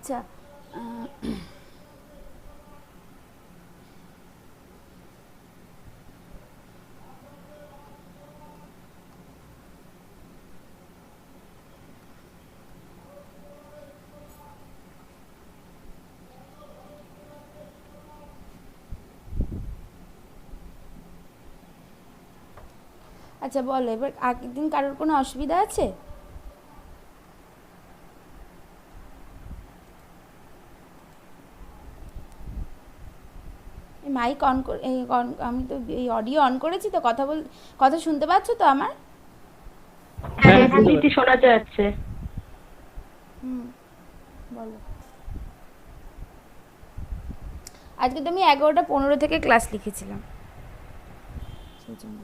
আচ্ছা, আচ্ছা বলো এবার, আগের দিন কারোর কোনো অসুবিধা আছে? এই মাইক অন করে, আমি তো এই অডিও অন করেছি তো, কথা শুনতে পাচ্ছ তো আমার? হ্যাঁ হ্যাঁ হ্যাঁ শুনতে দিদি, পাচ্ছি। শোনা যাচ্ছে। হুম, বলো। আজকে তো আমি 11:15 থেকে ক্লাস লিখেছিলাম, সেই জন্য।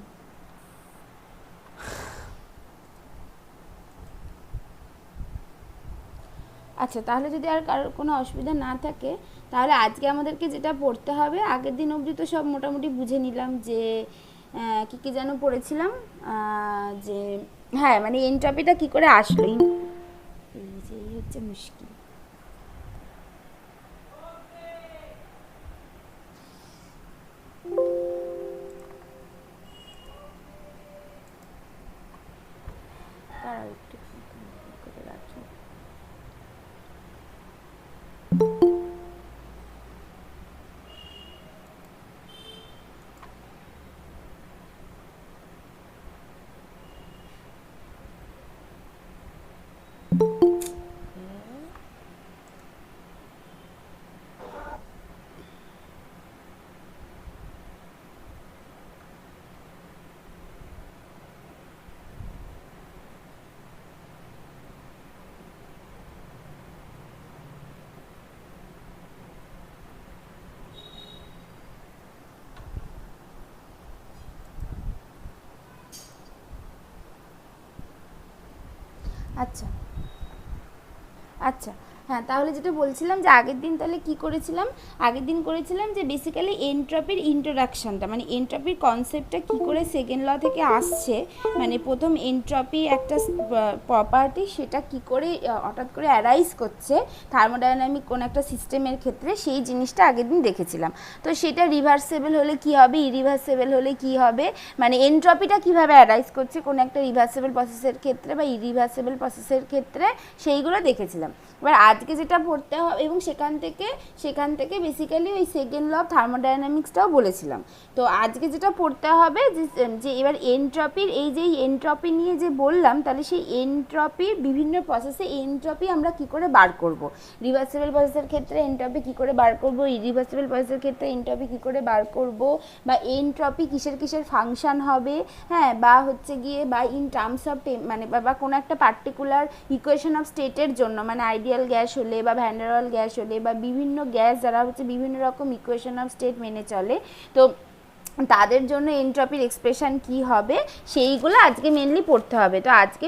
আচ্ছা, তাহলে যদি আর কারোর কোনো অসুবিধা না থাকে, তাহলে আজকে আমাদেরকে যেটা পড়তে হবে, আগের দিন অবধি তো সব মোটামুটি বুঝে নিলাম যে কী কী যেন পড়েছিলাম, যে হ্যাঁ মানে এনট্রপিটা কী করে আসলো, এই হচ্ছে মুশকিল। দাঁড়াও একটু করে রাখি। আচ্ছা আচ্ছা, হ্যাঁ তাহলে যেটা বলছিলাম যে আগের দিন তাহলে কি করেছিলাম, আগের দিন করেছিলাম যে বেসিক্যালি এনট্রপির ইন্ট্রোডাকশানটা, মানে এনট্রপির কনসেপ্টটা কী করে সেকেন্ড ল থেকে আসছে, মানে প্রথম এনট্রপি একটা প্রপার্টি, সেটা কি করে হঠাৎ করে অ্যারাইজ করছে থার্মোডাইনামিক কোন একটা সিস্টেমের ক্ষেত্রে, সেই জিনিসটা আগের দিন দেখেছিলাম। তো সেটা রিভার্সেবল হলে কি হবে, ইরিভার্সেবল হলে কি হবে, মানে এনট্রপিটা কিভাবে অ্যারাইজ করছে কোন একটা রিভার্সেবল প্রসেসের ক্ষেত্রে বা ইরিভার্সেবল প্রসেসের ক্ষেত্রে, সেইগুলো দেখেছিলাম। এবার আজকে যেটা পড়তে হবে, এবং সেখান থেকে বেসিক্যালি ওই সেকেন্ড ল অফ থার্মোডাইনামিক্সটাও বলেছিলাম। তো আজকে যেটা পড়তে হবে যে এবার এনট্রপির, এই যে এনট্রপি নিয়ে যে বললাম, তাহলে সেই এনট্রপির বিভিন্ন প্রসেসে এনট্রপি আমরা কি করে বার করব, রিভার্সেবল প্রসেসের ক্ষেত্রে এনট্রপি কি করে বার করব, ইরিভার্সেবল প্রসেসের ক্ষেত্রে এনট্রপি কি করে বার করব, বা এনট্রপি কিসের কিসের ফাংশন হবে, হ্যাঁ, বা হচ্ছে গিয়ে বা ইন টার্মস অফ মানে বা কোনো একটা পার্টিকুলার ইকুয়েশন অফ স্টেটের জন্য, মানে আইডিয়াল গ্যাস হলে বা ভ্যান্ডারওয়াল গ্যাস হলে বা বিভিন্ন গ্যাস যারা হচ্ছে বিভিন্ন রকম ইকুয়েশন অফ স্টেট মেনে চলে, তো তাদের জন্য এনট্রপির এক্সপ্রেশন কি হবে, সেইগুলো আজকে মেনলি পড়তে হবে। তো আজকে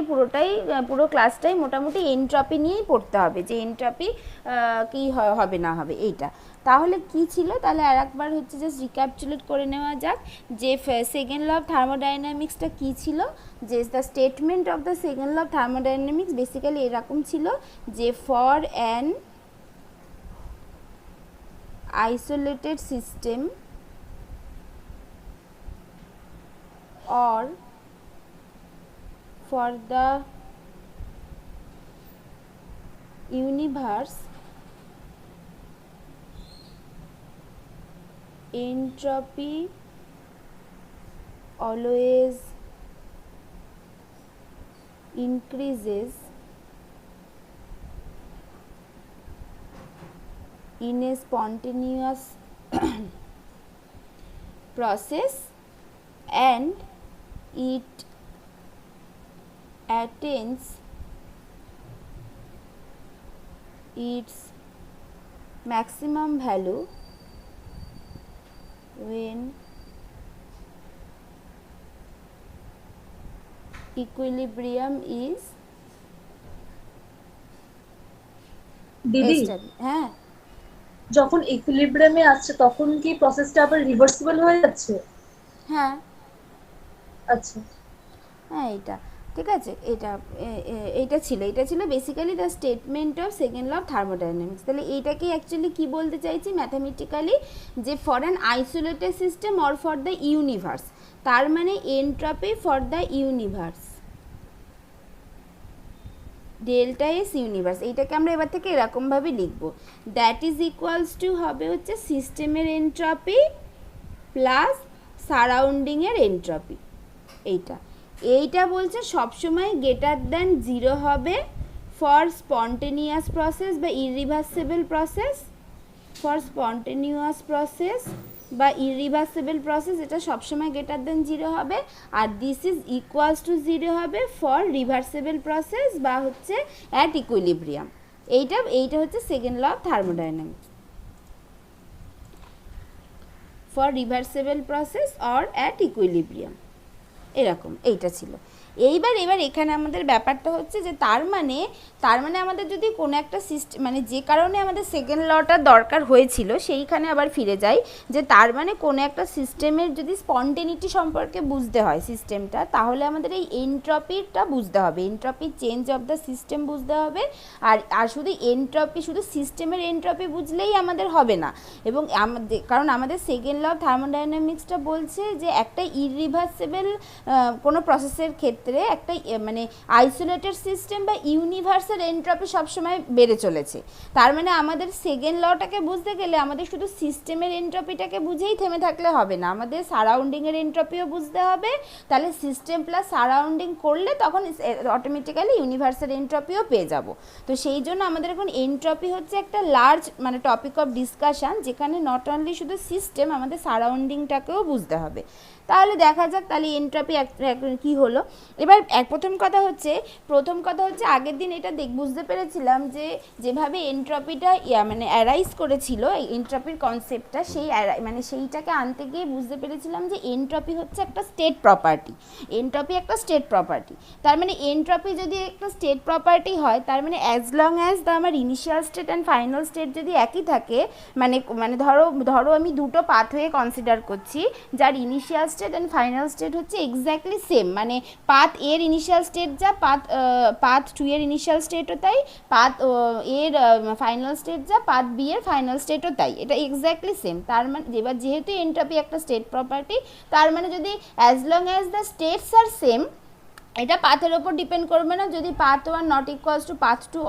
পুরো ক্লাসটাই মোটামুটি এনট্রপি নিয়েই পড়তে হবে, যে এনট্রপি কী হবে না হবে এইটা। তাহলে কি ছিল, তাহলে আর একবার হচ্ছে জাস্ট রিক্যাপচুলেট করে নেওয়া যাক যে সেকেন্ড ল অফ থার্মোডাইনামিক্সটা কী ছিল। যে the statement of the second law of thermodynamics basically এরকম ছিল যে for an isolated system or for the universe, entropy always increases in a spontaneous process, and it attains its maximum value when equilibrium is দিদি, established. হ্যাঁ যখন ইকুইলিব্রিয়ামে আসছে তখন কি প্রসেসটা আবার রিভার্সিবল হয়ে যাচ্ছে? হ্যাঁ আচ্ছা। হ্যাঁ এইটা ঠিক আছে, এটা ছিল basically the statement of second law of thermodynamics. তাহলে এইটাকে অ্যাকচুয়ালি কি বলতে চাইছি ম্যাথামেটিক্যালি, যে for an isolated system or for the universe, তার মানে entropy for the universe, delta S universe, এইটাকে আমরা এবার থেকে এরকমভাবে লিখবো, দ্যাট ইজ ইকুয়ালস টু হবে হচ্ছে সিস্টেমের এনট্রপি প্লাস সারাউন্ডিংয়ের এনট্রপি। এইটা বলছে সবসময় গ্রেটার দ্যান 0 হবে ফর স্পন্টেনিয়াস প্রসেস বা ইরিভার্সিবল প্রসেস, বা ইরিভার্সিবল প্রসেস, এটা সবসময় গ্রেটার দ্যান 0 হবে। আর দিস ইজ ইকুয়ালস টু 0 হবে ফর রিভার্সিবল প্রসেস বা হচ্ছে অ্যাট ইকুইলিব্রিয়াম। এইটা হচ্ছে second law of thermodynamics, for reversible process or at equilibrium, এরকম এইটা ছিল। এবার এখানে আমাদের ব্যাপারটা হচ্ছে যে তার মানে আমাদের যদি কোনো একটা সিস্টেম, মানে যে কারণে আমাদের সেকেন্ড লটা দরকার হয়েছিল সেইখানে আবার ফিরে যাই, যে তার মানে কোনো একটা সিস্টেমের যদি স্পন্টেনিটি সম্পর্কে বুঝতে হয় সিস্টেমটা, তাহলে আমাদের এই এনট্রপিটা বুঝতে হবে, entropy change of the system বুঝতে হবে। আর শুধু শুধু সিস্টেমের এনট্রপি বুঝলেই আমাদের হবে না, এবং কারণ আমাদের সেকেন্ড ল অফ থার্মোডাইনামিক্সটা বলছে যে একটা ইরিভার্সিবল কোনো প্রসেসের ক্ষেত্রে একটা মানে আইসোলেটেড সিস্টেম বা ইউনিভার্সাল এনট্রপি সবসময় বেড়ে চলেছে। তার মানে আমাদের সেকেন্ড লটাকে বুঝতে গেলে আমাদের শুধু সিস্টেমের এনট্রপিটাকে বুঝেই থেমে থাকলে হবে না, আমাদের সারাউন্ডিংয়ের এনট্রপিও বুঝতে হবে। তাহলে সিস্টেম প্লাস সারাউন্ডিং করলে তখন অটোমেটিক্যালি ইউনিভার্সাল এনট্রপিও পেয়ে যাব। তো সেই জন্য আমাদের এখন এনট্রপি হচ্ছে একটা লার্জ মানে টপিক অফ ডিসকাশান, যেখানে নট অনলি শুধু সিস্টেম, আমাদের সারাউন্ডিংটাকেও বুঝতে হবে। তাহলে দেখা যাক তাহলে এনট্রপি কী হলো। এবার প্রথম কথা হচ্ছে আগের দিন এটা বুঝতে পেরেছিলাম যে যেভাবে এনট্রপিটা মানে অ্যারাইজ করেছিল, এই এনট্রপির কনসেপ্টটা সেইটাকে আনতে গিয়ে বুঝতে পেরেছিলাম যে এনট্রপি হচ্ছে একটা স্টেট প্রপার্টি। তার মানে এনট্রপি যদি একটা স্টেট প্রপার্টি হয়, তার মানে অ্যাজ লং অ্যাজ আমার initial state and final state যদি একই থাকে, মানে ধরো আমি দুটো পাথওয়ে কনসিডার করছি যার initial state and final state হচ্ছে এক্স্যাক্টলি সেম, মানে পাথ এর ইনিশিয়াল স্টেট যা পাথ 2 এর ইনিশিয়াল স্টেটও তাই, পাথ এর ফাইনাল স্টেট যা পাথ বি এর ফাইনাল স্টেটও তাই, এটা এক্স্যাক্টলি সেম। তার মানে এবার যেহেতু এনট্রপি একটা স্টেট প্রপার্টি, তার মানে যদি as long as the states are same, এটা পাথের ওপর ডিপেন্ড করবে না যদি path 1 not equals to path 2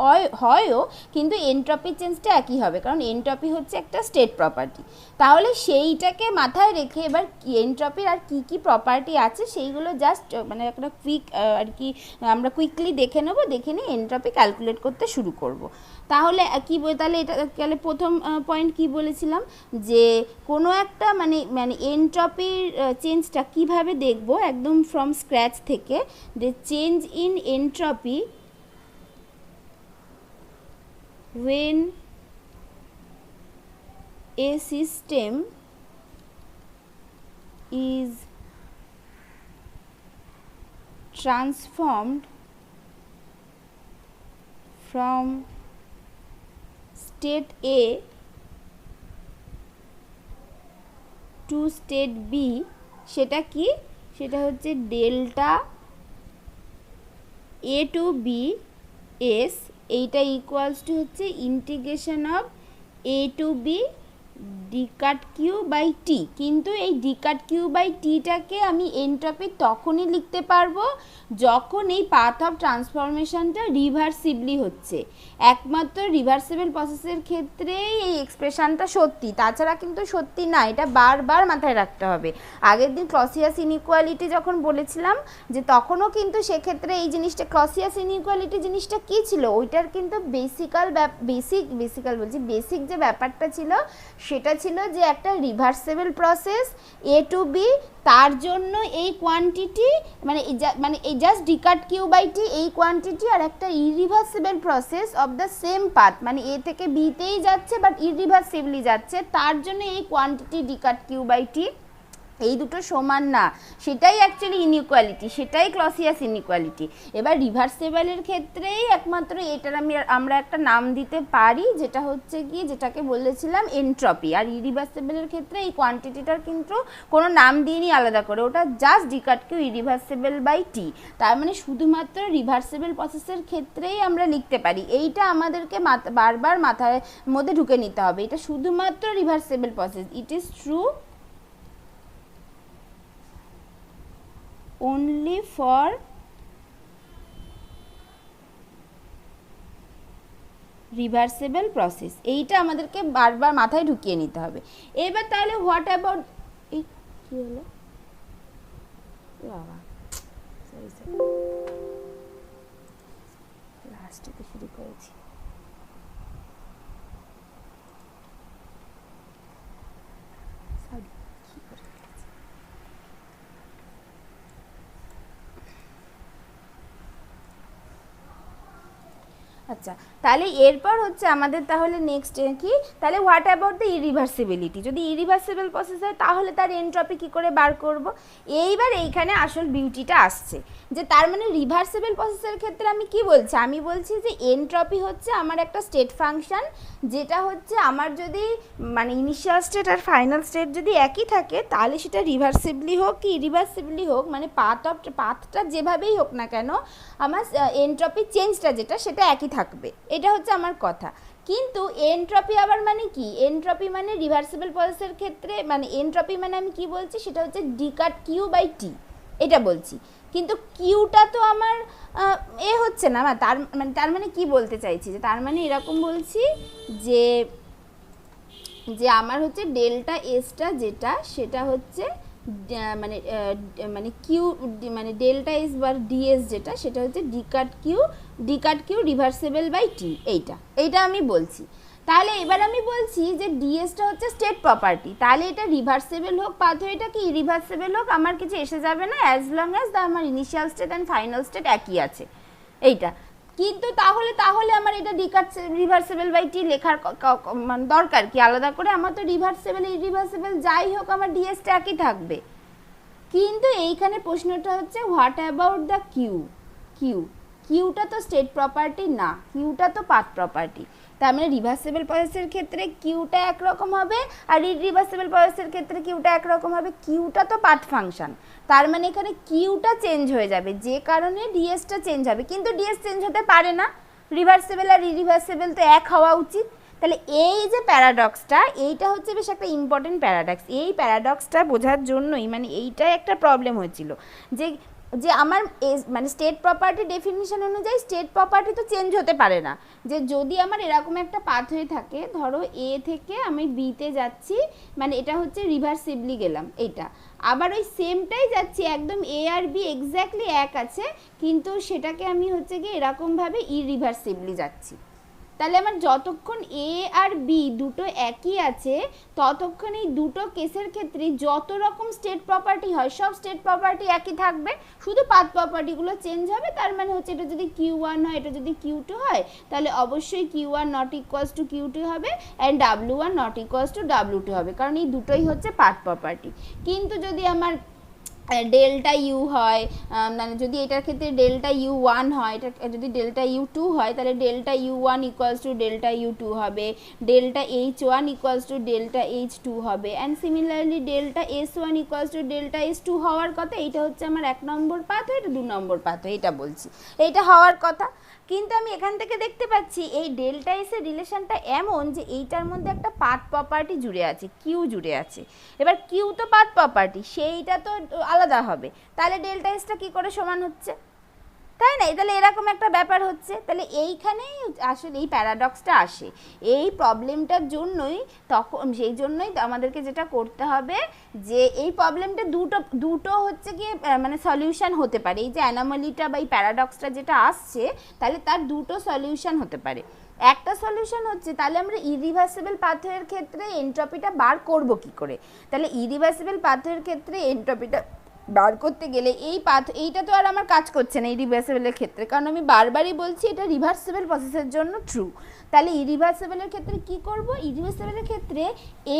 হয়ও, কিন্তু এনট্রপি চেঞ্জটা একই হবে, কারণ এনট্রপি হচ্ছে একটা স্টেট প্রপার্টি। তাহলে সেইটাকে মাথায় রেখে এবার এনট্রপির আর কি প্রপার্টি আছে সেইগুলো জাস্ট মানে একটা আমরা কুইকলি দেখে নিয়ে এনট্রপি ক্যালকুলেট করতে শুরু করব। তাহলে তাহলে প্রথম পয়েন্ট কি বলেছিলাম, যে কোনো একটা মানে এনট্রপির চেঞ্জটা কিভাবে দেখব একদম ফ্রম স্ক্র্যাচ থেকে, the change in entropy when a system is transformed from state A to state B, সেটা হচ্ছে delta A to B S, এইটা ইকুয়ালস টু হচ্ছে integration of A to B d cut q by T. কিন্তু এই D-cut q by টিটাকে আমি entropy তখনই লিখতে পারবো যখন এই পাথ অফ ট্রান্সফরমেশনটা রিভার্সিবলি হচ্ছে। একমাত্র রিভার্সিবল প্রসেসের ক্ষেত্রেই এই এক্সপ্রেশনটা সত্যি, তাছাড়া কিন্তু সত্যি না, এটা বারবার মাথায় রাখতে হবে। আগের দিন ক্লসিয়াস ইনইকুয়ালিটি যখন বলেছিলাম, যে তখনও কিন্তু সেক্ষেত্রে এই জিনিসটা ক্লসিয়াস ইনইকুয়ালিটি জিনিসটা কী ছিল, ওইটার কিন্তু বেসিক যে ব্যাপারটা ছিল সেটা ছিল যে একটা রিভার্সিবল প্রসেস এ টু বি, তার জন্য এই কোয়ান্টিটি মানে এই জাস্ট ডিকাট কিউ বাই টি এই কোয়ান্টিটি, আর একটা irreversible process of the same path, মানে এ থেকে বিতেই যাচ্ছে বাট ইরিভার্সিবলি যাচ্ছে, তার জন্য এই কোয়ান্টিটি ডিকাট কিউ বাই টি। এই দুটো সমান না, সেটাই অ্যাকচুয়ালি ইনইকুয়ালিটি, সেটাই ক্লসিয়াস ইনইকুয়ালিটি। এবার রিভার্সেবলের ক্ষেত্রেই একমাত্র এটার আমরা একটা নাম দিতে পারি, যেটা হচ্ছে কি, যেটাকে বলেছিলাম এনট্রপি। আর ইরিভার্সেবলের ক্ষেত্রে এই কোয়ান্টিটিটার কিন্তু কোনো নাম দিইনি আলাদা করে, ওটা just d cut q irreversible by T. তার মানে শুধুমাত্র রিভার্সেবল প্রসেসের ক্ষেত্রেই আমরা লিখতে পারি। এইটা আমাদেরকে বারবার মাথার মধ্যে ঢুকে নিতে হবে, এটা শুধুমাত্র reversible process. It is true only for reversible process। এইটা আমাদেরকে বারবার মাথায় ঢুকিয়ে নিতে হবে। এবার তাহলে হোয়াট অ্যাবাউট, এই কি হলো বাবা, সরি সরি, লাস্টে তো শুরু করেছি। আচ্ছা, তাহলে এরপর হচ্ছে আমাদের তাহলে নেক্সট কি, তাহলে হোয়াট অ্যাবাউট দ্য ইরিভার্সিবিলিটি। যদি ইরিভার্সিবল প্রসেস হয় তাহলে তার এনট্রপি কী করে বার করব। এইবার এইখানে আসল বিউটিটা আসছে, যে তার মানে রিভার্সিবল প্রসেসের ক্ষেত্রে আমি কি বলছি, আমি বলছি যে এনট্রপি হচ্ছে আমার একটা স্টেট ফাংশন, যেটা হচ্ছে আমার যদি মানে ইনিশিয়াল স্টেট আর ফাইনাল স্টেট যদি একই থাকে, তাহলে সেটা রিভার্সিবলি হোক কি ইরিভার্সিবলি হোক, মানে পাথটা যেভাবেই হোক না কেন, আমার এনট্রপি চেঞ্জটা যেটা সেটা একই থাকবে। এটা হচ্ছে আমার কথা। কিন্তু এনট্রপি আবার মানে কি, এনট্রপি মানে রিভার্সিবল প্রসেসের ক্ষেত্রে মানে এনট্রপি মানে আমি কি বলছি, সেটা হচ্ছে ডিকাট কিউ বাই টি, এটা বলছি। কিন্তু কিউটা তো আমার হচ্ছে না, তার মানে কি বলতে চাইছি, যে তার মানে এরকম বলছি যে আমার হচ্ছে ডেল্টা এসটা যেটা, সেটা হচ্ছে মানে কিউ মানে ডেল্টা এস বা ডিএস যেটা, সেটা হচ্ছে D-cut Q reversible by T. এইটা আমি বলছি। তাহলে এবার আমি বলছি যে ডিএসটা হচ্ছে স্টেট প্রপার্টি, তাহলে এটা রিভার্সেবল হোক পাথওয়েটা কি ইরিভার্সেবল হোক আমার কিছু এসে যাবে না, অ্যাজ লং অ্যাজ আমার initial state and final state একই আছে এইটা। কিন্তু তাহলে আমার এটা ডিকাট রিভার্সেবল বাই টি লেখার মানে দরকার কি আলাদা করে, আমার তো রিভার্সেবল ইরিভার্সেবল যাই হোক আমার ডিএসটা একই থাকবে। কিন্তু এইখানে প্রশ্নটা হচ্ছে হোয়াট অ্যাবাউট দ্য কিউটা তো স্টেট প্রপার্টি না, কিউটা তো পাথ প্রপার্টি। তার মানে রিভার্সেবল প্রসেসের ক্ষেত্রে কিউটা একরকম হবে, আর ইরিভার্সেবল প্রসেসের ক্ষেত্রে কিউটা একরকম হবে। কিউটা তো পাথ ফাংশন, তার মানে এখানে কিউটা চেঞ্জ হয়ে যাবে, যে কারণে ডিএসটা চেঞ্জ হবে। কিন্তু ডিএস চেঞ্জ হতে পারে না, রিভার্সেবল আর ইরিভার্সেবল তো এক হওয়া উচিত। তাহলে এই যে প্যারাডক্সটা, এইটা হচ্ছে বেশ একটা ইম্পর্টেন্ট প্যারাডক্স। এই প্যারাডক্সটা বোঝার জন্যই মানে এইটাই একটা প্রবলেম হয়েছিল, যে আমার মানে স্টেট প্রপার্টি ডেফিনিশন অনুযায়ী স্টেট প্রপার্টি তো চেঞ্জ হতে পারে না। যে যদি আমার এরকম একটা পাথ হয়ে থাকে, ধরো এ থেকে আমি বিতে যাচ্ছি, মানে এটা হচ্ছে রিভার্সিবলি গেলাম, এটা আবার ওই সেমটাই যাচ্ছি, একদম এ আর বি এক্স্যাক্টলি এক আছে, কিন্তু সেটাকে আমি হচ্ছে গিয়ে এরকমভাবে ইরিভার্সিবলি যাচ্ছি। তাহলে আমার যতক্ষণ এ আর বি দুটো একই আছে, ততক্ষণ এই দুটো কেসের ক্ষেত্রে যত রকম স্টেট প্রপার্টি হয় সব স্টেট প্রপার্টি একই থাকবে, শুধু পাথ প্রপার্টিগুলো চেঞ্জ হবে। তার মানে হচ্ছে এটা যদি Q1 হয়, এটা যদি Q2 হয়, তাহলে অবশ্যই Q1 not equals two Q2 হবে and W1 not equals two W2 হবে, কারণ এই দুটোই হচ্ছে পাথ প্রপার্টি। কিন্তু যদি আমার ডেল্টা ইউ হয়, মানে যদি এটার ক্ষেত্রে ডেল্টা ইউ ওয়ান হয়, এটা যদি ডেল্টা ইউ টু হয়, তাহলে delta U one equals to delta U two হবে, delta H one equals to delta H two হবে, and similarly delta S one equals to delta S two হওয়ার কথা। এইটা হচ্ছে আমার 1 নম্বর পাথ, এটা 2 নম্বর পাথ, এটা বলছি, এইটা হওয়ার কথা। কিন্তু আমি এখান থেকে দেখতে পাচ্ছি এই ডেল্টা এস এর রিলেশনটা এমন যে এইটার মধ্যে একটা পাথ প্রপার্টি জুড়ে আছে, কিউ জুড়ে আছে। এবার কিউ তো পাথ প্রপার্টি, সেইটা তো আলাদা হবে, তাহলে ডেল্টা এসটা কী করে সমান হচ্ছে, তাই না? তাহলে এরকম একটা ব্যাপার হচ্ছে। তাহলে এইখানেই আসলে এই প্যারাডক্সটা আসে, এই প্রবলেমটার জন্যই। তখন সেই জন্যই আমাদেরকে যেটা করতে হবে, যে এই প্রবলেমটা দুটো হচ্ছে গিয়ে মানে সলিউশন হতে পারে। এই যে অ্যানোমালিটা বা এই প্যারাডক্সটা যেটা আসছে, তাহলে তার দুটো সলিউশন হতে পারে। একটা সলিউশন হচ্ছে, তাহলে আমরা ইরিভার্সিবল পাথওয়ের ক্ষেত্রে এনট্রপিটা বার করব কি করে। তাহলে ইরিভার্সিবল পাথওয়ের ক্ষেত্রে এনট্রপিটা বার করতে গেলে এই পাথ এইটা তো আর আমার কাজ করছে না ইরিভার্সিবলের ক্ষেত্রে, কারণ আমি বারবারই বলছি এটা রিভার্সিবল প্রসেসের জন্য ট্রু। তাহলে ইরিভার্সিবলের ক্ষেত্রে কি করব, ইরিভার্সিবলের ক্ষেত্রে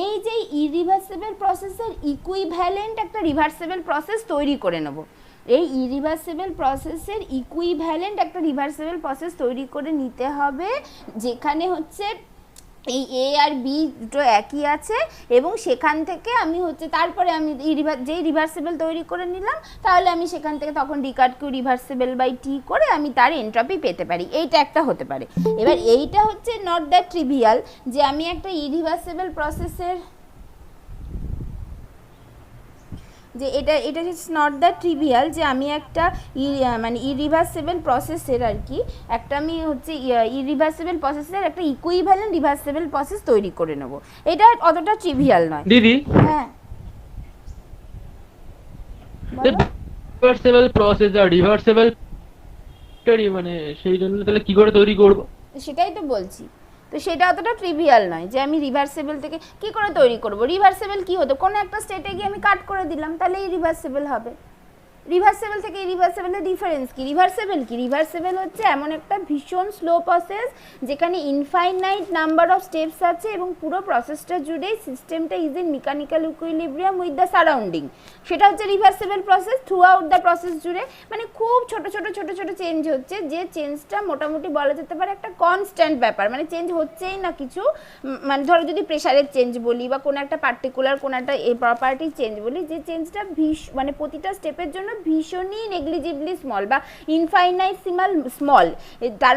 এই যে ইরিভার্সিবল প্রসেসের ইকুইভ্যালেন্ট একটা রিভার্সিবল প্রসেস তৈরি করে নেব। এই ইরিভার্সিবল প্রসেসের ইকুইভ্যালেন্ট একটা রিভার্সিবল প্রসেস তৈরি করে নিতে হবে, যেখানে হচ্ছে এই এ আর বি দুটো একই আছে, এবং সেখান থেকে আমি হচ্ছে তারপরে আমি যেই রিভার্সিবল তৈরি করে নিলাম, তাহলে আমি সেখান থেকে তখন ডিকার্ড কিউ রিভার্সিবল বাই টি করে আমি তার এন্ট্রপি পেতে পারি। এইটা একটা হতে পারে। এবার এইটা হচ্ছে নট দ্যাট ট্রিভিয়াল যে আমি একটা ইরিভার্সিবল প্রসেসের যে এটা ইটস নট দ্যাট ট্রিভিয়াল যে আমি একটা মানে ইরিভার্সিবল প্রসেসের আর কি একটা আমি হচ্ছে ইরিভার্সিবল প্রসেসের একটা ইকুইভ্যালেন্ট রিভার্সিবল প্রসেস তৈরি করে নেব। এটা অতটা ট্রিভিয়াল নয় দিদি। হ্যাঁ রিভার্সেবল প্রসেস আর রিভার্সেবল মানে সেই জন্য তাহলে কি করে তৈরি করব? সেটাই তো বলছি, তো সেটা অতটা ট্রিভিয়াল নয় যে আমি রিভার্সিবল থেকে কি করে তৈরি করব। রিভার্সিবল কি হতো, কোনো একটা স্টেটে গিয়ে আমি কাট করে দিলাম, তাহলে রিভার্সিবল হবে। রিভার্সিবল থেকে ইরিভার্সিবলের ডিফারেন্স কি? রিভার্সিবল কি, রিভার্সিবল হচ্ছে এমন একটা ভীষণ স্লো প্রসেস যেখানে ইনফাইনাইট নাম্বার অফ স্টেপস আছে এবং পুরো প্রসেসটা জুড়েই সিস্টেমটা is in mechanical equilibrium with the surrounding. সেটা হচ্ছে reversible process. Through out the process জুড়ে মানে খুব ছোট ছোট ছোট ছোট চেঞ্জ হচ্ছে, যে চেঞ্জটা মোটামুটি বলা যেতে পারে একটা কনস্ট্যান্ট ব্যাপার, মানে চেঞ্জ হচ্ছেই না কিছু। মানে ধরো যদি প্রেশারের চেঞ্জ বলি বা কোনো একটা পার্টিকুলার কোনো একটা প্রপার্টি চেঞ্জ বলি, যে চেঞ্জটা মানে প্রতিটা স্টেপের জন্য ভীষণই নেগলিজিবলি স্মল বা ইনফাইনাইটসিমাল স্মল, তার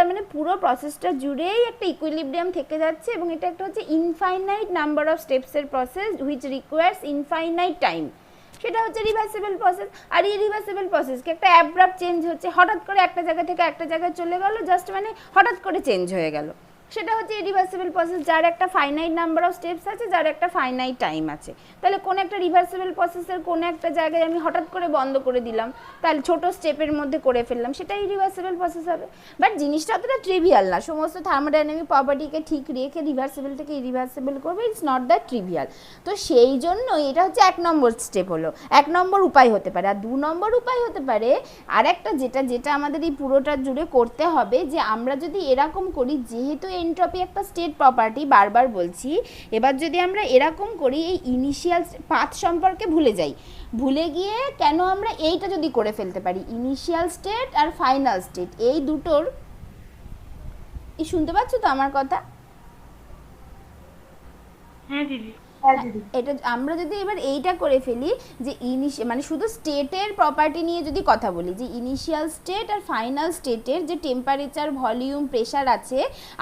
মানে পুরো প্রসেসটা জুড়েই একটা ইকুইলিব্রিয়াম থেকে যাচ্ছে, এবং এটা একটা হচ্ছে ইনফাইনাইট নাম্বার অফ স্টেপসের process which requires infinite time. সেটা হচ্ছে রিভার্সিবল প্রসেস। আর এই রিভার্সিবল প্রসেসকে একটা অ্যাব্রাপ্ট চেঞ্জ হচ্ছে, হঠাৎ করে একটা জায়গা থেকে একটা জায়গায় চলে গেল, জাস্ট মানে হঠাৎ করে চেঞ্জ হয়ে গেল, সেটা হচ্ছে ইরিভার্সিবল প্রসেস যার একটা ফাইনাইট নাম্বার অফ স্টেপস আছে, যার একটা ফাইনাইট টাইম আছে। তাহলে কোন একটা রিভার্সিবল প্রসেসের কোনো একটা জায়গায় আমি হঠাৎ করে বন্ধ করে দিলাম, তাহলে ছোট স্টেপের মধ্যে করে ফেললাম, সেটা ইরিভার্সিবল প্রসেস হবে। বাট জিনিসটা অতটা ট্রিভিয়াল না, সমস্ত থার্মোডাইনামিক প্রপার্টিকে ঠিক রেখে রিভার্সিবল থেকে ইরিভার্সিবল করবে, ইটস নট দ্যাট ট্রিভিয়াল। তো সেই জন্য এটা হচ্ছে 1 নম্বর স্টেপ হলো, 1 নম্বর উপায় হতে পারে। আর 2 নম্বর উপায় হতে পারে আর একটা, যেটা আমাদের এই পুরোটা জুড়ে করতে হবে, যে আমরা যদি এরকম করি, যেহেতু এনট্রপি একটা স্টেট প্রপার্টি, বারবার বলছি, এবার যদি আমরা এরকম করি, এই ইনিশিয়াল পাথ সম্পর্কে ভুলে গিয়ে কেন আমরা এইটা যদি করে ফেলতে পারি, ইনিশিয়াল স্টেট আর ফাইনাল স্টেট এই দুটোর, শুনতে পাচ্ছ তো আমার কথা? হ্যাঁ দিদি। এটা আমরা যদি এবার এইটা করে ফেলি যে মানে শুধু স্টেটের প্রপার্টি নিয়ে যদি কথা বলি, যে ইনিশিয়াল স্টেট আর ফাইনাল স্টেটের যে টেম্পারেচার, ভলিউম, প্রেশার আছে,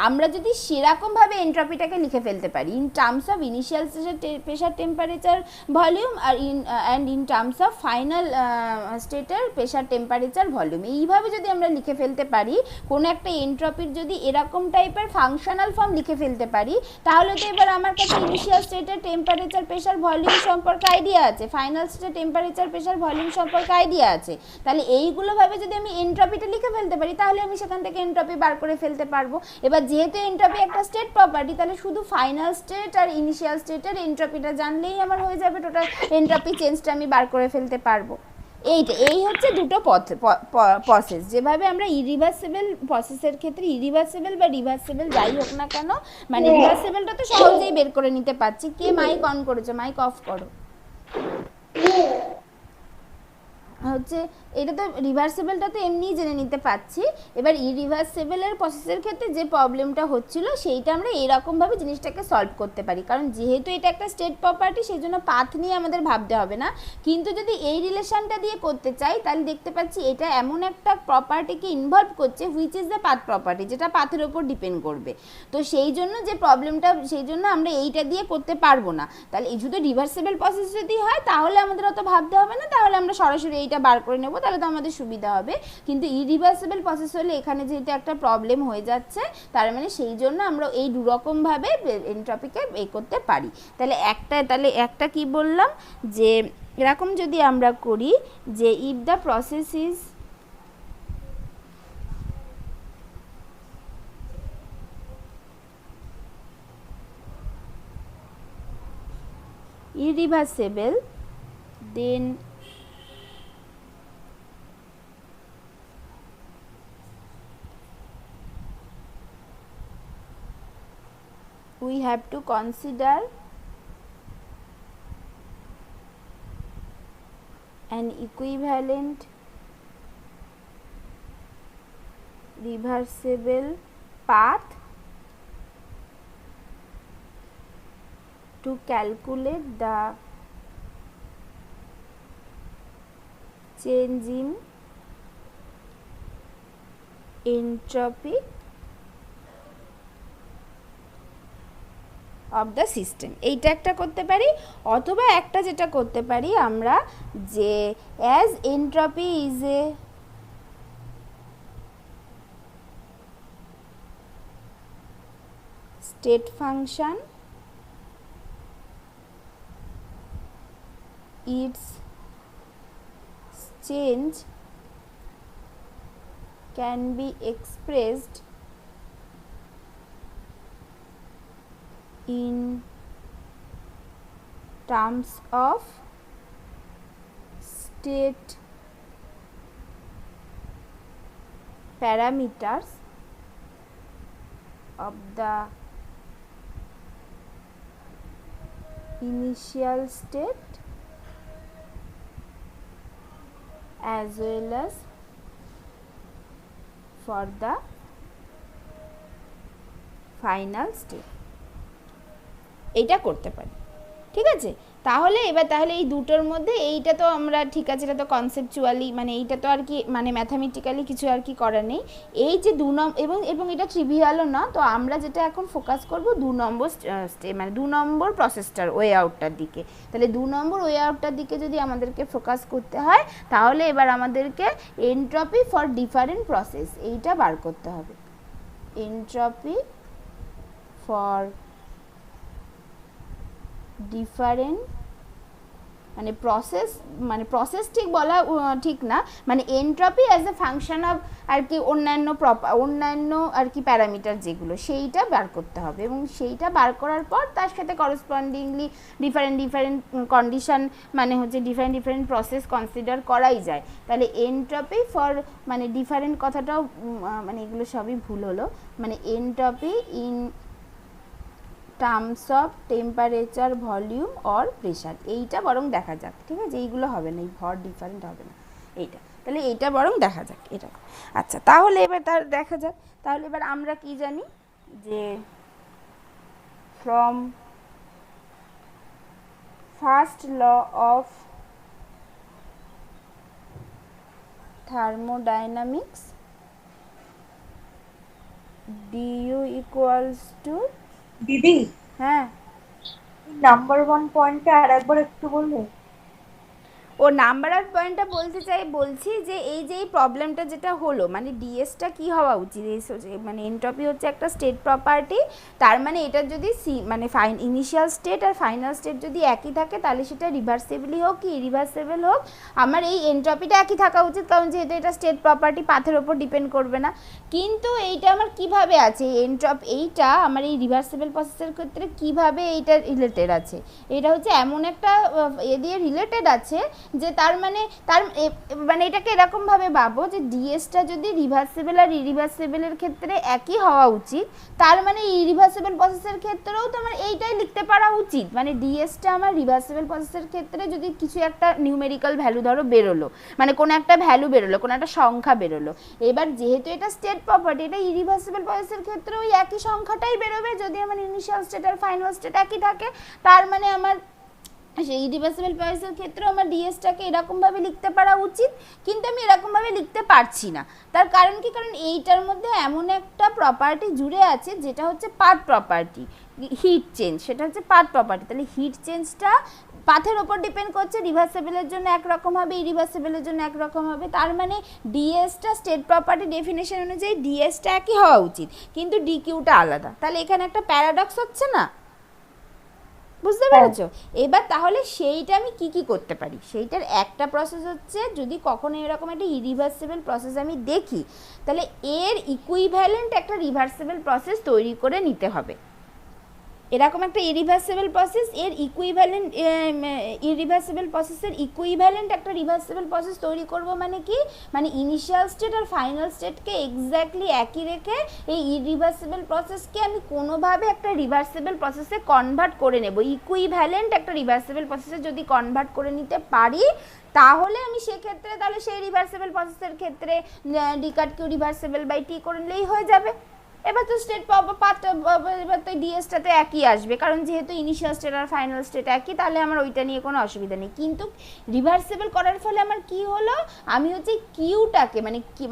আমরা যদি সেরকমভাবে এন্ট্রপিটাকে লিখে ফেলতে পারি ইন টার্মস অফ ইনিশিয়াল স্টেটের প্রেশার, টেম্পারেচার, ভলিউম, আর ইন টার্মস অফ ফাইনাল স্টেটের প্রেশার, টেম্পারেচার, ভলিউম, এইভাবে যদি আমরা লিখে ফেলতে পারি, কোনো একটা এন্ট্রপির যদি এরকম টাইপের ফাংশনাল ফর্ম লিখে ফেলতে পারি, তাহলে তো এবার আমার কাছে ইনিশিয়াল স্টেটের টেম্পারেচার, প্রেশার, ভলিউম সম্পর্কে আইডিয়া আছে, ফাইনাল স্টেটের টেম্পারেচার, প্রেশার, ভলিউম সম্পর্কে আইডিয়া আছে। তাহলে এইগুলো ভাবে যদি আমি এনট্রপিটা লিখে ফেলতে পারি, তাহলে আমি সেখান থেকে এনট্রপি বার করে ফেলতে পারবো। এবার যেহেতু এনট্রপি একটা স্টেট প্রপার্টি, তাহলে শুধু ফাইনাল স্টেট আর ইনিশিয়াল স্টেটের এনট্রপিটা জানলেই আমার হয়ে যাবে, টোটাল এনট্রপি চেঞ্জটা আমি বার করে ফেলতে পারবো। এই হচ্ছে দুটো প্রসেস, যেভাবে আমরা ইরিভার্সিবল প্রসেসের ক্ষেত্রে, ইরিভার্সিবল বা রিভার্সিবল যাই হোক না কেন, মানে রিভার্সিবলটা তো সহজেই বের করে নিতে পারছি। কে মাইক অন করেছো? মাইক অফ করো। হচ্ছে এটা তো রিভার্সিবলটা তো এমনিই জেনে নিতে পারছি। এবার ইরিভার্সিবলের প্রসেসের ক্ষেত্রে যে প্রবলেমটা হচ্ছিল, সেইটা আমরা এরকমভাবে জিনিসটাকে সলভ করতে পারি, কারণ যেহেতু এটা একটা স্টেট প্রপার্টি, সেই জন্য পাথ নিয়ে আমাদের ভাবতে হবে না। কিন্তু যদি এই রিলেশনটা দিয়ে করতে চাই, তাহলে দেখতে পাচ্ছি এটা এমন একটা প্রপার্টিকে ইনভলভ করছে which is the path property, যেটা পাথের ওপর ডিপেন্ড করবে। তো সেই জন্য যে প্রবলেমটা, সেই জন্য আমরা এইটা দিয়ে করতে পারবো না। তাহলে এই শুধু রিভার্সিবল প্রসেস যদি হয়, তাহলে আমাদের অত ভাবতে হবে না, তাহলে আমরা সরাসরি এইটা বার করে নেবো, তাহলে তো আমাদের সুবিধা হবে। কিন্তু ইরিভার্সিবল প্রসেস হলে এখানে যেহেতু একটা প্রবলেম হয়ে যাচ্ছে, তার মানে সেই জন্য আমরা এই দুরকমভাবে এনট্রপিকে করতে পারি। তাহলে একটা কি বললাম, যে এরকম যদি আমরা করি, যে if the process is irreversible, then we have to consider an equivalent reversible path to calculate the change in entropy of the system. এইটা একটা করতে পারি, অথবা একটা যেটা করতে পারি আমরা, যে as entropy is a state function, its change can be expressed in terms of state parameters of the initial state as well as for the final state. এইটা করতে পারি, ঠিক আছে? তাহলে এই দুটোর মধ্যে এইটা তো আমরা ঠিক আছে, এটা তো কনসেপচুয়ালি মানে এইটা তো আর কি মানে ম্যাথামেটিক্যালি কিছু আর কি করার নেই। এই যে এবং এটা ট্রিভিয়ালও না, তো আমরা যেটা এখন ফোকাস করব 2 নম্বর মানে 2 নম্বর প্রসেসটার ওয়ে আউটটার দিকে। তাহলে 2 নম্বর ওয়ে আউটটার দিকে যদি আমাদেরকে ফোকাস করতে হয়, তাহলে এবার আমাদেরকে এনট্রপি ফর ডিফারেন্ট প্রসেস এইটা বার করতে হবে। এনট্রপি ফর ডিফারেন্ট মানে প্রসেস ঠিক বলা ঠিক না, মানে entropy as a function of আর কি অন্যান্য আর কি প্যারামিটার যেগুলো, সেইটা বার করতে হবে। এবং সেইটা বার করার পর তার সাথে করসপন্ডিংলি ডিফারেন্ট কন্ডিশন মানে হচ্ছে ডিফারেন্ট প্রসেস কনসিডার করাই যায়। তাহলে এনট্রপি ফর মানে ডিফারেন্ট কথাটাও মানে এগুলো সবই ভুল হলো, মানে entropy in terms of temperature, volume or pressure, এইটা বরং দেখা যাক, ঠিক আছে? এইগুলো হবে না, এই ভর ডিফারেন্ট হবে না এইটা। তাহলে এইটা বরং দেখা যাক এটা। আচ্ছা, তাহলে এবার তার দেখা যাক। তাহলে এবার আমরা কি জানি যে from first law of thermodynamics du equals to, দিদি হ্যাঁ নাম্বার 1 পয়েন্টটা আরেকবার একটু বলবে? ও নাম্বার অফ পয়েন্টটা বলছি যে এই যে এই প্রবলেমটা যেটা হলো, মানে ডিএসটা কি হওয়া উচিত, মানে এনট্রপি হচ্ছে একটা স্টেট প্রপার্টি, তার মানে এটা যদি মানে ইনিশিয়াল স্টেট আর ফাইনাল স্টেট যদি একই থাকে, তাহলে সেটা রিভার্সেবলি হোক কি ইরিভার্সেবল হোক, আমার এই এনট্রপিটা একই থাকা উচিত, কারণ যেহেতু এটা স্টেট প্রপার্টি পাথের ওপর ডিপেন্ড করবে না। কিন্তু এইটা আমার কিভাবে আছে এইটা আমার এই রিভার্সেবল প্রসেসের ক্ষেত্রে কিভাবে এইটা রিলেটেড আছে, এটা হচ্ছে এমন একটা দিয়ে রিলেটেড আছে যে তার মানে এটাকে এরকমভাবে ভাবো যে ডিএসটা যদি রিভার্সেবল আর ইরিভার্সেবলের ক্ষেত্রে একই হওয়া উচিত, তার মানে ইরিভার্সেবল প্রসেসের ক্ষেত্রেও তো আমার এইটাই লিখতে পারা উচিত। মানে ডিএসটা আমার রিভার্সেবল প্রসেসের ক্ষেত্রে যদি কিছু একটা নিউমেরিক্যাল ভ্যালু ধরো বেরোলো, মানে কোনো একটা ভ্যালু বেরোলো, কোনো একটা সংখ্যা বেরোলো, এবার যেহেতু এটা স্টেট প্রপার্টি, এটা ইরিভার্সেবল প্রসেসের ক্ষেত্রে ওই একই সংখ্যাটাই বেরোবে যদি আমার ইনিশিয়াল স্টেট আর ফাইনাল স্টেট একই থাকে। তার মানে আমার সেই ইরিভার্সেবল প্রসেসের ক্ষেত্রে আমার ডিএসটাকে এরকমভাবে লিখতে পারা উচিত, কিন্তু আমি এরকমভাবে লিখতে পারছি না। তার কারণ কি? কারণ এইটার মধ্যে এমন একটা প্রপার্টি জুড়ে আছে যেটা হচ্ছে পাথ প্রপার্টি, হিট চেঞ্জ, সেটা হচ্ছে পাথ প্রপার্টি। তাহলে হিট চেঞ্জটা পাথের ওপর ডিপেন্ড করছে, রিভার্সেবলের জন্য একরকম হবে, ইরিভার্সেবলের জন্য একরকম হবে। তার মানে ডিএসটা স্টেট প্রপার্টি ডেফিনেশন অনুযায়ী ডিএসটা একই হওয়া উচিত, কিন্তু ডিকিউটা আলাদা। তাহলে এখানে একটা প্যারাডক্স হচ্ছে না, বুঝতে পেরেছো? এবার তাহলে সেইটা আমি কি করতে পারি, সেইটার একটা প্রসেস হচ্ছে যদি কখনো এরকম একটা ইরিভার্সেবল প্রসেস আমি দেখি, তাহলে এর ইকুইভ্যালেন্ট একটা রিভার্সেবল প্রসেস তৈরি করে নিতে হবে। এরকম একটা ইরিভার্সিবল প্রসেস, এর ইকুইভ্যালেন্ট ইরিভার্সিবল প্রসেসের ইকুইভ্যালেন্ট একটা রিভার্সিবল প্রসেস তৈরি করব, মানে কি, মানে ইনিশিয়াল স্টেট আর ফাইনাল স্টেটকে এক্স্যাক্টলি একই রেখে এই ইরিভার্সিবল প্রসেসকে আমি কোনোভাবে একটা রিভার্সিবল প্রসেসে কনভার্ট করে নেব। ইকুইভ্যালেন্ট একটা রিভার্সিবল প্রসেসে যদি কনভার্ট করে নিতে পারি, তাহলে আমি সেক্ষেত্রে তাহলে সেই রিভার্সিবল প্রসেসের ক্ষেত্রে ডিকাট কিউ রিভার্সিবল বাই টি করলেই হয়ে যাবে। এবার তো স্টেট পার্টটা, এবার তো ডিএসটাতে একই আসবে, কারণ যেহেতু ইনিশিয়াল স্টেট আর ফাইনাল স্টেট একই, তাহলে আমার ওইটা নিয়ে কোনো অসুবিধা নেই। কিন্তু রিভার্সিবল করার ফলে আমার কি হলো, আমি হচ্ছে কিউটাকে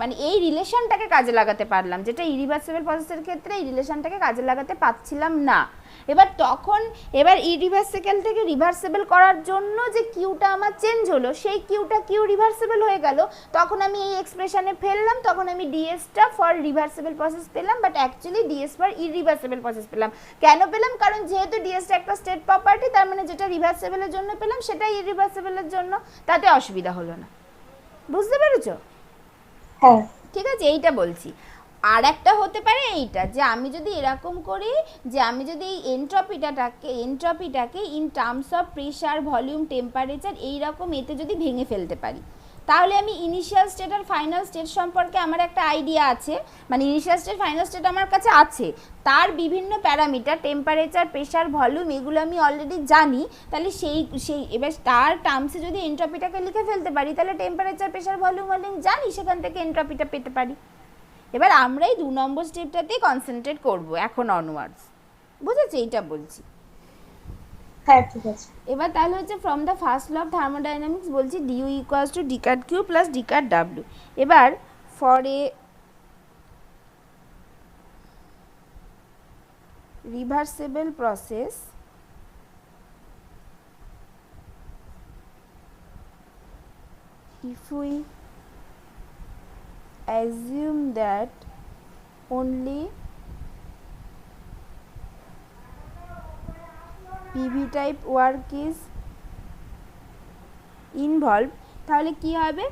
মানে এই রিলেশনটাকে কাজে লাগাতে পারলাম, যেটা ইরিভার্সিবল প্রসেসের ক্ষেত্রে এই রিলেশনটাকে কাজে লাগাতে পারছিলাম না। এবার ইরিভার্সিবল থেকে রিভার্সিবল করার জন্য যে কিউটা আমার চেঞ্জ হলো, সেই কিউটা কিউ রিভার্সিবল হয়ে গেল, তখন আমি এই এক্সপ্রেশনে ফেললাম, তখন আমি ডিএসটা ফর রিভার্সিবল প্রসেস পেলাম, but actually DS for irreversible process পেলাম। কেন পেলাম? কারণ যেহেতু ডিএসটা একটা স্টেট প্রপার্টি, তার মানে যেটা রিভার্সিবলের জন্য পেলাম সেটাই ইরিভার্সিবলের জন্য, তাতে অসুবিধা হলো না। বুঝতে পেরেছো? হ্যাঁ। ঠিক আছে, এইটা বলছি। আর একটা হতে পারে এইটা, যে আমি যদি এরকম করি, যে আমি যদি এই এন্ট্রপিটাকে in terms of pressure, volume, temperature এইরকম এতে যদি ভেঙে ফেলতে পারি, তাহলে আমি ইনিশিয়াল স্টেট আর ফাইনাল স্টেট সম্পর্কে আমার একটা আইডিয়া আছে, মানে ইনিশিয়াল স্টেট ফাইনাল স্টেট আমার কাছে আছে, তার বিভিন্ন প্যারামিটার, টেম্পারেচার, প্রেশার, ভলিউম, এগুলো আমি অলরেডি জানি। তাহলে সেই এবার তার টার্মসে যদি এন্ট্রপিটাকে লিখে ফেলতে পারি, তাহলে টেম্পারেচার, প্রেশার, ভলিউম জানি, সেখান থেকে এন্ট্রপিটা পেতে পারি। এবার আমরা এই 2 নম্বর স্টেপটাতেই কনসেন্ট্রেট করব এখন অনওয়ার্ডস। বুঝেছি? এইটা বলছি। হ্যাঁ, ঠিক আছে। এবার তাহলে হচ্ছে from the first law of thermodynamics বলছি dU equals to d cut Q plus d cut W. এবার for a reversible process if we assume that only PV type work is involved, তাহলে কি হবে,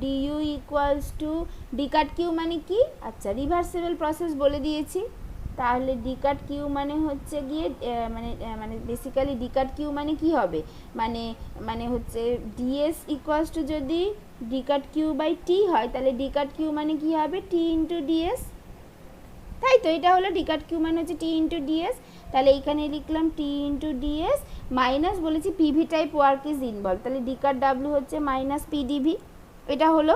du equals to D cut Q মানে কি, আচ্ছা reversible process বলে দিয়েছি, তাহলে ডিকাট কিউ মানে হচ্ছে গিয়ে মানে বেসিক্যালি ডিকাট কিউ মানে কি হবে, মানে হচ্ছে ডিএস ইকুয়ালস টু যদি ডিকাট কিউ বাই টি হয়, তাহলে ডিকাট কিউ মানে কি হবে, টি ইন্টু ডিএস, তাই তো? এটা হলো ডিকাট কিউ মানে হচ্ছে টি ইন্টু ডিএস। তাহলে এইখানে লিখলাম টি ইন্টু ডিএস মাইনাস বলেছি PV type work is involve, তাহলে ডিকাট ডাব্লিউ হচ্ছে মাইনাস পিডিভি, এটা হলো।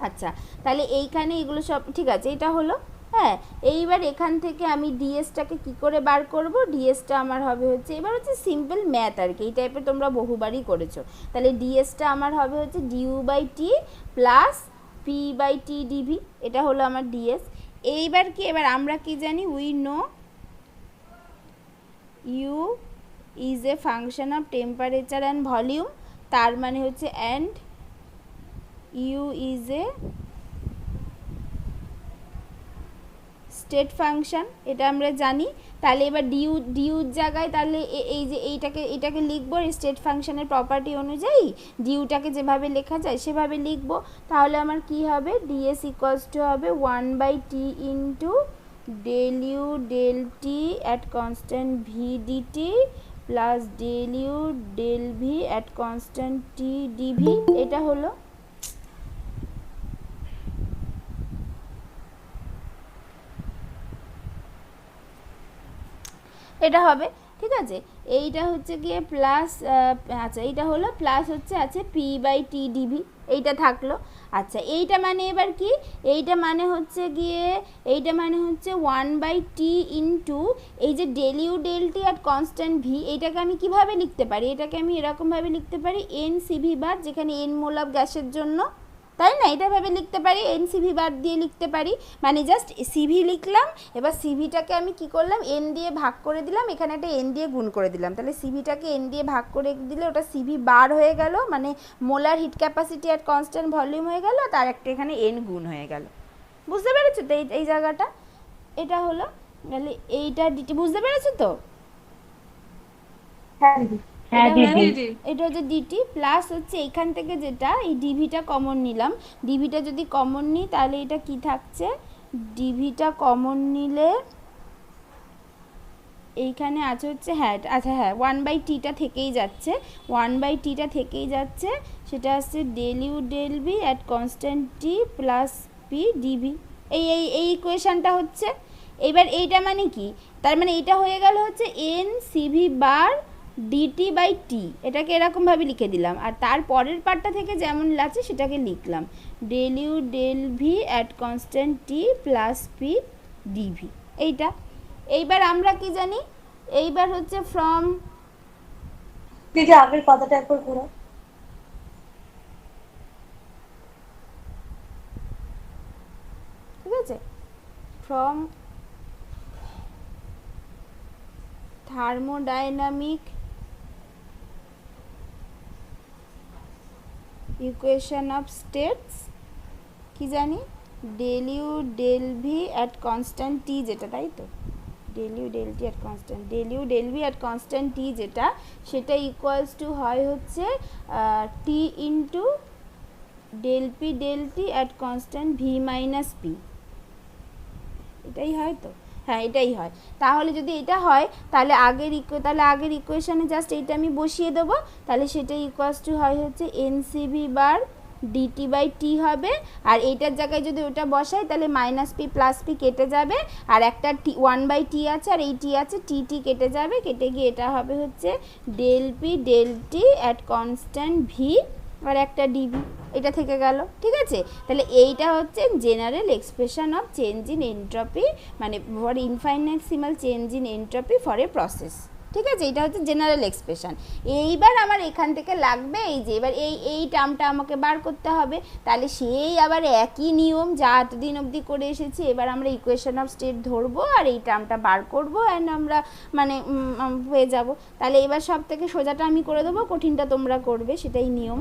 আচ্ছা, তাহলে এইখানে এগুলো সব ঠিক আছে, এটা হলো। হ্যাঁ, এইবার এখান থেকে আমি ডিএসটাকে কি করে বার করব, ডিএসটা আমার হবে হচ্ছে, এবার হচ্ছে সিম্পল ম্যাথ আর কি, এই টাইপের তোমরা বহুবারই করেছো। তাহলে ডিএসটা আমার হবে হচ্ছে D U by T plus P by T D V, এটা হলো আমার ডিএস। এইবার কি, এবার আমরা কি জানি, we know U is a function of temperature and volume, তার মানে হচ্ছে and U is a state function, এটা আমরা জানি। তাহলে এবার ডিউর জায়গায় তাহলে এই যে এটাকে লিখবো স্টেট ফাংশনের প্রপার্টি অনুযায়ী, ডিউটাকে যেভাবে লেখা যায় সেভাবে লিখবো। তাহলে আমার কি হবে, ডিএস ইকুয়ালস টু হবে 1/t into del U del T at constant V D T plus del U del V at constant T D V, এটা হলো। এটা হবে, ঠিক আছে। এইটা হচ্ছে গিয়ে প্লাস, আচ্ছা এইটা হলো প্লাস হচ্ছে আছে পি বাই টি ডিভি, এইটা থাকলো। আচ্ছা, এইটা মানে এবার কি, এইটা মানে হচ্ছে 1/t ইন্টু এই যে del U del T at constant V, এইটাকে আমি কিভাবে লিখতে পারি, এটাকে আমি এরকমভাবে লিখতে পারি এন সিভি বার, যেখানে এন মোল অফ গ্যাসের জন্য, তাই না? এটা ভাবে লিখতে পারি, এন সিভি বার দিয়ে লিখতে পারি, মানে জাস্ট সিভি লিখলাম, এবার সিভিটাকে আমি কি করলাম, এন দিয়ে ভাগ করে দিলাম, এখানে একটা এন দিয়ে গুণ করে দিলাম, তাহলে সিভিটাকে এন দিয়ে ভাগ করে দিলে ওটা সিভি বার হয়ে গেল, মানে molar hit capacity at constant volume হয়ে গেল, তার একটা এখানে এন গুণ হয়ে গেল। বুঝতে পেরেছো তো এই জায়গাটা? এটা হলো, তাহলে এইটা ডিটি, বুঝতে পেরেছো তো? হ্যাঁ এটা হচ্ছে ডিটি প্লাস হচ্ছে এখান থেকে যেটা এই ডিভিটা কমন নিলাম, ডিভিটা যদি কমন নিই তাহলে এটা কি থাকছে, ডিভিটা কমন নিলে এইখানে আছে হচ্ছে হ্যাঁ আচ্ছা হ্যাঁ 1/tটা থেকেই যাচ্ছে, 1/tটা থেকেই যাচ্ছে, সেটা আসছে del U del V at constant T plus P D V. এই ইকুয়েশানটা হচ্ছে। এইবার এইটা মানে কি, তার মানে এটা হয়ে গেল হচ্ছে N CV bar DT by T, এটাকে এরকমভাবে লিখে দিলাম। আর তার পরের পার্টটা থেকে যেমন আছে সেটাকে লিখলাম del U del V at constant T plus P D V, এইটা। এইবার আমরা কি জানি, এইবার হচ্ছে ফ্রম, দিদি আগের কথাটা একবার ঘোরো। ঠিক আছে, from thermodynamic equation of states কি জানি del U del V at constant T, যেটা তাই তো del U del T at constant, del U del V at constant T যেটা, সেটা ইকুয়ালস টু হয় হচ্ছে T into del P del T at constant V minus P, এটাই হয় তো, হ্যাঁ এটাই হয়। তাহলে যদি এটা হয় তাহলে আগের ইকুয়েশানে জাস্ট এইটা আমি বসিয়ে দেবো, তাহলে সেটা ইকুয়ালস টু হয় হচ্ছে এনসিভি বার ডিটি বাই টি হবে। আর এইটার জায়গায় যদি ওটা বসাই তাহলে মাইনাস পি প্লাস পি কেটে যাবে, আর একটা টি 1/t আছে আর এই টি আছে, টি টি কেটে যাবে, কেটে গিয়ে এটা হবে হচ্ছে del P del T at constant V আর একটা ডিভি, এটা থেকে গেল। ঠিক আছে, তাহলে এইটা হচ্ছে general expression of change in entropy, মানে for infinitesimal change in entropy for a process. ঠিক আছে, এটা হচ্ছে জেনারেল এক্সপ্রেশন। এইবার আমার এখান থেকে লাগবে এই যে এবার এই টার্মটা আমাকে বার করতে হবে, তাহলে সেই আবার একই নিয়ম যা এতদিন অবধি করে এসেছি, এবার আমরা ইকুয়েশন অফ স্টেট ধরবো আর এই টার্মটা বার করবো অ্যান্ড আমরা মানে হয়ে যাব। তাহলে এবার সব থেকে সোজাটা আমি করে দেবো, কঠিনটা তোমরা করবে, সেটাই নিয়ম।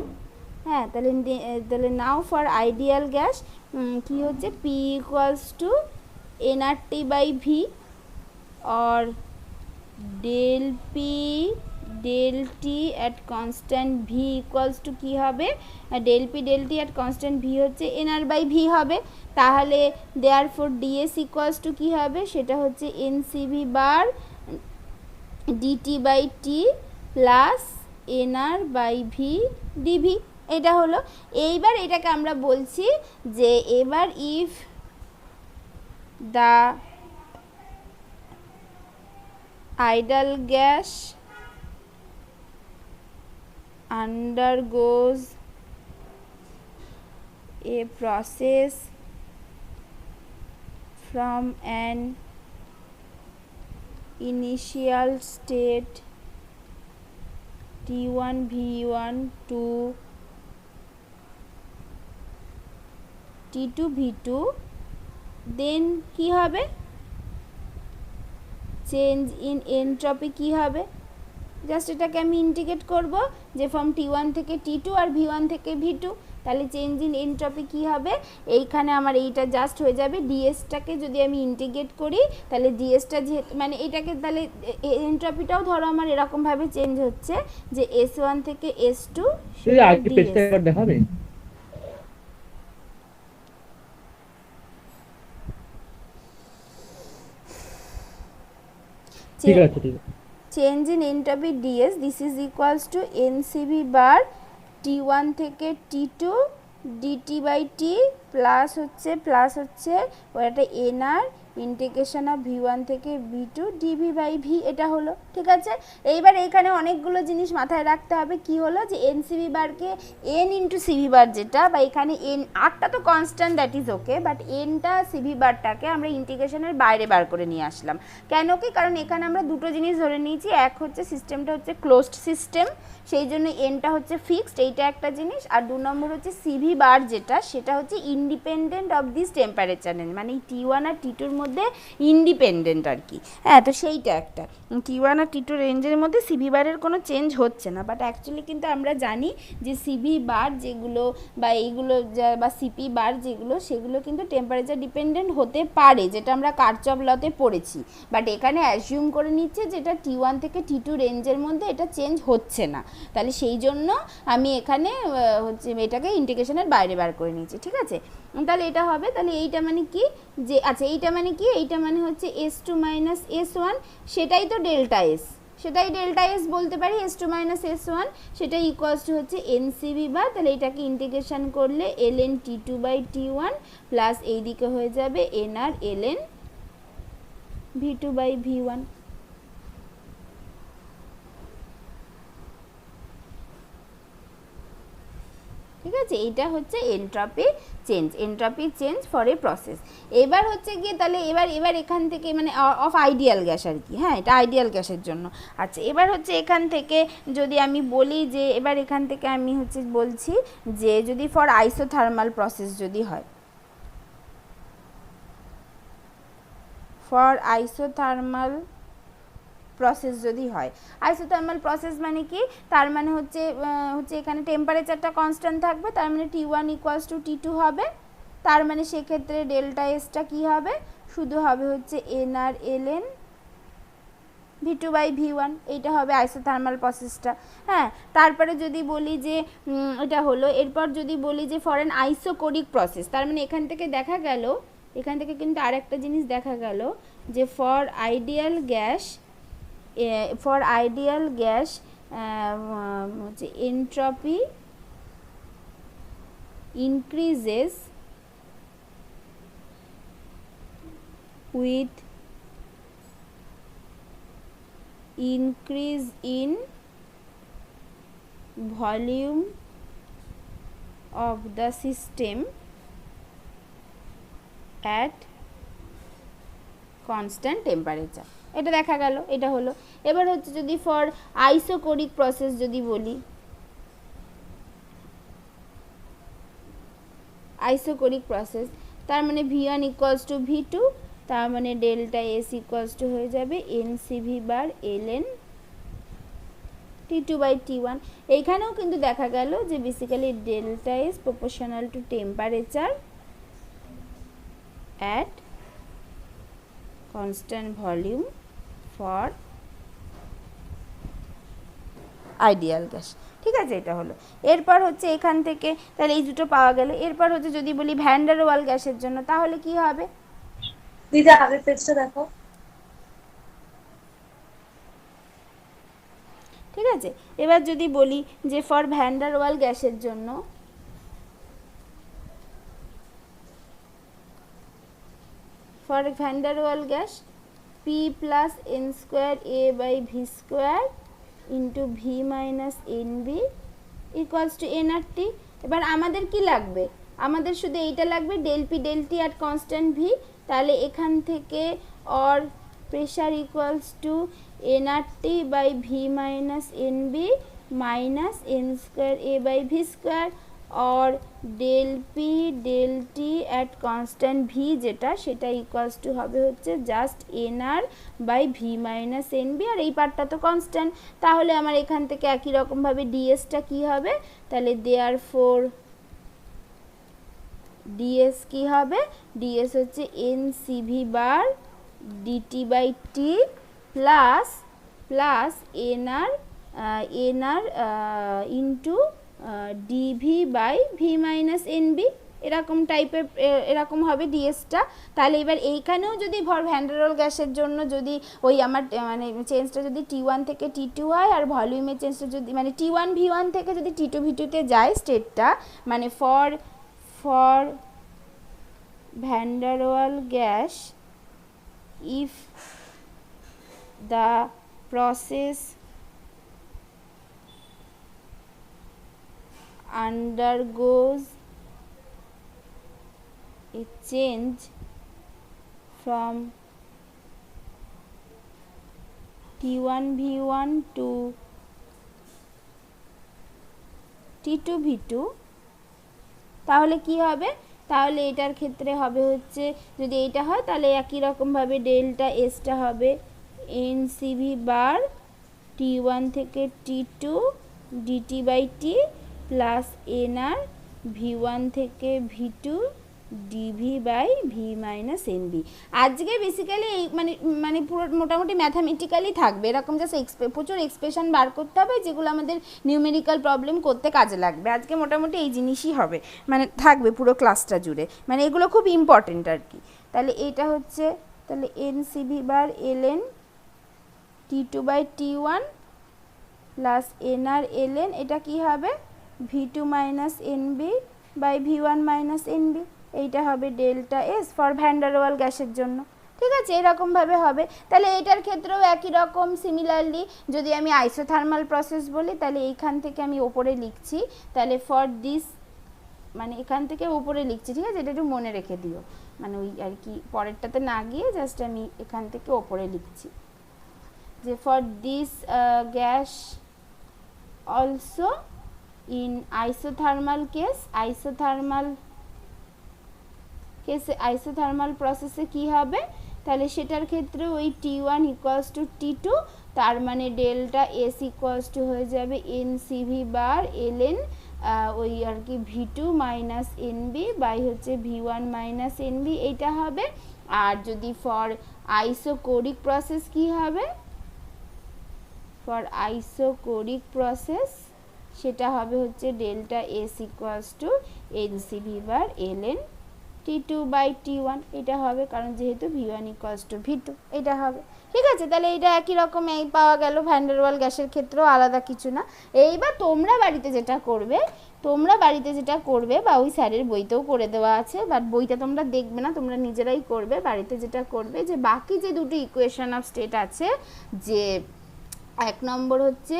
হ্যাঁ, তাহলে নাও ফর আইডিয়াল গ্যাস কী হচ্ছে P equals to nRT by V or del P del T at constant V equals to কী হবে, del P del T at constant V হচ্ছে এনআর বাই ভি হবে। তাহলে therefore dS equals to কী হবে, সেটা হচ্ছে nCV bar DT by T plus NR by V dV, এটা হলো। এইবার এটাকে আমরা বলছি যে এবার if the ideal gas undergoes a process from an initial state T1 V1 to T2 V2, then কি হবে, চেঞ্জ ইন এনট্রপি কি হবে, জাস্ট এটাকে আমি ইন্টিগ্রেট করব যে ফ্রম T1 থেকে T2 আর V1 থেকে V2, তাহলে চেঞ্জ ইন এনট্রপি কী হবে, এইখানে আমার এইটা জাস্ট হয়ে যাবে ডিএসটাকে যদি আমি ইন্টিগ্রেট করি, তাহলে ডিএসটা যেহেতু মানে এটাকে তাহলে এনট্রপিটাও ধরো আমার এরকমভাবে চেঞ্জ হচ্ছে যে S1 থেকে S2 আগে পেজটা একবার দেখাবে। ঠিক আছে, ঠিক আছে। Change in entropy DS this is equals to N C V bar T1 থেকে T2 D T by T plus হচ্ছে ওটা এনআর ইন্টিগ্রেশন অফ V1 থেকে V2 ডিভি বাই ভি, এটা হলো। ঠিক আছে, এইবার এইখানে অনেকগুলো জিনিস মাথায় রাখতে হবে। কি হলো যে এনসিভি বারকে এন ইন্টু সিভি বার যেটা, বা এখানে এন আরটা তো constant, that is okay, but এনটা সিভি বারটাকে আমরা ইন্টিগ্রেশনের বাইরে বার করে নিয়ে আসলাম। কেন কি, কারণ এখানে আমরা দুটো জিনিস ধরে নিয়েছি, এক হচ্ছে সিস্টেমটা হচ্ছে ক্লোজড সিস্টেম, সেই জন্য এনটা হচ্ছে ফিক্সড, এইটা একটা জিনিস, আর দু নম্বর হচ্ছে সিভি বার যেটা, সেটা হচ্ছে independent of this temperature range, মানে T1 আর T2-র মধ্যে ইন্ডিপেন্ডেন্ট আর কি। হ্যাঁ, তো সেইটা একটা T1 আর T2 রেঞ্জের মধ্যে সিভি বারের কোনো চেঞ্জ হচ্ছে না, বাট অ্যাকচুয়ালি কিন্তু আমরা জানি যে সিভি বার যেগুলো বা এইগুলো বা সিপি বার যেগুলো, সেগুলো কিন্তু টেম্পারেচার ডিপেন্ডেন্ট হতে পারে, যেটা আমরা কারচফ লতে পড়েছি, বাট এখানে অ্যাজিউম করে নিচ্ছে যেটা T1 থেকে T2 রেঞ্জের মধ্যে এটা চেঞ্জ হচ্ছে না, তাহলে সেই জন্য আমি এখানে হচ্ছে এটাকে ইন্টিগ্রেশনের বাইরে বার করে নিয়েছি। ঠিক আছে, তাহলে এটা হবে, তাহলে এইটা মানে কি যে আচ্ছা এইটা মানে কি, এইটা মানে হচ্ছে S2 মাইনাস S1, সেটাই তো ডেল্টা এস, সেটাই ডেল্টা এস বলতে পারি, S2 মাইনাস S1, সেটা ইকুয়ালস টু হচ্ছে এনসিভি বার। তাহলে এটাকে ইন্টিগ্রেশন করলে ln T2 by T1 plus এইদিকে হয়ে যাবে nr ln V2 by V1। ঠিক আছে, এইটা হচ্ছে entropy change for a process. এবার হচ্ছে গিয়ে তাহলে এবার এখান থেকে মানে অফ আইডিয়াল গ্যাস আর কি, হ্যাঁ এটা আইডিয়াল গ্যাসের জন্য। আচ্ছা, এবার হচ্ছে এখান থেকে যদি আমি বলি যে এবার এখান থেকে আমি হচ্ছে বলছি যে যদি ফর আইসোথার্মাল প্রসেস যদি হয়, ফর আইসোথার্মাল প্রসেস যদি হয়, আইসোথার্মাল প্রসেস মানে কি, তার মানে হচ্ছে এখানে টেম্পারেচারটা কনস্ট্যান্ট থাকবে, তার মানে T1 ইকুয়ালস টু T2 হবে, তার মানে সেক্ষেত্রে ডেল্টা এসটা কী হবে, শুধু হবে হচ্ছে nr ln V2 by V1, এইটা হবে আইসোথার্মাল প্রসেসটা। হ্যাঁ, তারপরে যদি বলি যে এটা হলো, এরপর যদি বলি যে ফর অ্যান আইসোকোরিক প্রসেস, তার মানে এখান থেকে দেখা গেল, এখান থেকে কিন্তু আরেকটা জিনিস দেখা গেল যে ফর আইডিয়াল গ্যাস হচ্ছে entropy increases with increase in volume of the system at constant temperature, এটা দেখা গেল, এটা হলো। এবার হচ্ছে যদি ফর আইসোকোরিক প্রসেস যদি বলি, আইসোকোরিক প্রসেস, তার মানে V1 ইকুয়ালস টু V2, তার মানে ডেল্টা এস ইকুয়ালস টু হয়ে যাবে এনসিভি বার ln T2 বাই T1। এইখানেও কিন্তু দেখা গেল যে basically delta S proportional to temperature at constant volume for ideal gas. ঠিক আছে, এটা হলো। এরপর হচ্ছে এখান থেকে তাহলে এই দুটো পাওয়া গেল। এরপর হচ্ছে যদি বলি ভ্যান ডার ওয়াল গ্যাসের জন্য, তাহলে কি হবে দিদা আগের পেজটা দেখো। ঠিক আছে, এবার যদি বলি যে ফর ভ্যান ডার ওয়াল গ্যাসের জন্য, for van der Waals gas P plus n square a by v square into v minus nb equals to nRT। এবার আমাদের কি লাগবে, আমাদের শুধু এইটা লাগবে del P del T at constant V. তাহলে এখান থেকে or pressure equals to nRT by V minus nb minus n square A by V square, और del P del T at constant V जेटा सेटा इक्वल्स टू हबे होच्छे just N R by भि minus N B और এই পার্টটা তো কনস্ট্যান্ট। তাহলে আমার এখান থেকে একই রকম ভাবে ডিএসটা কি হবে, তাহলে দেয়ারফোর ডিএস কি হবে, ডিএস হচ্ছে N CV bar DT by T plus plus N R into D V by V minus N B, এরকম টাইপের এরকম হবে ডিএসটা। তাহলে এবার এইখানেও যদি ভ্যান ডার ওয়াল গ্যাসের জন্য যদি ওই আমার মানে চেঞ্জটা যদি T1 থেকে T2 হয় আর ভলিউমের চেঞ্জটা যদি মানে T1 V1 থেকে যদি T2 V2-তে যায় স্টেটটা, মানে for van der Waals gas if the process undergoes a change from T1 V1 to T2 V2, তাহলে কি হবে, তাহলে এটার ক্ষেত্রে হবে হচ্ছে যদি এইটা হয় তাহলে একই রকমভাবে ডেল্টা এসটা হবে এনসিভি বার T1 থেকে T2 D T by T plus N R V1 থেকে V2 D V by V minus N B. আজকে বেসিক্যালি এই মানে পুরো মোটামুটি ম্যাথামেটিক্যালি থাকবে, এরকম জাস্ট প্রচুর এক্সপ্রেশন বার করতে হবে যেগুলো আমাদের নিউমেরিক্যাল প্রবলেম করতে কাজে লাগবে। আজকে মোটামুটি এই জিনিসই হবে, মানে থাকবে পুরো ক্লাসটা জুড়ে, মানে এগুলো খুব ইম্পর্টেন্ট আর কি। তাহলে এটা হচ্ছে তাহলে nCV bar LN T2/T1 plus NR ln, এটা কি হবে V2 minus nb by V1 minus nb, এইটা হবে delta S for van der Waals গ্যাসের জন্য। ঠিক আছে, এরকমভাবে হবে। তাহলে এটার ক্ষেত্রেও একই রকম সিমিলারলি যদি আমি আইসোথার্মাল প্রসেস বলি, তাহলে এইখান থেকে আমি ওপরে লিখছি, তাহলে ফর দিস মানে এখান থেকে ওপরে লিখছি, ঠিক আছে, এটা একটু মনে রেখে দিও, মানে ওই আর কি পরেরটাতে না গিয়ে জাস্ট আমি এখান থেকে ওপরে লিখছি যে for this gas also in isothermal isothermal প্রসেসে কি হবে, তাহলে সেটার ক্ষেত্রে ওই T1 ইকুয়ালস টু T2, তার মানে ডেল্টা এস ইকুয়ালস টু হয়ে যাবে এনসিভি বার এলএন ওই আর কি V2 মাইনাস এনবি বাই হচ্ছে V1 মাইনাস এনবি, এইটা হবে। আর যদি ফর আইসোকোরিক প্রসেস কি হবে, ফর আইসোকোরিক প্রসেস সেটা হবে হচ্ছে delta S equals to N C V bar LN T2/T1, এটা হবে, কারণ যেহেতু V1 ইকুয়ালস টু V2 এটা হবে। ঠিক আছে, তাহলে এটা একই রকম এই পাওয়া গেল ভ্যান ডার ওয়াল গ্যাসের ক্ষেত্রেও, আলাদা কিছু না। এইবার তোমরা বাড়িতে যেটা করবে বা ওই স্যারের বইতেও করে দেওয়া আছে, বাট বইটা তোমরা দেখবে না, তোমরা নিজেরাই করবে। বাড়িতে যেটা করবে যে বাকি যে দুটো ইকুয়েশন অফ স্টেট আছে, যে এক নম্বর হচ্ছে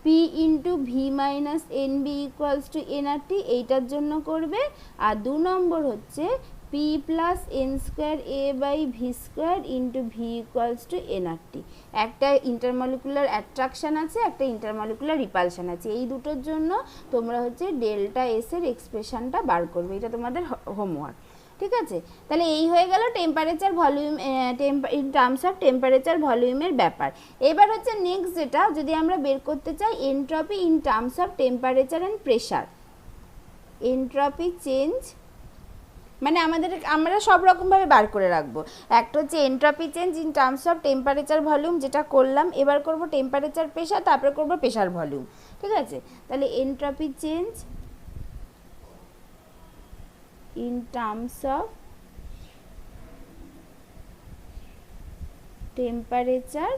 P into V minus N B equals to N R T, এইটার জন্য করবে। আর 2 নম্বর হচ্ছে P plus N square A by V square into V equals to N R T. একটা ইন্টারমলিকুলার অ্যাট্রাকশান আছে, একটা ইন্টারমলিকুলার রিপালশান আছে, এই দুটোর জন্য তোমরা হচ্ছে ডেল্টা এস এর এক্সপ্রেশনটা বার করবে, এটা তোমাদের হোমওয়ার্ক। ঠিক আছে, তাহলে এই হয়ে গেল temperature volume in terms of temperature ভলিউমের ব্যাপার। এবার হচ্ছে নেক্সট যেটা, যদি আমরা বের করতে চাই entropy in terms of temperature and pressure. Entropy change মানে আমরা সব রকমভাবে বার করে রাখবো। একটা হচ্ছে entropy change in terms of temperature volume, যেটা করলাম। এবার করব টেম্পারেচার প্রেশার, তারপরে করব প্রেশার ভলিউম। ঠিক আছে, তাহলে entropy change in terms of temperature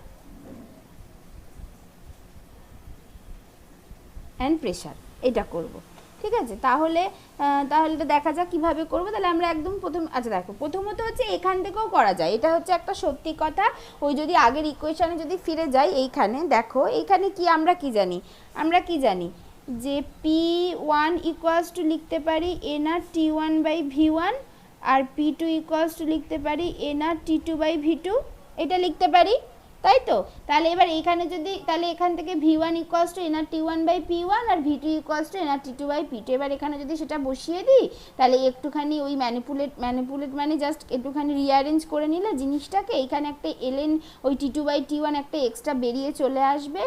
and pressure, এটা করব। ঠিক আছে, তাহলে দেখা যাক কিভাবে করব। তাহলে আমরা একদম আচ্ছা দেখো, প্রথমত হচ্ছে এখান থেকেও করা যায়, এটা হচ্ছে একটা সত্যি কথা। ওই যদি আগের ইকুয়েশনে যদি ফিরে যাই, এইখানে দেখো, এইখানে কি আমরা কি জানি যে P1 ইকুয়ালস টু লিখতে পারি NR T1/V1, R P2 equals to লিখতে পারি এনআর T2/V2, এটা লিখতে পারি, তাই তো? তাহলে এবার এইখানে যদি, তাহলে এখান থেকে V1 equals to N R T1/P1 আর V2 equals to N R T2/P2, এবার এখানে যদি সেটা বসিয়ে দিই, তাহলে একটুখানি ওই ম্যানিপুলেট মানে জাস্ট একটুখানি রিঅ্যারেঞ্জ করে নিলে জিনিসটাকে, এইখানে একটা এলএন ওই T2/T1 একটা এক্সট্রা বেরিয়ে চলে আসবে,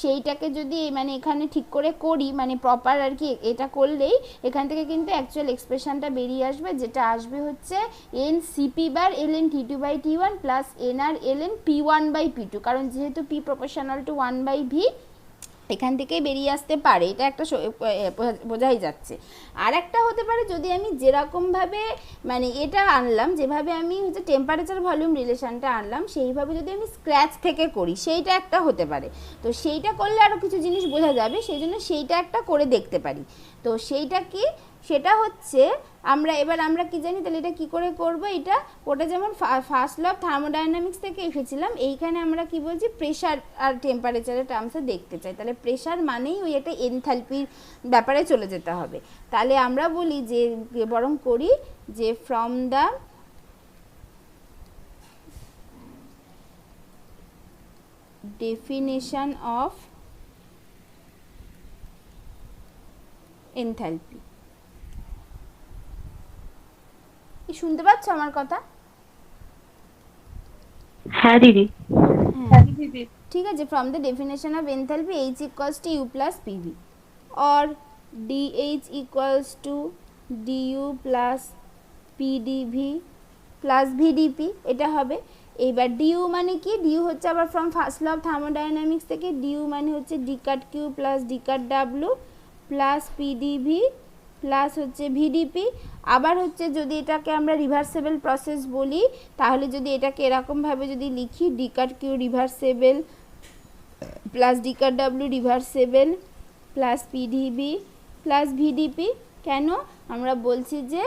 সেইটাকে যদি মানে এখানে ঠিক করে করি, মানে প্রপার আর কি, এটা করলেই এখান থেকে কিন্তু অ্যাকচুয়াল এক্সপ্রেশনটা বেরিয়ে আসবে, যেটা আসবে হচ্ছে n CP bar LN T2/T1 plus NR ln P1/P2, কারণ যেহেতু P প্রপোর্শনাল টু 1/V, এখান থেকেই বেরিয়ে আসতে পারে, এটা একটা বোঝাই যাচ্ছে। আর একটা হতে পারে, যদি আমি যেরকমভাবে মানে এটা আনলাম, যেভাবে আমি হচ্ছে টেম্পারেচার ভলিউম রিলেশনটা আনলাম, সেইভাবে যদি আমি স্ক্র্যাচ থেকে করি, সেইটা একটা হতে পারে। তো সেইটা করলে আরও কিছু জিনিস বোঝা যাবে, সেই জন্য সেইটা একটা করে দেখতে পারি। তো সেইটা কি, সেটা হচ্ছে আমরা কি জানি, তাহলে এটা কি করে করব, ওটা যেমন ফার্স্ট ল অফ থার্মোডাইনামিক্স থেকে এসেছিলাম, এইখানে আমরা কি বলছি, প্রেশার আর টেম্পারেচারের টার্মসে দেখতে চাই। তাহলে প্রেশার মানেই ওই একটা এনথালপির ব্যাপারে চলে যেতে হবে। তাহলে আমরা বলি যে বরং করি যে from the definition of enthalpy. শুনতে পাচ্ছ আমার কথা? হ্যাঁ দিদি। ঠিক আছে, from the definition of enthalpy H equals to U plus P V, or DH equals to D U plus P D V plus V D P, এটা হবে। এইবার ডিউ মানে কি, ডিউ হচ্ছে আবার from first law of thermodynamics থেকে, ডিউ মানে হচ্ছে D cut Q plus D cut W plus P D V plus হচ্ছে ভিডিপি। আবার হচ্ছে যদি এটাকে আমরা রিভার্সেবল প্রসেস বলি, তাহলে যদি এটাকে এরকমভাবে যদি লিখি, d cut Q reversible plus D cut W reversible plus PdV plus VdP. কেন আমরা বলছি যে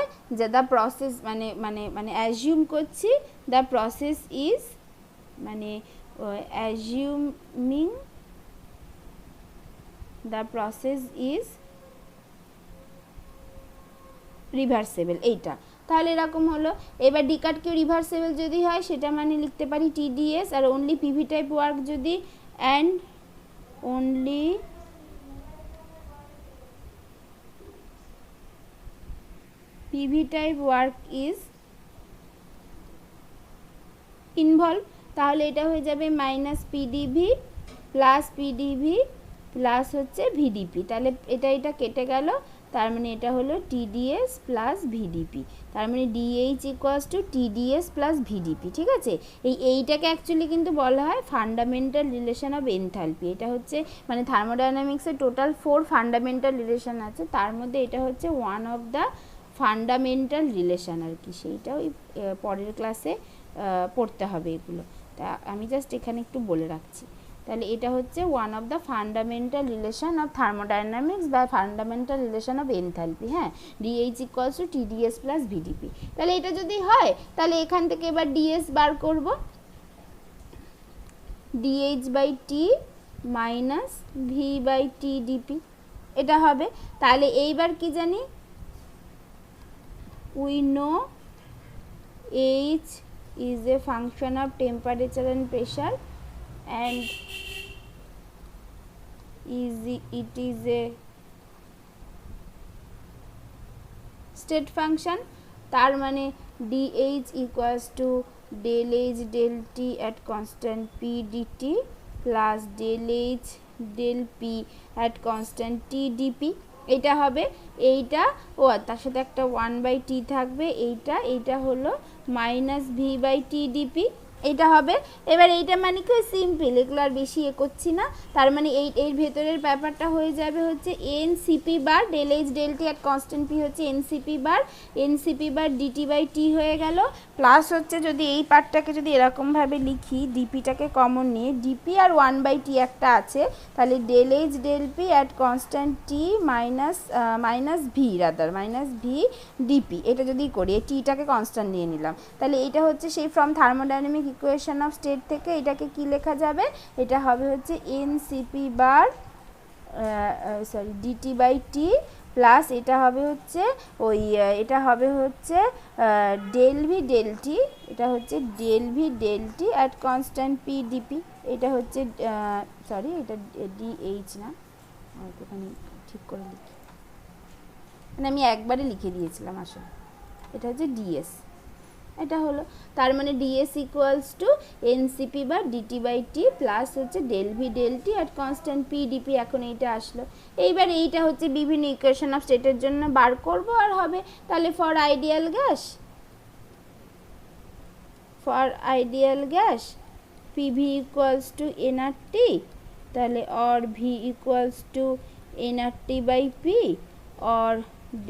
দ্য প্রসেস মানে মানে মানে অ্যাজিউম করছি দ্য প্রসেস ইজ মানে assuming the process is reversible, এইটা তাহলে এরকম হলো। এবার ডি কাট কিউ রিভার্সেবল যদি হয় সেটা মানে লিখতে পারি টিডিএস, আর অনলি পিভি টাইপ ওয়ার্ক যদি and only PV type work is involve, তাহলে এটা হয়ে যাবে minus PDV plus P D V plus হচ্ছে ভিডিপি। তাহলে এটা কেটে গেল, তার মানে এটা হলো টিডিএস প্লাস ভিডিপি, তার মানে DH equals to TDS plus VDP. ঠিক আছে, এইটাকে অ্যাকচুয়ালি কিন্তু বলা হয় ফান্ডামেন্টাল রিলেশন অফ এনথালপি। এটা হচ্ছে মানে থার্মোডাইনামিক্সের টোটাল 4 ফান্ডামেন্টাল রিলেশন আছে, তার মধ্যে এটা হচ্ছে one of the fundamental relation আর কি। সেইটাও পরের ক্লাসে পড়তে হবে এগুলো, তা আমি জাস্ট এখানে একটু বলে রাখছি। তাহলে এটা হচ্ছে one of the fundamental relation of thermodynamics বা ফান্ডামেন্টাল রিলেশন অফ এনথালপি। হ্যাঁ, DH equals to TDS plus VDP. তাহলে এটা যদি হয় তাহলে এখান থেকে এবার ডিএস বার করব, D H by T minus V by T D P, এটা হবে। তাহলে এইবার কি জানি, we know H is a function of temperature and pressure and it is a state function, তার মানে dH equals to del H del T at constant P dt plus del H del P at constant T dP, এটা হবে। এইটা তার সাথে একটা 1/t থাকবে, এইটা হলো minus V by T D P, এটা হবে। এবার এইটা মানে কি সিম্পল, এগুলো আর বেশি করছি না। তার মানে এর ভেতরের ব্যাপারটা হয়ে যাবে হচ্ছে N C P bar del H del T at constant P হচ্ছে N C P bar DT by T হয়ে গেল, প্লাস হচ্ছে যদি এই পার্টটাকে যদি এরকমভাবে লিখি, ডিপিটাকে কমন নিয়ে, ডিপি আর 1/t একটা আছে, তাহলে del H del P at constant T minus V D P, এটা যদি করি এই টিটাকে কনস্ট্যান্ট নিয়ে নিলাম, তাহলে এটা হচ্ছে সেই from thermodynamic equation of state থেকে এটাকে কি লেখা যাবে, এটা হবে হচ্ছে N C P bar DT by T plus এটা হবে হচ্ছে এটা হবে হচ্ছে ডেল ভি ডেল টি, এটা হচ্ছে del V del T at constant P D P, এটা হচ্ছে এটা ডিএইচ না, একটুখানি ঠিক করে লিখি, মানে আমি একবারে লিখে দিয়েছিলাম আসলে, এটা হচ্ছে ডিএস, এটা হলো। তার মানে ডিএস ইকুয়ালস টু এনসিপি বা ডিটি বাই টি প্লাস হচ্ছে del V del T at constant P D P, এখন এইটা আসলো। এইবার এইটা হচ্ছে বিভিন্ন ইকুয়েশন অফ স্টেটের জন্য বার করব, আর হবে তাহলে for ideal gas PV equals to nRT, তাহলে or V equals to nRT by P or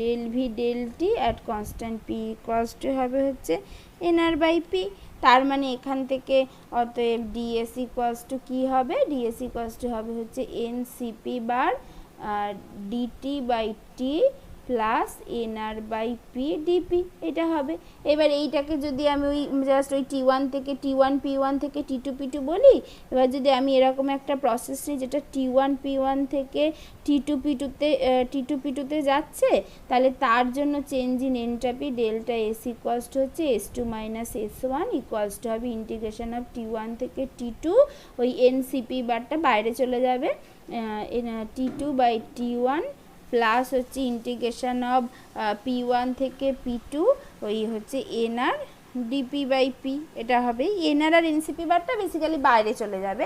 del V del T at constant P equals to হবে হচ্ছে এনআর বাই পি। তার মানে এখান থেকে অতএব ডিএস ইকুয়ালস টু কী হবে, ডিএস ইকুয়ালস টু হবে হচ্ছে N C P bar DT by T plus NR by P D P, এটা হবে। এবার এইটাকে যদি আমি জাস্ট ওই T1 থেকে T1 P1 থেকে T2 P2 বলি, এবার যদি আমি এরকম একটা প্রসেস নিই যেটা T1 P1 থেকে T2 P2তে যাচ্ছে, তাহলে তার জন্য change in entropy delta S equals to হচ্ছে S2 minus S1 equals to হবে ইন্টিগ্রেশন অফ T1 থেকে T2, ওই এনসিপি বারটা বাইরে চলে যাবে, T2 বাই T1 প্লাস হচ্ছে ইন্টিগ্রেশন অফ P1 থেকে P2 ওই হচ্ছে এনআর ডিপি বাই পি, এটা হবে। এনআর আর এনসিপি বারটা বেসিক্যালি বাইরে চলে যাবে,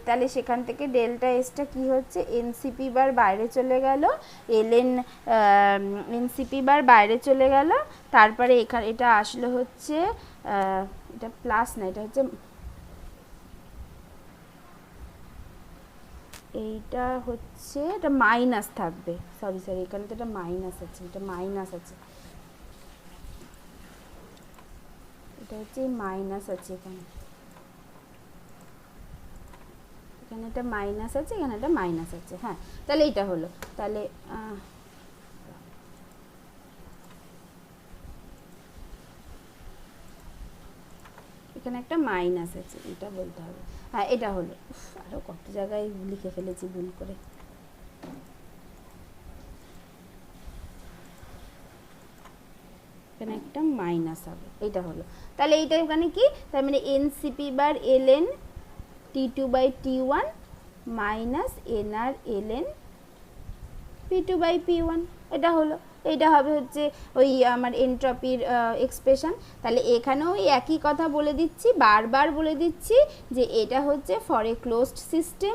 তাহলে সেখান থেকে ডেল্টা এসটা কি হচ্ছে এনসিপি বার বাইরে চলে গেল, এনসিপি বার বাইরে চলে গেল, তারপরে এখানে এটা আসলো হচ্ছে এটা প্লাস না, এটা হচ্ছে এইটা হচ্ছে, এটা মাইনাস থাকবে, সরি এখানে তো এটা মাইনাস আছে, এটা মাইনাস আছে, এটা হচ্ছে মাইনাস আছে, এখানে এটা মাইনাস আছে, এখানে এটা মাইনাস আছে। হ্যাঁ, তাহলে এইটা হলো, তাহলে এখানে একটা মাইনাস আছে, এটা বলতে হবে। হ্যাঁ, এটা হলো। আরও কত জায়গায় লিখে ফেলেছি ভুল করে। এখানে একটা মাইনাস হবে, এইটা হলো। তাহলে এইটা এখানে কি, তার মানে nCP bar LN T2/T1 minus NR ln P2/P1, এটা হলো। এইটা হবে হচ্ছে ওই আমার এনট্রপির এক্সপ্রেশন। তাহলে এখানেও ওই একই কথা বলে দিচ্ছি, বারবার বলে দিচ্ছি যে এটা হচ্ছে for a closed system,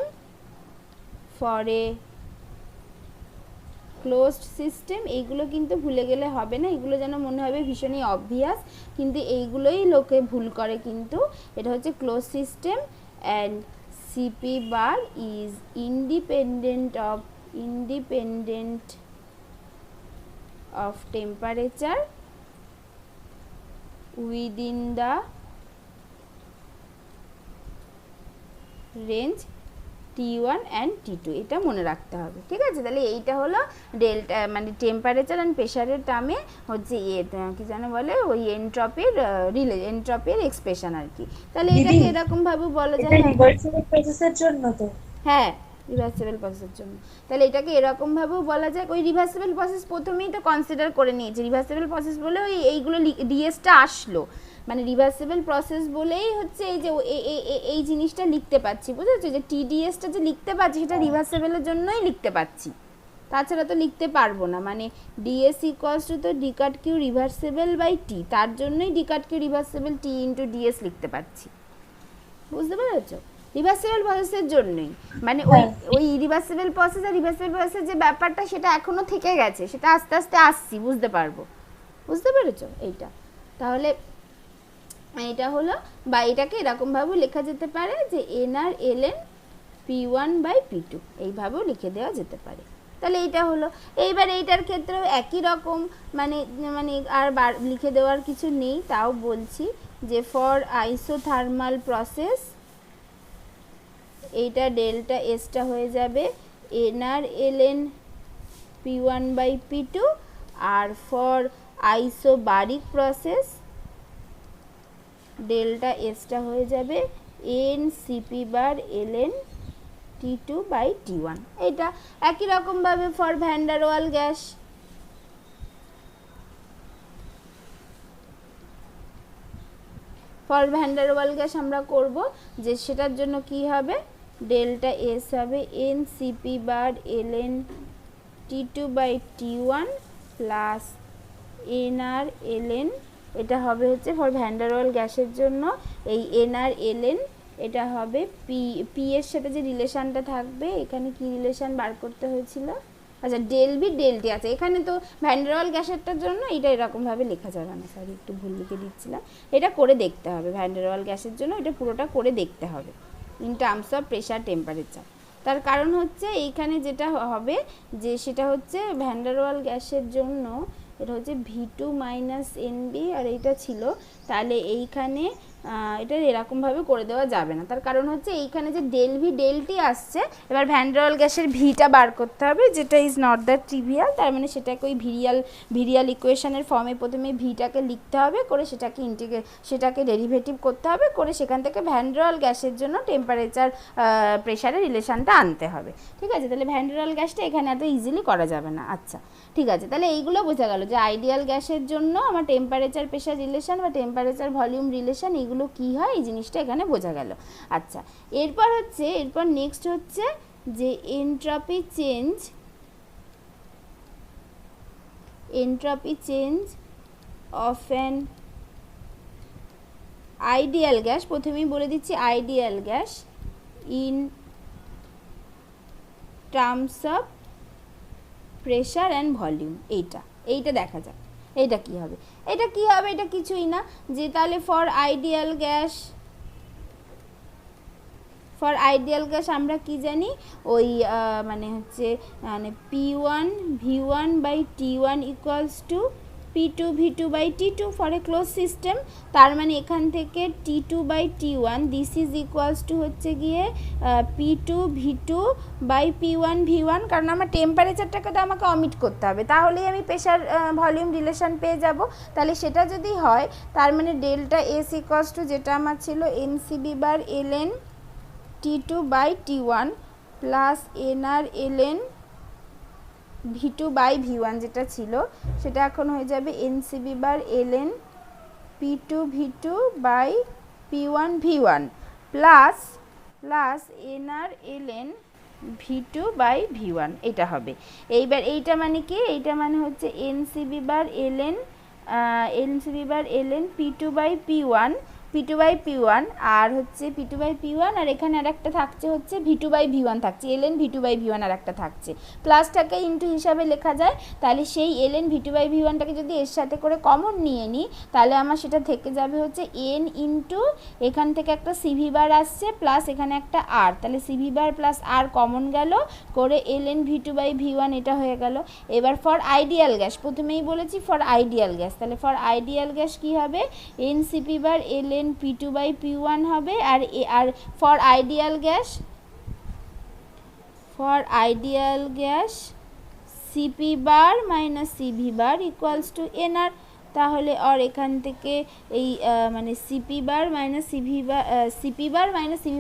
for a closed system. এইগুলো কিন্তু ভুলে গেলে হবে না, এগুলো যেন মনে হবে ভীষণই অবভিয়াস, কিন্তু এইগুলোই লোকে ভুল করে। কিন্তু এটা হচ্ছে close system and CP bar is independent of temperature within the range T1 and T2, এটা মনে রাখতে হবে, ঠিক আছে? তাহলে এইটা হলো ডেল্টা, মানে টেম্পারেচার অ্যান্ড প্রেশারের টার্মে হচ্ছে কি যেন বলে, ওই এনট্রপির এক্সপ্রেশন আর কি। তাহলে এটাকে এরকম ভাবে বলা যায়, রিভার্সিবল প্রসেসের জন্য তো। হ্যাঁ, রিভার্সিবল প্রসেসের জন্য। তাহলে এটাকে এরকম ভাবেও বলা যায়, ওই রিভার্সিবল প্রসেস প্রথমেই তো কনসিডার করে নিয়েছি, রিভার্সিবল প্রসেস বলে ওই এইগুলো ডিএসটা আসলো, মানে রিভার্সিবল প্রসেস বলেই হচ্ছে এই যে এই জিনিসটা লিখতে পাচ্ছি, বুঝেছো? যে টিডিএসটা যে লিখতে পাচ্ছি সেটা রিভার্সিবলের জন্যই লিখতে পাচ্ছি, তাছাড়া তো লিখতে পারবো না। মানে ডিএস ইকুয়ালস টু তো d cut Q reversible by T, তার জন্যই d cut Q reversible T into dS লিখতে পাচ্ছি, বুঝতে পেরেছো? রিভার্সিবল প্রসেসের জন্যই, মানে ওই রিভার্সিবল প্রসেস আর রিভার্সিবল প্রসেসের যে ব্যাপারটা সেটা এখনো থেকে গেছে, সেটা আস্তে আস্তে আসছি, বুঝতে পারবো, বুঝতে পেরেছো? এইটা তাহলে এটা হলো, বা এটাকে এরকমভাবেও লেখা যেতে পারে যে এনআর এলএন P1/P2, এইভাবেও লিখে দেওয়া যেতে পারে। তাহলে এইটা হলো। এইবার এইটার ক্ষেত্রেও একই রকম, মানে মানে আর লিখে দেওয়ার কিছু নেই, তাও বলছি যে ফর আইসোথার্মাল প্রসেস এইটা ডেল্টা এসটা হয়ে যাবে এনআর এলএন P1/P2, আর ফর আইসোবারিক প্রসেস ডেল্টা এসটা হয়ে যাবে N CP bar LN T2/T1। এটা একই রকমভাবে for van der Waals gas, for van der Waals gas আমরা করব, যে সেটার জন্য কি হবে, ডেল্টা এস হবে n CP bar LN T2/T1 plus NR ln, এটা হবে হচ্ছে ফর ভ্যান ডার ওয়াল গ্যাসের জন্য এই এনআর এলএন, এটা হবে পি এর সাথে যে রিলেশনটা থাকবে, এখানে কি রিলেশন বার করতে হয়েছিল, আচ্ছা ডেল বি ডেল টি আছে এখানে, তো ভ্যান ডার ওয়াল গ্যাসেরটার জন্য এটা এরকমভাবে লেখা যাবে না, সরি একটু ভুল লিখে দিচ্ছিলাম, এটা করে দেখতে হবে, ভ্যান ডার ওয়াল গ্যাসের জন্য এটা পুরোটা করে দেখতে হবে in terms of pressure temperature. তার কারণ হচ্ছে এইখানে যেটা হবে, যে সেটা হচ্ছে ভ্যান ডার ওয়াল গ্যাসের জন্য এটা হচ্ছে V2 - NB, আর এইটা ছিল, তাহলে এইখানে এটা এরকমভাবে করে দেওয়া যাবে না। তার কারণ হচ্ছে এইখানে যে ডেল ভি ডেল টি আসছে, এবার ভ্যান ডার ওয়াল গ্যাসের ভিটা বার করতে হবে, যেটা ইজ নট দ্যাট ট্রিভিয়াল, তার মানে সেটাকে ওই ভিরিয়াল ইকুয়েশনের ফর্মে প্রথমে ভিটাকে লিখতে হবে, করে সেটাকে ডেরিভেটিভ করতে হবে, করে সেখান থেকে ভ্যান ডার ওয়াল গ্যাসের জন্য টেম্পারেচার প্রেশারের রিলেশনটা আনতে হবে, ঠিক আছে? তাহলে ভ্যান ডার ওয়াল গ্যাসটা এখানে এত ইজিলি করা যাবে না। আচ্ছা, ঠিক আছে, তাহলে এইগুলো বোঝা গেল যে আইডিয়াল গ্যাসের জন্য আমার টেম্পারেচার প্রেশার রিলেশন বা টেম্পারেচার ভলিউম রিলেশন এইগুলো কী হয়, এই জিনিসটা এখানে বোঝা গেল। আচ্ছা, এরপর নেক্সট হচ্ছে যে entropy change of an ideal gas, প্রথমেই বলে দিচ্ছি ideal gas in terms of pressure and volume. এইটা দেখা যাক এইটা কি হবে, এটা কিছুই না, যে তাহলে for ideal gas for ideal gas আমরা কি জানি, ওই মানে হচ্ছে মানে P1 V1 by T1 equals to P2 V2 by T2 for a close system. তার মানে এখান থেকে T2 by T1 this is equals to হচ্ছে গিয়ে P2 V2 by P1 V1, কারণ আমার টেম্পারেচারটাকে তো আমাকে অমিট করতে হবে, তাহলেই আমি প্রেশার ভলিউম রিলেশন পেয়ে যাব। তাহলে সেটা যদি হয় তার মানে ডেল্টা এস ইকুয়ালস টু যেটা আমার ছিল NCB bar ln T2 by T1 plus NR ln V2 by V1 যেটা ছিল সেটা এখন হয়ে যাবে NCB bar ln P2 V2 by P1 V1 plus NR ln V2 by V1, এটা হবে। এইবার এইটা মানে কি, এইটা মানে হচ্ছে NCB bar ln P2 by P1 আর হচ্ছে P2 বাই P1, আর এখানে আর একটা থাকছে হচ্ছে V2 বাই V1 থাকছে, ln V2 বাই V1 আর একটা থাকছে, প্লাসটাকে ইন্টু হিসাবে লেখা যায়। তাহলে সেই ln V2 বাই V1টাকে যদি এর সাথে করে কমন নিয়ে নিই তাহলে আমার সেটা থেকে যাবে হচ্ছে n ইন্টু এখান থেকে একটা CV বার আসছে প্লাস এখানে একটা r, তাহলে CV বার প্লাস r কমন গেল করে ln V2 বাই V1 এটা হয়ে গেল। এবার ফর আইডিয়াল গ্যাস, প্রথমেই বলেছি ফর আইডিয়াল গ্যাস, তাহলে ফর আইডিয়াল গ্যাস কি হবে NCP bar ln P2 by P1 হবে, আর for ideal gas CP bar minus CV bar equals to NR। তাহলে আর এখান থেকে এই মানে CP bar minus CV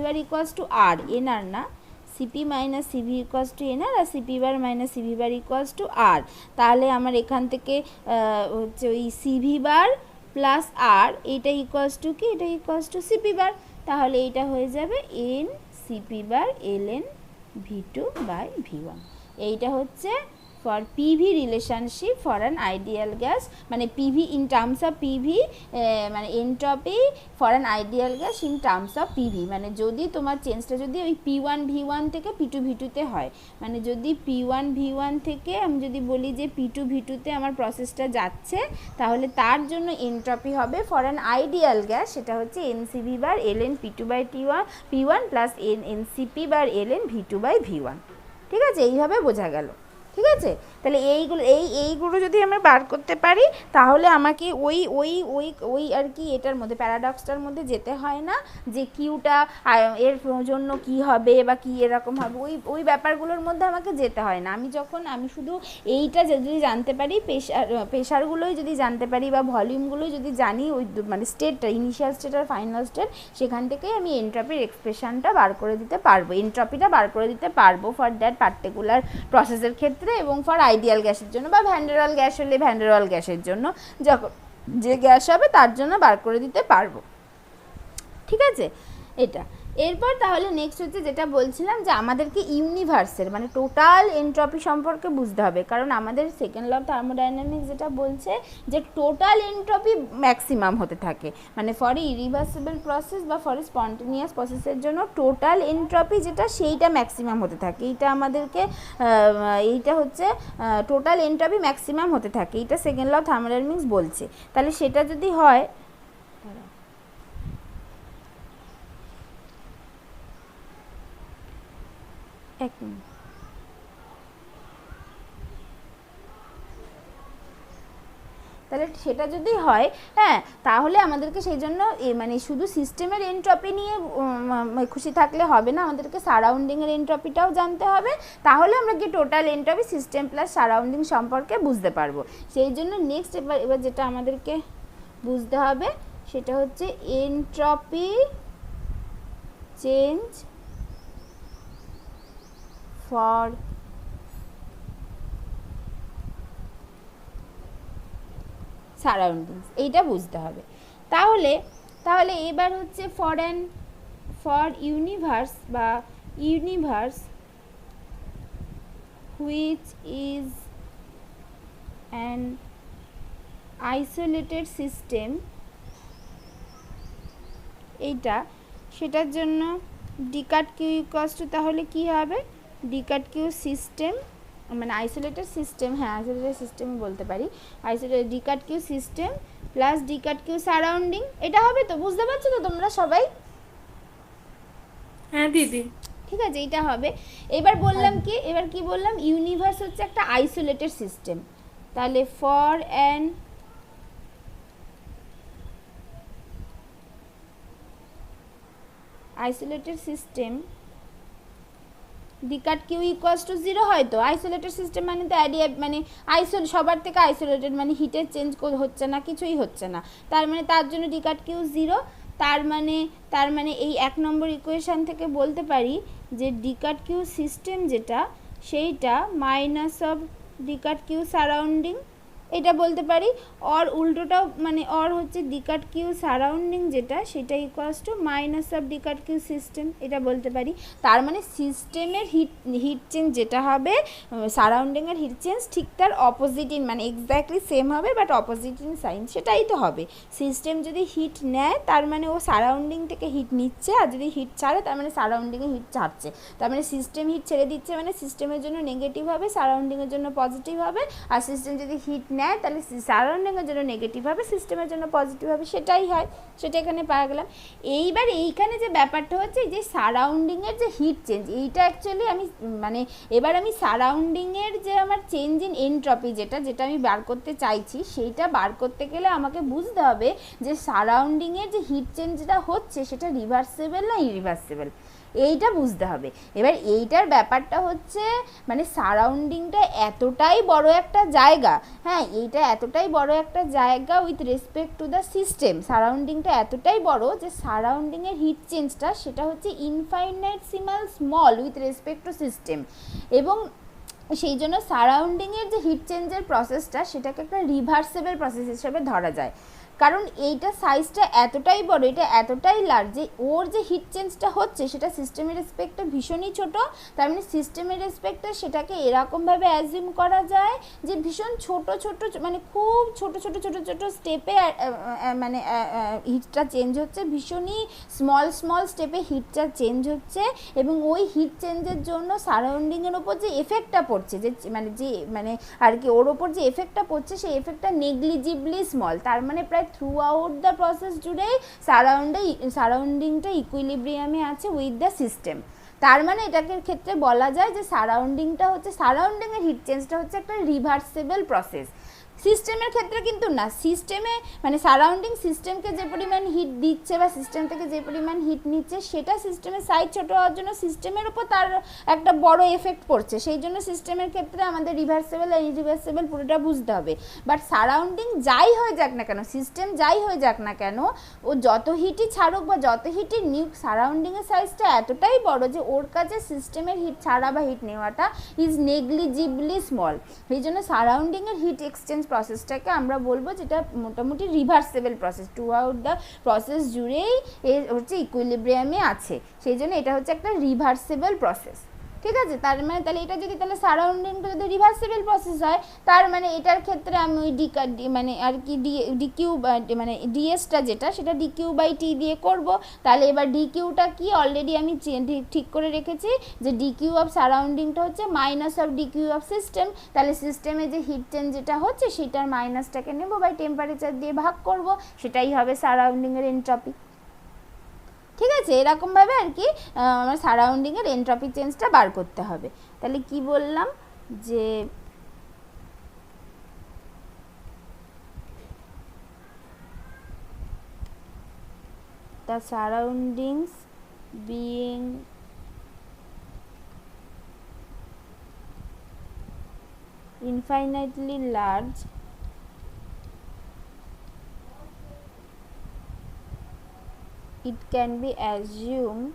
bar equals to R, NR না, CP minus CV equals to NR আর CP bar minus CV bar equals to R। তাহলে আমার এখান থেকে হচ্ছে ওই CV বার প্লাস আর এইটা ইকুয়ালস টু কি, এটা ইকুয়ালস টু CP বার, তাহলে এইটা হয়ে যাবে NCP bar ln V2 by V1। এইটা হচ্ছে for PV relationship for an ideal gas, মানে PV in terms of PV মানে entropy for an ideal gas in terms of PV, মানে যদি তোমার চেঞ্জটা যদি ওই P1 V1 থেকে P2 V2তে হয়, মানে যদি P1 V1 থেকে আমি যদি বলি যে P2 V2তে আমার প্রসেসটা যাচ্ছে, তাহলে তার জন্য এনট্রপি হবে ফর অ্যান আইডিয়াল গ্যাস সেটা হচ্ছে NCV bar ln P2 by P1 plus NCP bar ln V2 by V1। ঠিক আছে, এইভাবে বোঝা গেল। ঠিক আছে, তাহলে এইগুলো যদি আমরা বার করতে পারি তাহলে আমাকে ওই আর কি এটার মধ্যে প্যারাডক্সটার মধ্যে যেতে হয় না যে কিউটা এর জন্য কি হবে বা কি এরকম হবে, ওই ব্যাপারগুলোর মধ্যে আমাকে যেতে হয় না। আমি শুধু এইটা যদি জানতে পারি, প্রেশারগুলোই যদি জানতে পারি বা ভলিউমগুলোই যদি জানি, ওই মানে স্টেটটা ইনিশিয়াল স্টেট আর ফাইনাল স্টেট, সেখান থেকেই আমি এনট্রপির এক্সপ্রেশনটা বার করে দিতে পারবো, এনট্রপিটা বার করে দিতে পারবো ফর দ্যাট পার্টিকুলার প্রসেসের ক্ষেত্রে এবং ফর আইডিয়াল গ্যাসের জন্য বা ভ্যান্ডারওয়াল গ্যাস হলে ভ্যান্ডারওয়াল গ্যাসের জন্য যখন যে গ্যাস হবে তার জন্য বার করে দিতে পারবো। ঠিক আছে, এটা এরপর তাহলে নেক্সট হচ্ছে যেটা বলছিলাম যে আমাদেরকে ইউনিভার্সের মানে টোটাল এনট্রপি সম্পর্কে বুঝতে হবে, কারণ আমাদের সেকেন্ড ল অফ থার্মোডাইনামিক্স যেটা বলছে যে টোটাল এনট্রপি ম্যাক্সিমাম হতে থাকে, মানে ফর ইরিভার্সিবল প্রসেস বা ফর স্পন্টেনিয়াস প্রসেসের জন্য টোটাল এনট্রপি যেটা সেইটা ম্যাক্সিমাম হতে থাকে, এইটা আমাদেরকে এইটা হচ্ছে টোটাল এনট্রপি ম্যাক্সিমাম হতে থাকে, এইটা সেকেন্ড ল অফ থার্মোডাইনামিক্স বলছে। তাহলে সেটা যদি হয় এক মিনিট, তাহলে সেটা যদি হয় হ্যাঁ, তাহলে আমাদেরকে সেই জন্য মানে শুধু সিস্টেমের এনট্রপি নিয়ে খুশি থাকলে হবে না, আমাদেরকে সারাউন্ডিংয়ের এনট্রপিটাও জানতে হবে, তাহলে আমরা কি total entropy system plus surrounding সম্পর্কে বুঝতে পারবো। সেই জন্য নেক্সট এবার যেটা আমাদেরকে বুঝতে হবে সেটা হচ্ছে এনট্রপি চেঞ্জ ফর সারাউন্ডিংস, এইটা বুঝতে হবে। তাহলে এবার হচ্ছে ফর ইউনিভার্স বা universe which is an isolated system, এইটা সেটার জন্য ডিকাট কিউ ইকুয়ালস টু তাহলে কি হবে ডিকাট কিউ সিস্টেম মানে আইসোলেটেড সিস্টেম, হ্যাঁ আইসোলেটেড সিস্টেমই বলতে পারি, isolated d cut Q system plus d cut Q surrounding, এটা হবে তো, বুঝতে পারছো তো তোমরা সবাই? হ্যাঁ দিদি। ঠিক আছে, এইটা হবে। এবার কি বললাম, ইউনিভার্স হচ্ছে একটা আইসোলেটেড সিস্টেম। তাহলে for an isolated system d cut Q equals to 0 হয় তো। আইসোলেটেড সিস্টেম মানে তো মানে সবার থেকে আইসোলেটেড, মানে হিটের চেঞ্জ হচ্ছে না, কিছুই হচ্ছে না, তার মানে তার জন্য ডিকাট কিউ 0। তার মানে এই 1 নম্বর ইকুয়েশান থেকে বলতে পারি যে ডিকাট কিউ সিস্টেম যেটা, সেইটা minus of d cut Q surrounding, এটা বলতে পারি। অর উল্টোটাও, মানে অর হচ্ছে ডিকাট কিউ সারাউন্ডিং যেটা, সেটা equals to minus of d cut Q system, এটা বলতে পারি। তার মানে সিস্টেমের হিট চেঞ্জ যেটা হবে, সারাউন্ডিংয়ের হিট চেঞ্জ ঠিক তার অপোজিট ইন, মানে এক্স্যাক্টলি সেম হবে বাট অপোজিট ইন সাইন, সেটাই তো হবে। সিস্টেম যদি হিট নেয় তার মানে ও সারাউন্ডিং থেকে হিট নিচ্ছে, আর যদি হিট ছাড়ে তার মানে সারাউন্ডিংয়ে হিট ছাড়ছে। তার মানে সিস্টেম হিট ছেড়ে দিচ্ছে, মানে সিস্টেমের জন্য নেগেটিভ হবে, সারাউন্ডিংয়ের জন্য পজিটিভ হবে। আর সিস্টেম যদি হিট নেয় তাহলে সারাউন্ডিংয়ের জন্য নেগেটিভ হবে, সিস্টেমের জন্য পজিটিভ হবে, সেটাই হয়। সেটা এখানে পাওয়া গেলাম। এইবার এইখানে যে ব্যাপারটা হচ্ছে, যে সারাউন্ডিংয়ের যে হিট চেঞ্জ, এইটা অ্যাকচুয়ালি আমি মানে এবার আমি সারাউন্ডিংয়ের যে আমার চেঞ্জ ইন এনট্রপি যেটা আমি বার করতে চাইছি, সেইটা বার করতে গেলে আমাকে বুঝতে হবে যে সারাউন্ডিংয়ের যে হিট চেঞ্জটা হচ্ছে সেটা রিভার্সেবল না ইরিভার্সেবল, এইটা বুঝতে হবে। এবার এইটার ব্যাপারটা হচ্ছে, মানে সারাউন্ডিংটা এতটাই বড় একটা জায়গা, হ্যাঁ এইটা এতটাই বড় একটা জায়গা with respect to the system, সারাউন্ডিংটা এতটাই বড় যে সারাউন্ডিংয়ের হিট চেঞ্জটা সেটা হচ্ছে infinitesimal small with respect to system, এবং সেই জন্য সারাউন্ডিংয়ের যে হিট চেঞ্জের প্রসেসটা সেটাকে একটা রিভার্সেবল প্রসেস হিসেবে ধরা যায়। কারণ এইটা সাইজটা এতটাই বড়, এটা এতটাই লার্জ যে ওর যে হিট চেঞ্জটা হচ্ছে সেটা সিস্টেমের রেসপেক্টে ভীষণই ছোট। তার মানে সিস্টেমের রেসপেক্টে সেটাকে এরকমভাবে অ্যাজিউম করা যায় যে ভীষণ ছোট ছোট, মানে খুব ছোট ছোট ছোট ছোট স্টেপে মানে হিটটা চেঞ্জ হচ্ছে, ভীষণই স্মল স্মল স্টেপে হিটটা চেঞ্জ হচ্ছে, এবং ওই হিট চেঞ্জের জন্য সারাউন্ডিংয়ের ওপর যে এফেক্টটা পড়ছে, মানে আর কি ওর ওপর যে এফেক্টটা পড়ছে সেই এফেক্টটা নেগলিজিবলি স্মল। তার মানে প্রায় থ্রু আউট দ্য প্রসেস জুড়েই সারাউন্ডিংটা ইকুইলিব্রিয়ামে আছে উইথ দ্য সিস্টেম। তার মানে এটাকে ক্ষেত্রে বলা যায় যে সারাউন্ডিংয়ের হিট চেঞ্জটা হচ্ছে একটা রিভার্সেবল প্রসেস। সিস্টেমের ক্ষেত্রে কিন্তু না, সিস্টেমে মানে সারাউন্ডিং সিস্টেমকে যে পরিমাণ হিট দিচ্ছে বা সিস্টেম থেকে যে পরিমাণ হিট নিচ্ছে, সেটা সিস্টেমের সাইজ ছোটো হওয়ার জন্য সিস্টেমের উপর তার একটা বড় এফেক্ট পড়ছে, সেই জন্য সিস্টেমের ক্ষেত্রে আমাদের রিভার্সেবল আর ইরিভার্সেবল পুরোটা বুঝতে হবে। বাট সারাউন্ডিং যাই হয়ে যাক না কেন, সিস্টেম যাই হয়ে যাক না কেন, ও যত হিটই ছাড়ুক বা যত হিটই নিউক, সারাউন্ডিংয়ের সাইজটা এতটাই বড় যে ওর কাছে সিস্টেমের হিট ছাড়া বা হিট নেওয়াটা ইজ নেগলিজিবলি স্মল। সেই জন্য সারাউন্ডিংয়ের হিট এক্সচেঞ্জ প্রসেসটাকে আমরা বলবো যেটা মোটামুটি রিভার্সেবল প্রসেস, টু আউট দ্য প্রসেস জুড়েই হচ্ছে ইকুইলিব্রিয়ামে আছে, সেই জন্য এটা হচ্ছে একটা রিভার্সেবল প্রসেস। ঠিক আছে, তার মানে তাহলে এটা যদি তাহলে সারাউন্ডিংটা যদি রিভার্সেবল প্রসেস হয়, তার মানে এটার ক্ষেত্রে আমি ওই মানে আর কি ডিকিউ মানে ডিএসটা যেটা সেটা ডিকিউ বাই টি দিয়ে করব। তাহলে এবার ডিকিউটা কি অলরেডি আমি ঠিক করে রেখেছি যে ডিকিউ অফ সারাউন্ডিংটা হচ্ছে minus of DQ of system. তাহলে সিস্টেমে যে হিট চেঞ্জ যেটা হচ্ছে সেটার মাইনাসটাকে নেব, বাই টেম্পারেচার দিয়ে ভাগ করব, সেটাই হবে সারাউন্ডিংয়ের এনট্রপি। ঠিক আছে, এরকমভাবে আর কি আমার সারাউন্ডিংয়ের এনট্রপি চেঞ্জটা বার করতে হবে। তাহলে কি বললাম যে the surroundings being infinitely large it can be assumed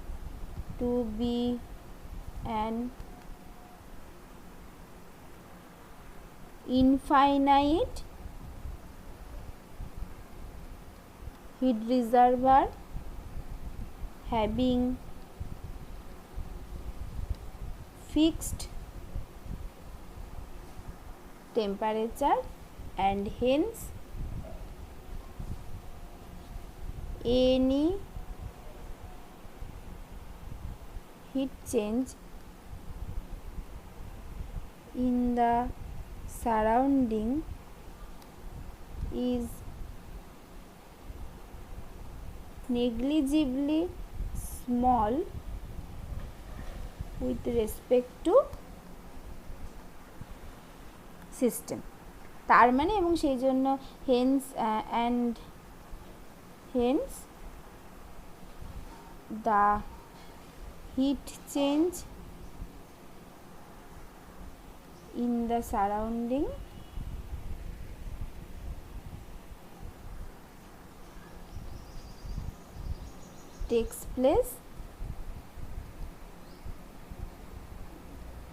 to be an infinite heat reservoir having fixed temperature and hence any heat change in the surrounding is negligibly small with respect to system. তার মানে এবং সেই জন্য hence the heat change in the surrounding takes place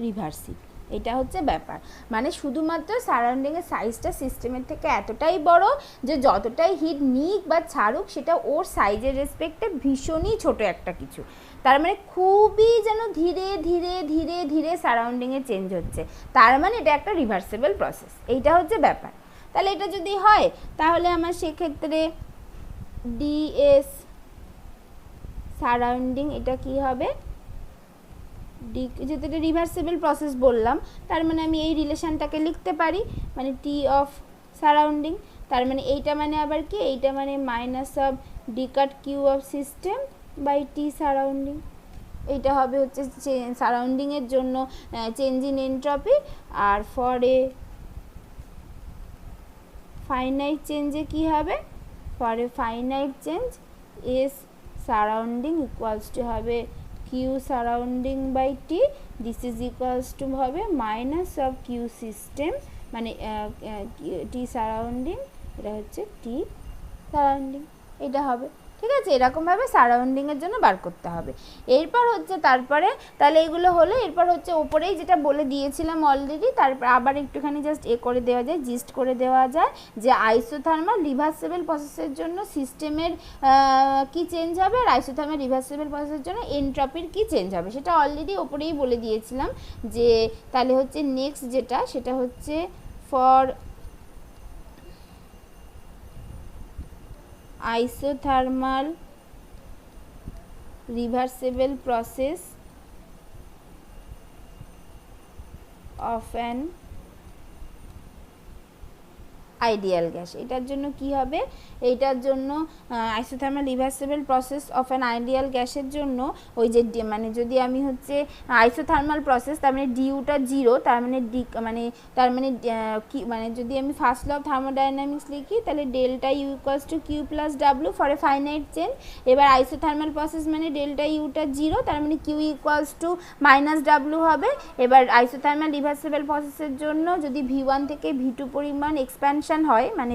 reversibly. এটা হচ্ছে ব্যাপার, মানে শুধুমাত্র সারাউন্ডিংয়ের সাইজটা সিস্টেমের থেকে এতটাই বড় যে যতটাই হিট নিক বা ছাড়ুক সেটা ওর সাইজের রেসপেক্টে ভীষণই ছোট একটা কিছু। তার মানে খুবই যেন ধীরে ধীরে ধীরে ধীরে সারাউন্ডিংয়ে চেঞ্জ হচ্ছে, তার মানে এটা একটা রিভার্সিবল প্রসেস। এইটা হচ্ছে ব্যাপার। তাহলে এটা যদি হয় তাহলে আমার সেক্ষেত্রে ডিএস সারাউন্ডিং এটা কি হবে, যেহেতু এটা রিভার্সিবল প্রসেস বললাম তার মানে আমি এই রিলেশনটাকে লিখতে পারি, মানে টি অফ সারাউন্ডিং। তার মানে এইটা মানে আবার কি, এইটা মানে minus of d cut Q of system by T surrounding. এইটা হবে হচ্ছে সারাউন্ডিংয়ের জন্য চেঞ্জ ইন এনট্রপি, আর ফর এ ফাইনাইট চেঞ্জে কি হবে, for a finite change S surrounding equals to হবে Q surrounding by T, this is equals to হবে মাইনাস অফ কিউ সিস্টেম মানে টি সারাউন্ডিং, এটা হচ্ছে টি সারাউন্ডিং। এটা হবে ঠিক আছে, এরকমভাবে সারাউন্ডিংয়ের জন্য বার করতে হবে। এরপর হচ্ছে তারপরে তাহলে এগুলো হলো, এরপর হচ্ছে ওপরেই যেটা বলে দিয়েছিলাম অলরেডি, তারপর আবার একটুখানি জাস্ট করে দেওয়া যায়, জিস্ট করে দেওয়া যায় যে আইসোথার্মাল রিভার্সিবল প্রসেসের জন্য সিস্টেমের কি চেঞ্জ হবে, আর আইসোথার্মাল রিভার্সিবল প্রসেসের জন্য এনট্রপির কি চেঞ্জ হবে, সেটা অলরেডি ওপরেই বলে দিয়েছিলাম। যে তাহলে হচ্ছে নেক্সট যেটা সেটা হচ্ছে for isothermal reversible process of an ideal gas. এটার জন্য কি হবে, এইটার জন্য isothermal reversible process of an ideal গ্যাসের জন্য ওই যে মানে যদি আমি হচ্ছে আইসোথার্মাল প্রসেস তার মানে ডিউটা জিরো, তার মানে কি মানে যদি আমি ফার্স্ট ল অফ থার্মোডাইনামিক্স লিখি তাহলে delta U equals to Q plus W for a finite change. এবার আইসোথার্মাল প্রসেস মানে ডেল্টা ইউটা জিরো, তার মানে Q equals to minus W হবে। এবার আইসোথার্মাল রিভার্সিবল প্রসেসের জন্য যদি ভি1 থেকে ভি2 পরিমাণ এক্সপ্যানশন হয়, মানে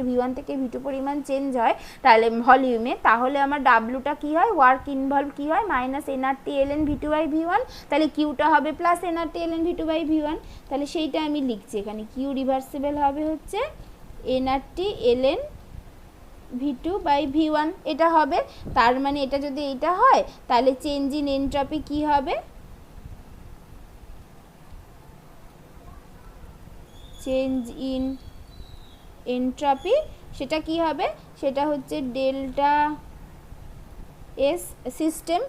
V1 থেকে V2 পরিমাণ চেঞ্জ হয় তাহলে ভলিউমে, তাহলে আমার ডাব্লুটা কি হয়, ওয়ার্ক ইনভলভ কি হয়, minus NRT LN V two by V one, তাহলে কিউটা হবে plus NRT LN V two by V one. তাহলে সেইটা আমি লিখছি এখানে, কিউ রিভার্সিবল হবে হচ্ছে NRT LN V two by V one, এটা হবে। তার মানে এটা যদি এটা হয় তাহলে চেঞ্জ ইন এনট্রপি কি হবে, চেঞ্জ ইন এনট্রপি সেটা কি হবে, সেটা হচ্ছে ডেল্টা এস সিস্টেম,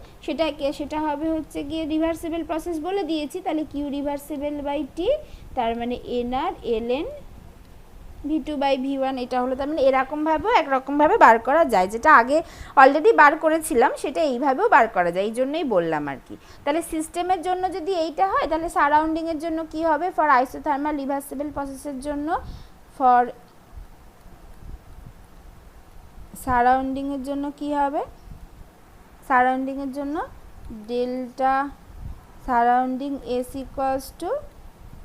সেটা হবে হচ্ছে গিয়ে রিভার্সিবল প্রসেস বলে দিয়েছি, তাহলে কিউ রিভার্সিবল বাই টি, তার মানে NR LN V two by V one. এটা হলো, তার মানে এরকমভাবেও একরকমভাবে বার করা যায়, যেটা আগে অলরেডি বার করেছিলাম সেটা এইভাবেও বার করা যায়, এই জন্যই বললাম আর কি। তাহলে সিস্টেমের জন্য যদি এইটা হয় তাহলে সারাউন্ডিংয়ের জন্য কি হবে, ফর আইসোথার্মাল রিভার্সিবল প্রসেসের জন্য ফর সারাউন্ডিংয়ের জন্য কি হবে, সারাউন্ডিংয়ের জন্য delta surrounding S equals to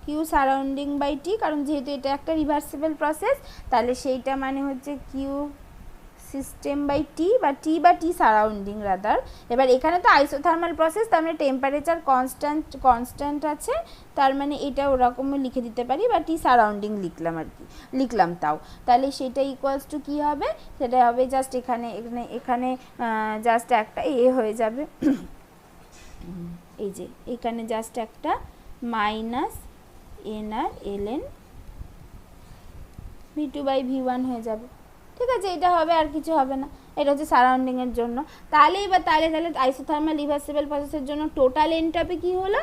Q surrounding by T, কারণ যেহেতু এটা একটা রিভার্সিবল প্রসেস তাহলে সেইটা মানে হচ্ছে কিউ সিস্টেম বাই টি বা টি সারাউন্ডিং রাদার। এবার এখানে তো আইসোথার্মাল প্রসেস, তার মানে টেম্পারেচার কনস্ট্যান্ট আছে, তার মানে এটা ওরকমও লিখে দিতে পারি, বা টি সারাউন্ডিং লিখলাম তাও, তাহলে সেটা ইকুয়ালস টু কী হবে, সেটা হবে জাস্ট এখানে জাস্ট একটা হয়ে যাবে, এই যে এখানে জাস্ট একটা minus NR LN V two by V one হয়ে যাবে। ঠিক আছে, এটা হবে, আর কিছু হবে না। এটা হচ্ছে সারাউন্ডিংয়ের জন্য। তাহলে আইসোথার্মাল রিভার্সিবল প্রসেসের জন্য টোটাল এনট্রপি কি হলো,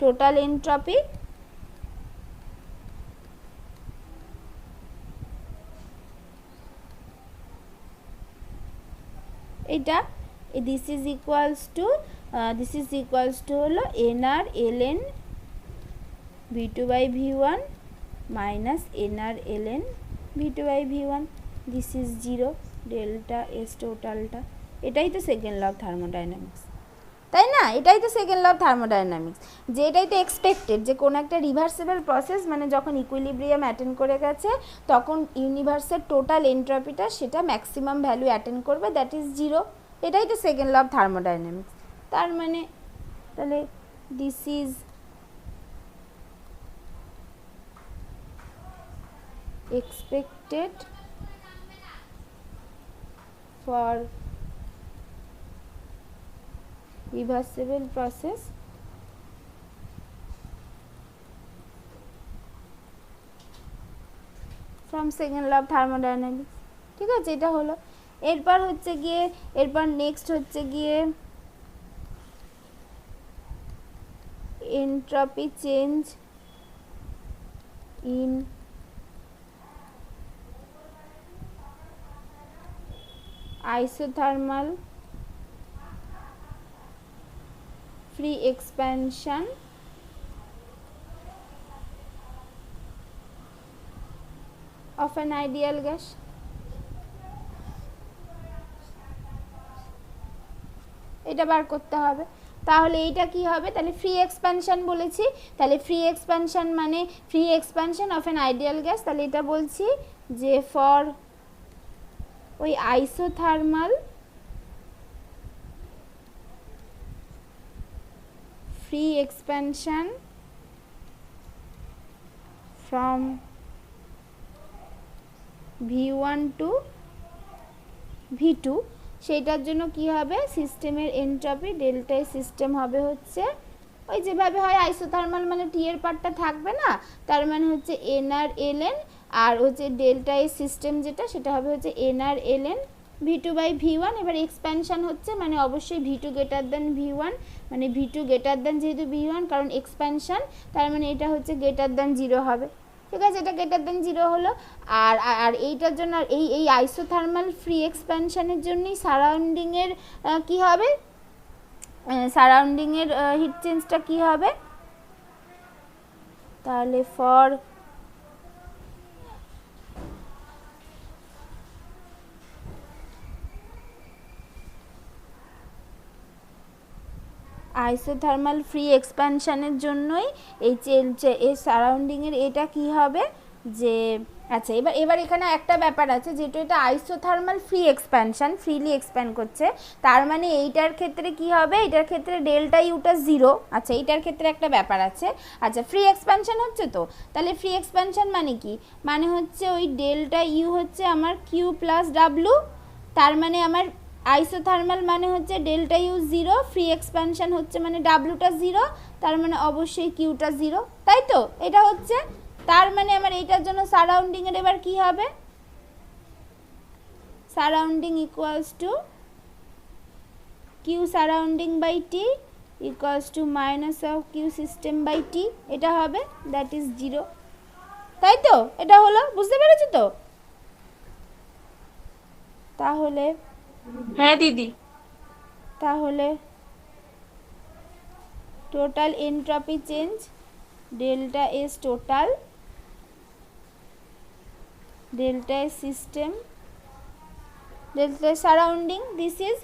total entropy this is equals to হলো nR LN V two by V one minus NR LN V two by V one, this is 0 delta S টোটালটা। এটাই তো সেকেন্ড ল অফ থার্মোডাইনামিক্স, তাই না? এটাই তো সেকেন্ড ল অফ থার্মোডাইনামিক্স, যে এটাই তো এক্সপেক্টেড যে কোনো একটা রিভার্সিবল প্রসেস মানে যখন ইকুইলিব্রিয়াম অ্যাটেন্ড করে গেছে তখন ইউনিভার্সের টোটাল এন্ট্রপিটা সেটা ম্যাক্সিমাম ভ্যালু অ্যাটেন্ড করবে, দ্যাট ইজ 0। এটাই তো সেকেন্ড ল অফ থার্মোডাইনামিক্স। তার মানে তাহলে this is expected for reversible process from second law of thermodynamics। ঠিক আছে, এটা হলো। এরপর হচ্ছে গিয়ে নেক্সট হচ্ছে গিয়ে entropy change in isothermal free expansion of an ideal gas। এটা বার করতে হবে। তাহলে এইটা কি হবে? তাহলে ফ্রি এক্সপ্যানশন বলেছি, তাহলে ফ্রি এক্সপ্যানশন মানে free expansion of an ideal gas. তাহলে এটা বলছি যে ফর ওই isothermal free expansion from V1 to V2, সেইটার জন্য কি হবে? সিস্টেমের এনট্রপি ডেল্টা সিস্টেম হবে হচ্ছে ওই যেভাবে হয় আইসোথার্মাল মানে টি এর পার্টটা থাকবে না, তার মানে হচ্ছে এনআর এলএন, আর হচ্ছে ডেল্টা এ সিস্টেম যেটা সেটা হবে হচ্ছে NR LN V two by V one. এবার এক্সপ্যানশন হচ্ছে মানে অবশ্যই ভি2 গ্রেটার দেন ভি1, মানে ভি2 গ্রেটার দেন যেহেতু ভি1 কারণ এক্সপ্যানশন, তার মানে এটা হচ্ছে গ্রেটার দেন 0 হবে। ঠিক আছে, এটা গ্রেটার দেন 0 হলো। আর আর এইটার জন্য এই আইসোথার্মাল ফ্রি এক্সপ্যানশনের জন্যই সারাউন্ডিংয়ের কী হবে? সারাউন্ডিংয়ের হিট চেঞ্জটা কী হবে? তাহলে ফর আইসোথার্মাল ফ্রি এক্সপ্যানশনের জন্যই এই সারাউন্ডিংয়ের এটা কি হবে যে আচ্ছা এবার এখানে একটা ব্যাপার আছে, যেটা এটা isothermal free expansion, freely expand করছে, তার মানে এইটার ক্ষেত্রে কি হবে? এটার ক্ষেত্রে ডেল্টা ইউটা 0। আচ্ছা এইটার ক্ষেত্রে একটা ব্যাপার আছে। আচ্ছা ফ্রি এক্সপ্যানশন হচ্ছে তো, তাহলে ফ্রি এক্সপ্যানশন মানে কি? মানে হচ্ছে ওই ডেল্টা ইউ হচ্ছে আমার কিউ প্লাস ডাব্লু, তার মানে আমার আইসোথার্মাল মানে হচ্ছে ডেল্টা ইউ 0, ফ্রি এক্সপ্যানশন হচ্ছে মানে ডাব্লুটা 0, তার মানে অবশ্যই কিউটা 0, তাই তো? এটা হচ্ছে, তার মানে আমার এইটার জন্য সারাউন্ডিংয়ের এবার কি হবে? Surrounding equals to Q surrounding by T equals to minus of Q system by T, এটা হবে, দ্যাট ইজ 0, তাই তো? এটা হলো, বুঝতে পেরেছো তো? তাহলে হ্যাঁ দিদি। তাহলে total entropy change delta S total delta S system delta surrounding this is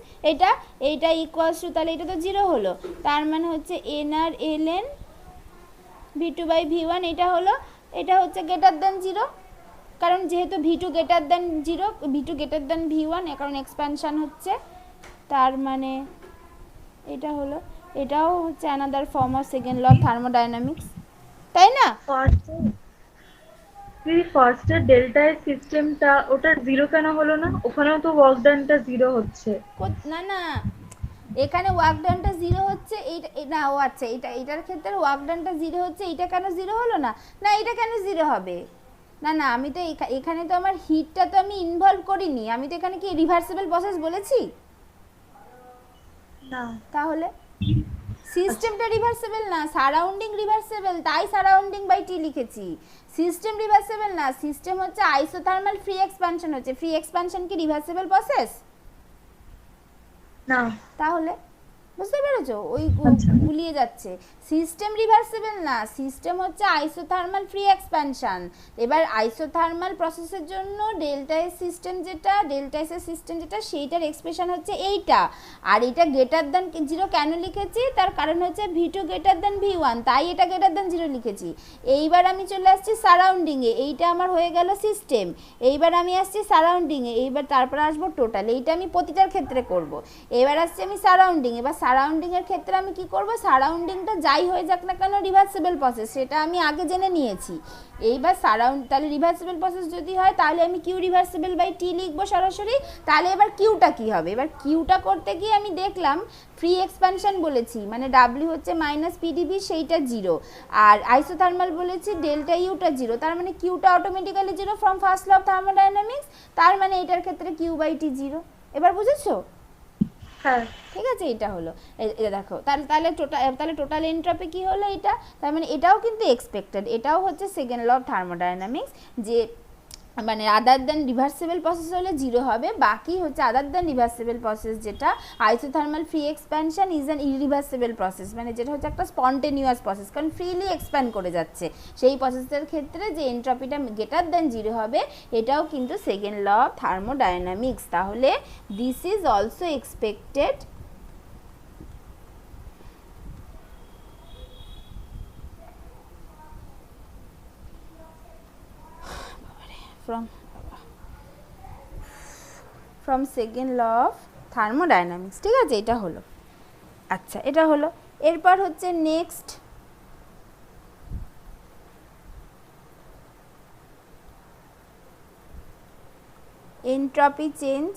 এইটা ইকুয়ালস টু, তাহলে এটা তো 0 হলো, তার মানে হচ্ছে NR LN V two by V one, এটা হচ্ছে গ্রেটার দেন 0, কারণ যেহেতু V two greater than 0, V two greater than V one, কারণ এক্সপ্যানশন হচ্ছে, তার মানে এটা হলো, এটাও হচ্ছে another form of second law of thermodynamics, তাই না? ফার্স্টের ডেল্টা এর সিস্টেমটা ওটা 0 কেন হলো না? ওখানেও তো ওয়ার্ক ডানটা 0 হচ্ছে। না এখানে ওয়ার্ক ডানটা 0 হচ্ছে, না ও আচ্ছা এটার ক্ষেত্রে ওয়ার্ক ডানটা 0 হচ্ছে, এটা কেন 0 হলো না? না এটা কেন 0 হবে? না আমি তো এখানে তো আমার হিটটা তো আমি ইনভলভ করিনি, আমি তো এখানে কি রিভার্সিবল প্রসেস বলেছি? না। তাহলে সিস্টেমটা রিভার্সিবল না, সারাউন্ডিং রিভার্সিবল, তাই সারাউন্ডিং বাই টি লিখেছি। সিস্টেম রিভার্সিবল না, সিস্টেম হচ্ছে আইসোথার্মাল ফ্রি এক্সপ্যানশন হচ্ছে, ফ্রি এক্সপ্যানশন কি রিভার্সিবল প্রসেস? না। তাহলে বুঝতে পেরেছো? ওই আচ্ছা। গুলিয়ে যাচ্ছে। সিস্টেম রিভার্সিবল না, সিস্টেম হচ্ছে আইসোথার্মাল ফ্রি এক্সপ্যানশন। এবার আইসোথার্মাল প্রসেসের জন্য ডেল্টা এস সিস্টেম যেটা, ডেল্টা এস এর সিস্টেম যেটা, সেইটার এক্সপ্রেশন হচ্ছে এইটা। আর এটা গ্রেটার দ্যান জিরো কেন লিখেছি? তার কারণ হচ্ছে ভি2 গ্রেটার দ্যান ভি1, তাই এটা গ্রেটার দ্যান জিরো লিখেছি। এইবার আমি চলে আসছি সারাউন্ডিংয়ে, এইটা আমার হয়ে গেল সিস্টেম। এইবার আমি আসছি সারাউন্ডিংয়ে, এইবার তারপরে আসবো টোটাল, এইটা আমি প্রতিটার ক্ষেত্রে করব। এবার আসছি আমি সারাউন্ডিং। এবার সারাউন্ডিংয়ের ক্ষেত্রে আমি কি করব? সারাউন্ডিংটা যাই হয়ে যাক না কেন রিভার্সিবল প্রসেস, সেটা আমি আগে জেনে নিয়েছি। এইবার তাহলে রিভার্সিবল প্রসেস যদি হয় তাহলে আমি কিউ রিভার্সিবল বাই টি লিখবো সরাসরি। তাহলে এবার কিউটা কি হবে? এবার কিউটা করতে গিয়ে আমি দেখলাম ফ্রি এক্সপ্যানশন বলেছি, মানে ডাব্লিউ হচ্ছে মাইনাস পিডিবি, সেইটা জিরো। আর আইসোথার্মাল বলেছি ডেল্টা ইউটা জিরো, তার মানে কিউটা automatically zero from first law of thermodynamics. তার মানে এটার ক্ষেত্রে কিউ বাই টি জিরো। এবার বুঝেছো? হ্যাঁ। ঠিক আছে, এটা হলো। এটা দেখো, তাহলে টোটাল এনট্রপি কি হলো? এটা তার মানে এটাও কিন্তু এক্সপেক্টেড, এটাও হচ্ছে সেকেন্ড ল অফ থার্মোডাইনামিক্স, যে মানে আদার দ্যান রিভার্সিবল প্রসেস হলে জিরো হবে, বাকি হচ্ছে আদার দ্যান রিভার্সিবল প্রসেস যেটা isothermal free expansion is an irreversible process, মানে যেটা হচ্ছে একটা স্পন্টেনিয়াস প্রসেস, কারণ ফ্রিলি এক্সপ্যান্ড করে যাচ্ছে, সেই প্রসেসের ক্ষেত্রে যে এনট্রপিটা গ্রেটার দ্যান জিরো হবে, এটাও কিন্তু সেকেন্ড ল অফ থার্মোডাইনামিক্স। তাহলে this is also expected from second law of thermodynamics। ঠিক আছে, এটা হলো। আচ্ছা, এটা হলো। এরপর হচ্ছে next entropy change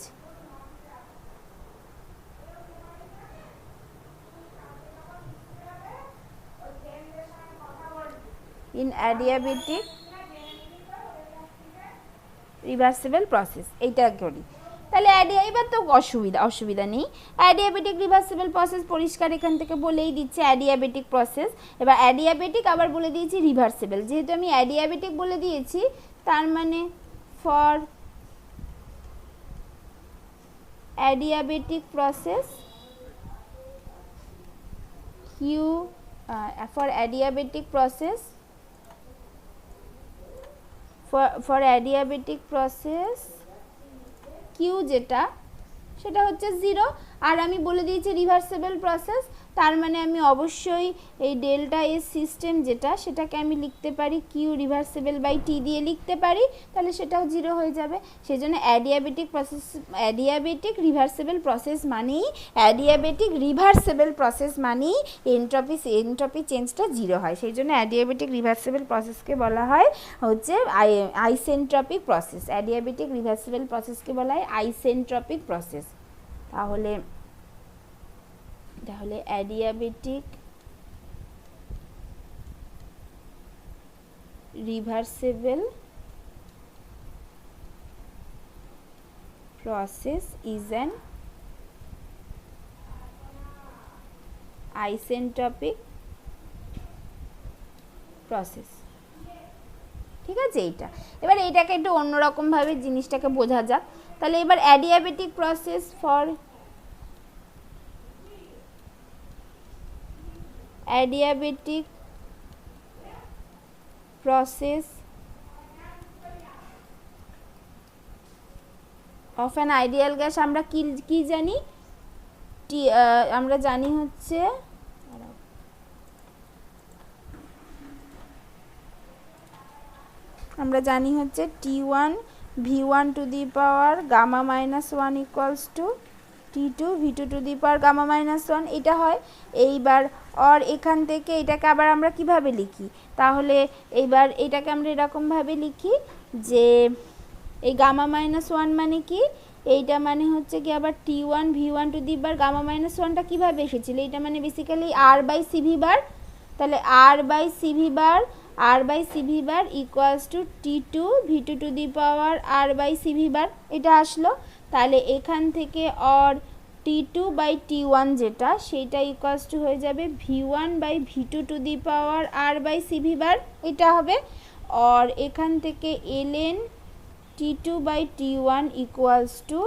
in adiabatic reversible process, এইটা করি। তাহলে এবার তো অসুবিধা নেই। অ্যাডিয়াবেটিক রিভার্সিবল প্রসেস পরিষ্কার এখান থেকে বলেই দিচ্ছে অ্যাডিয়াবেটিক প্রসেস। এবার অ্যাডিয়াবেটিক আবার বলে দিয়েছি রিভার্সিবল, যেহেতু আমি অ্যাডিয়াবেটিক বলে দিয়েছি তার মানে for adiabatic process Q, for adiabatic process for adiabatic process Q যেটা, সেটা হচ্ছে জিরো। আর আমি বলে দিয়েছি রিভার্সিবল প্রসেস, তার মানে আমি অবশ্যই এই ডেল্টা এস সিস্টেম যেটা, সেটাকে আমি লিখতে পারি কিউ রিভার্সিবল বাই টি দিয়ে লিখতে পারি, তাহলে সেটাও জিরো হয়ে যাবে। সেই জন্য অ্যাডিয়াবেটিক রিভার্সিবল প্রসেস মানেই এনট্রপি চেঞ্জটা জিরো হয়, সেই জন্য অ্যাডিয়াবেটিক রিভার্সিবল প্রসেসকে বলা হয় হচ্ছে আইসেন্ট্রপিক প্রসেস। অ্যাডিয়াবেটিক রিভার্সিবল প্রসেসকে বলা হয় আইসেন্ট্রপিক প্রসেস। তাহলে adiabatic reversible process is an isentropic process। ঠিক আছে, এইটা। এবার এইটাকে একটু অন্যরকমভাবে জিনিসটাকে বোঝা যাক। তাহলে এবার adiabatic process for adiabatic process of an ideal gas আমরা কি জানি? আমরা জানি হচ্ছে T1 V1 to the power gamma minus 1 equals to T2 V2 to the power gamma minus 1, এটা হয়। এইবার আর এখান থেকে এটাকে আবার আমরা কিভাবে লিখি? তাহলে এইবার এটাকে আমরা এরকমভাবে লিখি যে এই গামা মাইনাস 1 মানে কি? এইটা মানে হচ্ছে কি আবার T1 V1 to the bar gamma minus 1টা কীভাবে এসেছিল? এটা মানে basically R by CV bar. তাহলে R by CV bar equals to T2 V2 to the power R by CV bar, এটা আসলো। তাহলে এখান থেকে আর T2 বাই T1 যেটা, সেইটা ইকুয়ালস টু হয়ে যাবে V1 by V2 to the power R by CV bar, এটা হবে। আর এখান থেকে ln T2 by T1 equals to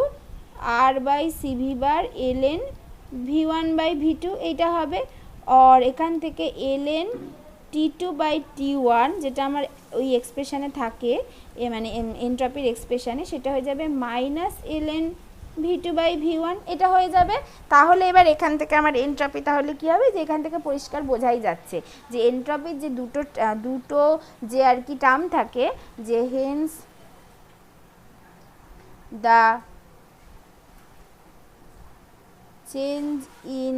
R by CV bar ln V one by V two এইটা হবে। আর এখান থেকে এলএন টি2 বাই টি1 যেটা আমার ওই এক্সপ্রেশানে থাকে মানে এনট্রপির এক্সপ্রেশানে, সেটা হয়ে যাবে minus LN V two by V one এটা হয়ে যাবে। তাহলে এবার এখান থেকে আমার এনট্রপি তাহলে কী হবে, যে এখান থেকে পরিষ্কার বোঝাই যাচ্ছে যে এনট্রপির যে দুটো যে আর কি টার্ম থাকে, যে hence the change in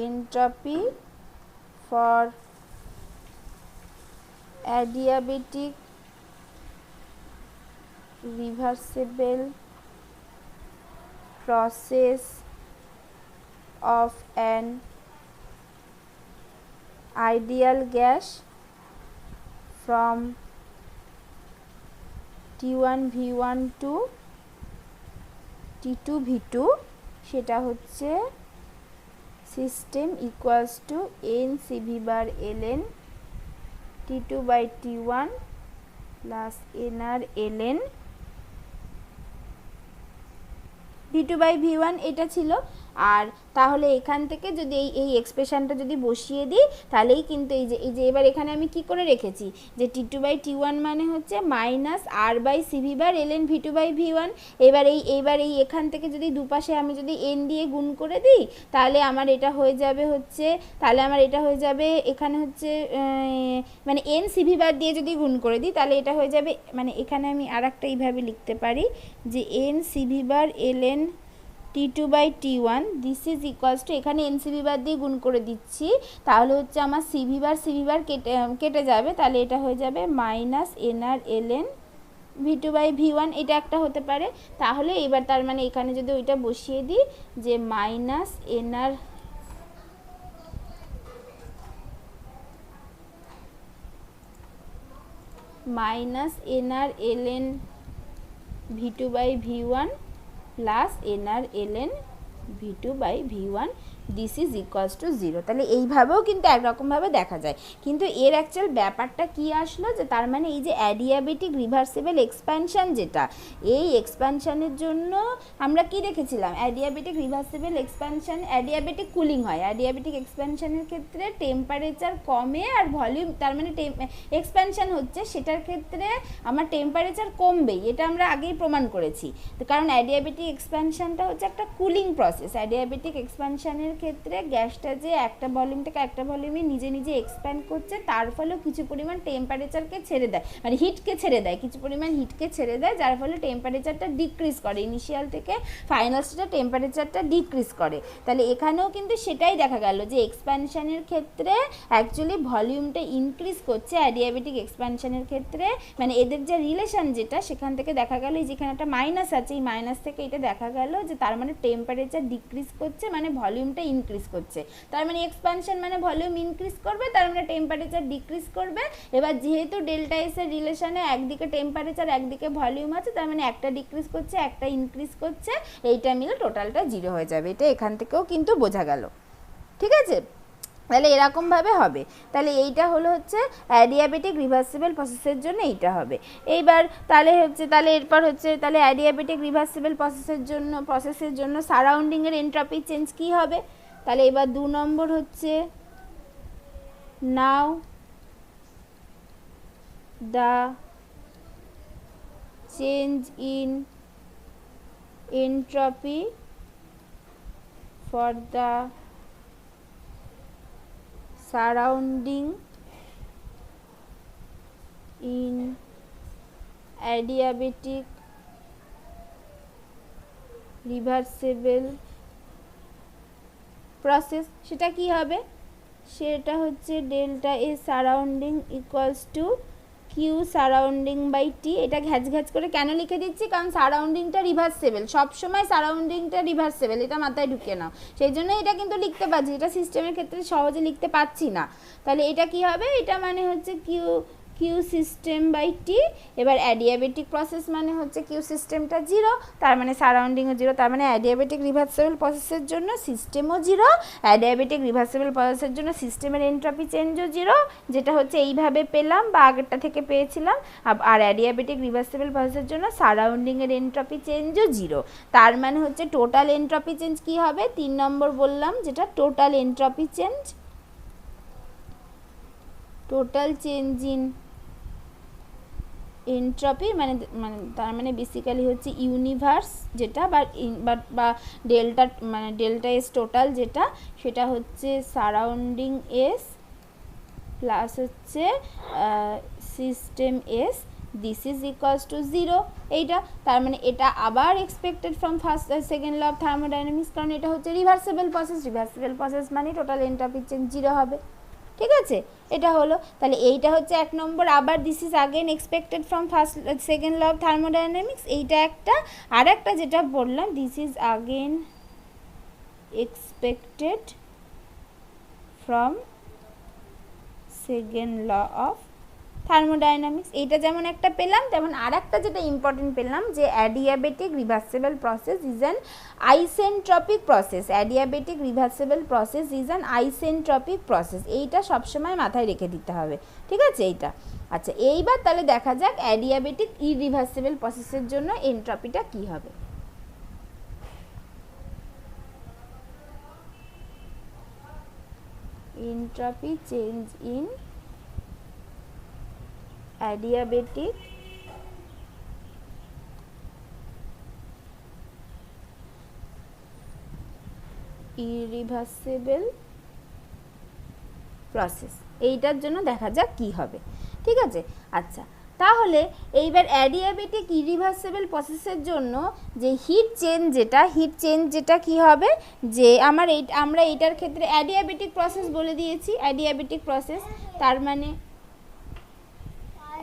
entropy for adiabatic reversible process of an ideal gas from T1 V1 to T2 V2 সেটা হচ্ছে system equals to n CV bar ln T two by T one plus NR LN V two by V one এটা ছিল। আর তাহলে এখান থেকে যদি এই এক্সপ্রেশনটা যদি বসিয়ে দিই তাহলেই কিন্তু এই যে এবার এখানে আমি কি করে রেখেছি যে টি2 বাই টি1 মানে হচ্ছে minus R by CV bar LN V two by V one. এইবার এই এখান থেকে যদি দুপাশে আমি যদি এন দিয়ে গুণ করে দিই তাহলে আমার এটা হয়ে যাবে হচ্ছে, তাহলে আমার এটা হয়ে যাবে এখানে হচ্ছে মানে এন সিভি বার দিয়ে যদি গুণ করে দিই তাহলে এটা হয়ে যাবে, মানে এখানে আমি আর একটা এইভাবে লিখতে পারি যে n CV bar ln T two by T one this is equals to, এখানে এন সিভি বার দিয়ে গুণ করে দিচ্ছি তাহলে হচ্ছে আমার সিভি বার কেটে যাবে, তাহলে এটা হয়ে যাবে minus NR LN V two by V one এটা একটা হতে পারে। তাহলে এবার তার মানে এখানে যদি ওইটা বসিয়ে দিই যে minus NR LN V two by V one plus NR LN V two by V one this is equals to 0। তাহলে এইভাবেও কিন্তু একরকমভাবে দেখা যায়, কিন্তু এর অ্যাকচুয়াল ব্যাপারটা কি আসলো যে তার মানে এই যে অ্যাডিয়াবেটিক রিভার্সিবল এক্সপ্যানশন, যেটা এই এক্সপ্যানশনের জন্য আমরা কি রেখেছিলাম, adiabatic reversible expansion adiabatic cooling হয়, অ্যাডিয়াবেটিক এক্সপ্যানশনের ক্ষেত্রে টেম্পারেচার কমে আর ভলিউম তার মানে এক্সপ্যানশন হচ্ছে সেটার ক্ষেত্রে আমার টেম্পারেচার কমবেই, এটা আমরা আগেই প্রমাণ করেছি। তো কারণ অ্যাডিয়াবেটিক এক্সপ্যানশনটা হচ্ছে একটা কুলিং প্রসেস, অ্যাডিয়াবেটিক এক্সপ্যানশনের ক্ষেত্রে গ্যাসটা যে একটা ভলিউম থেকে একটা ভলিউমে নিজে নিজে এক্সপ্যান্ড করছে তার ফলেও কিছু পরিমাণ টেম্পারেচারকে ছেড়ে দেয়, মানে হিটকে ছেড়ে দেয়, কিছু পরিমাণ হিটকে ছেড়ে দেয়, যার ফলে টেম্পারেচারটা ডিক্রিজ করে, ইনিশিয়াল থেকে ফাইনাল স্টেজে টেম্পারেচারটা ডিক্রিজ করে। তাহলে এখানেও কিন্তু সেটাই দেখা গেল যে এক্সপ্যানশনের ক্ষেত্রে অ্যাকচুয়ালি ভলিউমটা ইনক্রিজ করছে অ্যাডিয়াবেটিক এক্সপ্যানশনের ক্ষেত্রে, মানে এদের যে রিলেশন যেটা সেখান থেকে দেখা গেল এই যেখানে একটা মাইনাস আছে, এই মাইনাস থেকে এটা দেখা গেল যে তার মানে টেম্পারেচার ডিক্রিজ করছে মানে ভলিউমটা ইনক্রিজ করছে, তার মানে এক্সপ্যানশন মানে ভলিউম ইনক্রিজ করবে, তার মানে টেম্পারেচার ডিক্রিজ করবে। এবার যেহেতু ডেল্টা এস এর রিলেশনে একদিকে টেম্পারেচার একদিকে ভলিউম আছে, তার মানে একটা ডিক্রিজ করছে একটা ইনক্রিজ করছে, এইটা মিলে টোটালটা 0 হয়ে যাবে, এটা এখান থেকেও কিন্তু বোঝা গেল। ঠিক আছে, তাহলে এরকমভাবে হবে। তাহলে এইটা হলো হচ্ছে অ্যাডিয়াবেটিক রিভার্সিবল প্রসেসের জন্য এইটা হবে। এইবার তাহলে এরপর হচ্ছে তাহলে অ্যাডিয়াবেটিক রিভার্সিবল প্রসেসের জন্য সারাউন্ডিংয়ের এনট্রপি চেঞ্জ কী হবে। তাহলে এবার 2 নম্বর হচ্ছে now the change in entropy for the surrounding in adiabatic reversible process সেটা কি হবে, সেটা হচ্ছে delta A surrounding equals to Q surrounding by T. এটা ঘ্যাচ করে কেন লিখে দিচ্ছি, কারণ সারাউন্ডিংটা রিভার্সেবল, সবসময় সারাউন্ডিংটা রিভার্সেবল, এটা মাথায় ঢুকিয়ে নাও, সেই জন্য এটা কিন্তু লিখতে পারছি, এটা সিস্টেমের ক্ষেত্রে সহজে লিখতে পারছি না। তাহলে এটা কি হবে, এটা মানে হচ্ছে কিউ কিউ সিস্টেম বাই টি। এবার অ্যাডিয়াবেটিক প্রসেস মানে হচ্ছে কিউ সিস্টেমটা 0, তার মানে সারাউন্ডিংও 0, তার মানে অ্যাডিয়াবেটিক রিভার্সেবল প্রসেসের জন্য সিস্টেমও 0, অ্যাডিয়াবেটিক রিভার্সেবল প্রসেসের জন্য সিস্টেমের এনট্রপি চেঞ্জও 0, যেটা হচ্ছে এইভাবে পেলাম বা আগেরটা থেকে পেয়েছিলাম। আর অ্যাডিয়াবেটিক রিভার্সেবল প্রসেসের জন্য সারাউন্ডিংয়ের এনট্রপি চেঞ্জও 0। তার মানে হচ্ছে টোটাল এনট্রপি চেঞ্জ কী হবে, 3 নম্বর বললাম যেটা total entropy change, total change in entropy মানে মানে তার মানে বেসিক্যালি হচ্ছে ইউনিভার্স যেটা বা ডেল্টা মানে ডেল্টা এস টোটাল যেটা, সেটা হচ্ছে সারাউন্ডিং এস প্লাস হচ্ছে system S, this is equals to 0 এইটা। তার মানে এটা আবার expected from first second law of thermodynamics, কারণ এটা হচ্ছে রিভার্সেবল প্রসেস মানে টোটাল এনট্রপি চেঞ্জ 0 হবে। ঠিক আছে, এটা হলো। তাহলে এইটা হচ্ছে 1 নম্বর, আবার this is again expected from first second law of thermodynamics, এইটা একটা। আর একটা যেটা বললাম, this is again expected from second law of thermodynamics. এইটা যেমন একটা পেলাম, তেমন আর একটা যেটা ইম্পর্টেন্ট পেলাম যে adiabatic reversible process is an isentropic process. Adiabatic reversible process is an isentropic process, এইটা সবসময় মাথায় রেখে দিতে হবে। ঠিক আছে, এইটা। আচ্ছা, এইবার তাহলে দেখা যাক অ্যাডিয়াবেটিক ইরিভার্সেবল প্রসেসের জন্য এনট্রপিটা কী হবে। Entropy change in adiabatic irreversible process, এইটার জন্য দেখা যাক কি হবে। ঠিক আছে, আচ্ছা তাহলে এইবার অ্যাডিয়াবেটিক ইরিভার্সেবল প্রসেসের জন্য যে হিট চেঞ্জ যেটা কি হবে, যে আমরা এইটার ক্ষেত্রে অ্যাডিয়াবেটিক প্রসেস বলে দিয়েছি। অ্যাডিয়াবেটিক প্রসেস তার মানে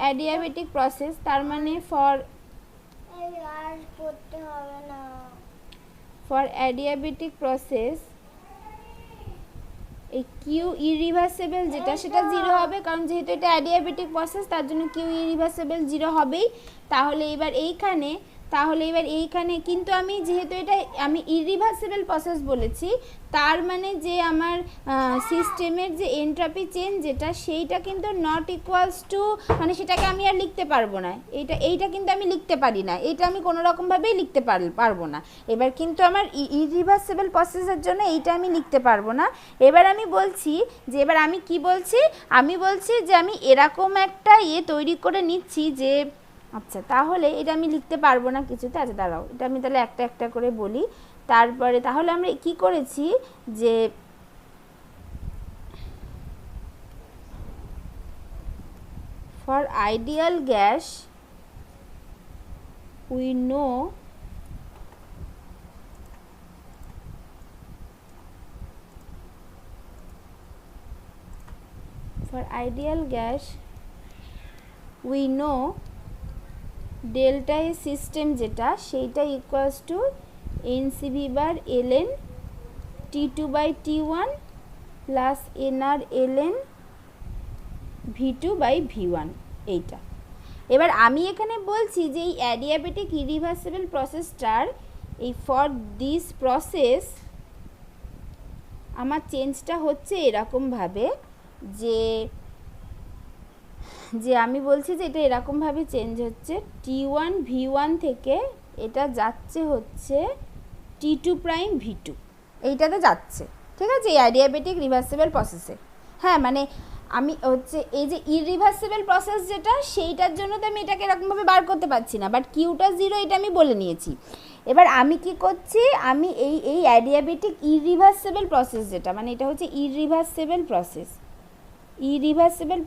অ্যাডিয়াবেটিক প্রসেস তার মানে ফর অ্যাডিয়াবেটিক প্রসেস এই কিউ ইরিভার্সেবল যেটা সেটা 0 হবে, কারণ যেহেতু এটা অ্যাডিয়াবেটিক প্রসেস তার জন্য কিউ ইরিভার্সেবল 0 হবেই। তাহলে এবার এইখানে কিন্তু আমি যেহেতু এটা আমি ইরিভার্সেবল প্রসেস বলেছি, তার মানে যে আমার সিস্টেমের যে এনট্রপি চেঞ্জ যেটা, সেইটা কিন্তু নট ইকুয়ালস টু, মানে সেটাকে আমি আর লিখতে পারবো না। এইটা কিন্তু আমি লিখতে পারি না, এইটা আমি কোনো রকমভাবেই লিখতে পারবো না। এবার কিন্তু আমার ইরিভার্সেবল প্রসেসের জন্য এইটা আমি লিখতে পারবো না। এবার আমি বলছি যে আমি বলছি যে আমি এরকম একটা তৈরি করে নিচ্ছি যে, আচ্ছা তাহলে এটা আমি লিখতে পারবো না কিছুতে। আচ্ছা দাঁড়াও, এটা আমি তাহলে একটা একটা করে বলি। তারপরে তাহলে আমরা কি করেছি যে for ideal gas we know delta A system যেটা, সেইটা equals to NCV bar ln T2 by T1 plus NR ln V2 by V1 এইটা। এবার আমি এখানে বলছি যে এই অ্যাডিয়াবেটিক ইরিভার্সেবল প্রসেসটার এই ফর দিস প্রসেস আমার চেঞ্জটা হচ্ছে এরকমভাবে যে আমি বলছি যে এটা এরকমভাবে চেঞ্জ হচ্ছে, T1 V1 থেকে এটা যাচ্ছে হচ্ছে T2 প্রাইম V2, এইটাতে যাচ্ছে। ঠিক আছে, এই অ্যাডিয়াবেটিক রিভার্সেবল প্রসেসে। হ্যাঁ, মানে আমি হচ্ছে এই যে ইরিভার্সেবল প্রসেস যেটা, সেইটার জন্য তো আমি এটাকে এরকমভাবে বার করতে পারছি না, বাট কিউটা 0 এটা আমি বলে নিয়েছি। এবার আমি কি করছি, আমি এই অ্যাডিয়াবেটিক ইরিভার্সেবল প্রসেস যেটা, মানে এটা হচ্ছে ইরিভার্সেবল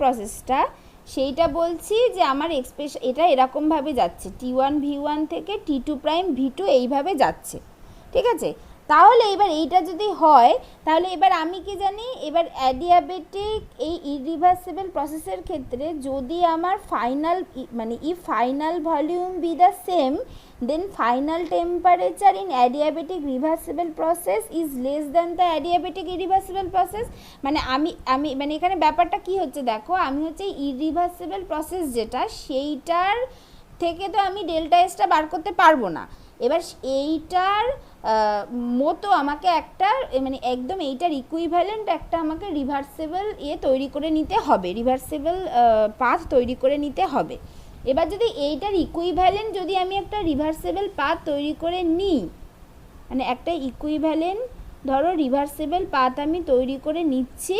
প্রসেসটা, সেইটা বলছি যে আমার এটা এরকমভাবে যাচ্ছে, T1 V1 থেকে T2 প্রাইম V2 এইভাবে যাচ্ছে। ঠিক আছে, তাহলে এবার এইটা যদি হয় তাহলে এবার আমি কি জানি, এবার অ্যাডিয়াবেটিক এই ইরিভার্সিবল প্রসেসের ক্ষেত্রে যদি আমার ফাইনাল মানে if final volume be the same then final temperature in adiabatic reversible process is less than the adiabatic irreversible process. মানে আমি মানে এখানে ব্যাপারটা কি হচ্ছে দেখো, আমি হচ্ছে ইরিভার্সিবল প্রসেস যেটা সেইটার থেকে তো আমি ডেল্টা এসটা বার করতে পারবো না। এবার এইটার মতো আমাকে একটা মানে একদম এইটার ইকুইভ্যালেন্ট একটা আমাকে রিভার্সেবল তৈরি করে নিতে হবে, রিভার্সেবল পাথ তৈরি করে নিতে হবে। এবার যদি এইটার ইকুইভ্যালেন্ট যদি আমি একটা রিভার্সেবল পাথ তৈরি করে নিই, মানে একটা ইকুইভ্যালেন্ট ধরো রিভার্সেবল পাথ আমি তৈরি করে নিচ্ছি,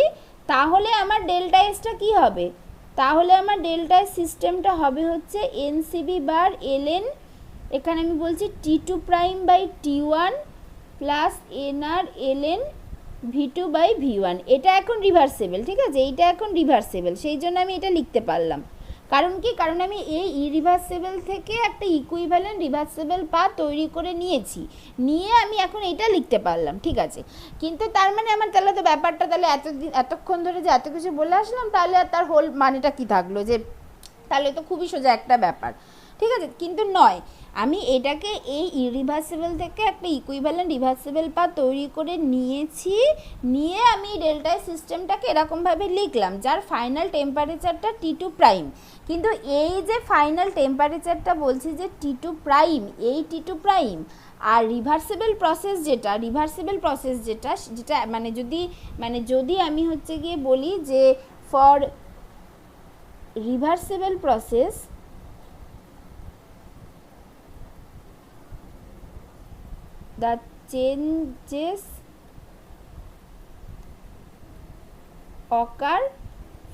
তাহলে আমার ডেল্টা এসটা কী হবে, তাহলে আমার ডেল্টা এস সিস্টেমটা হবে হচ্ছে এনসিবি বার এলএন, এখানে আমি বলছি T2 prime by T1 plus NR LN V2 by V1। এটা এখন রিভার্সেবল, ঠিক আছে, এইটা এখন রিভার্সেবল, সেই জন্য আমি এটা লিখতে পারলাম। কারণ কি, কারণ আমি এই ইরিভার্সেবল থেকে একটা ইকুইভ্যালেন্ট রিভার্সেবল পাথ তৈরি করে নিয়েছি, নিয়ে আমি এখন এটা লিখতে পারলাম, ঠিক আছে। কিন্তু তার মানে আমার তাহলে তো ব্যাপারটা তাহলে এতক্ষণ ধরে যে এত কিছু বলে আসলাম, তাহলে আর তার হোল মানেটা কি থাকলো, যে তাহলে তো খুবই সোজা একটা ব্যাপার, ঠিক আছে। কিন্তু নয়, আমি এটাকে এই ইরিভার্সিবল থেকে একটা ইকুইভ্যালেন্ট রিভার্সিবল পাথ তৈরি করে নিয়েছি, নিয়ে আমি ডেল্টা সিস্টেমটাকে এরকমভাবে লিখলাম যার ফাইনাল টেম্পারেচারটা T2 প্রাইম। কিন্তু এই যে ফাইনাল টেম্পারেচারটা বলছি যে T2 প্রাইম, এই T2 প্রাইম আর রিভার্সিবল প্রসেস যেটা যদি আমি হচ্ছে গিয়ে বলি যে for reversible process the changes occur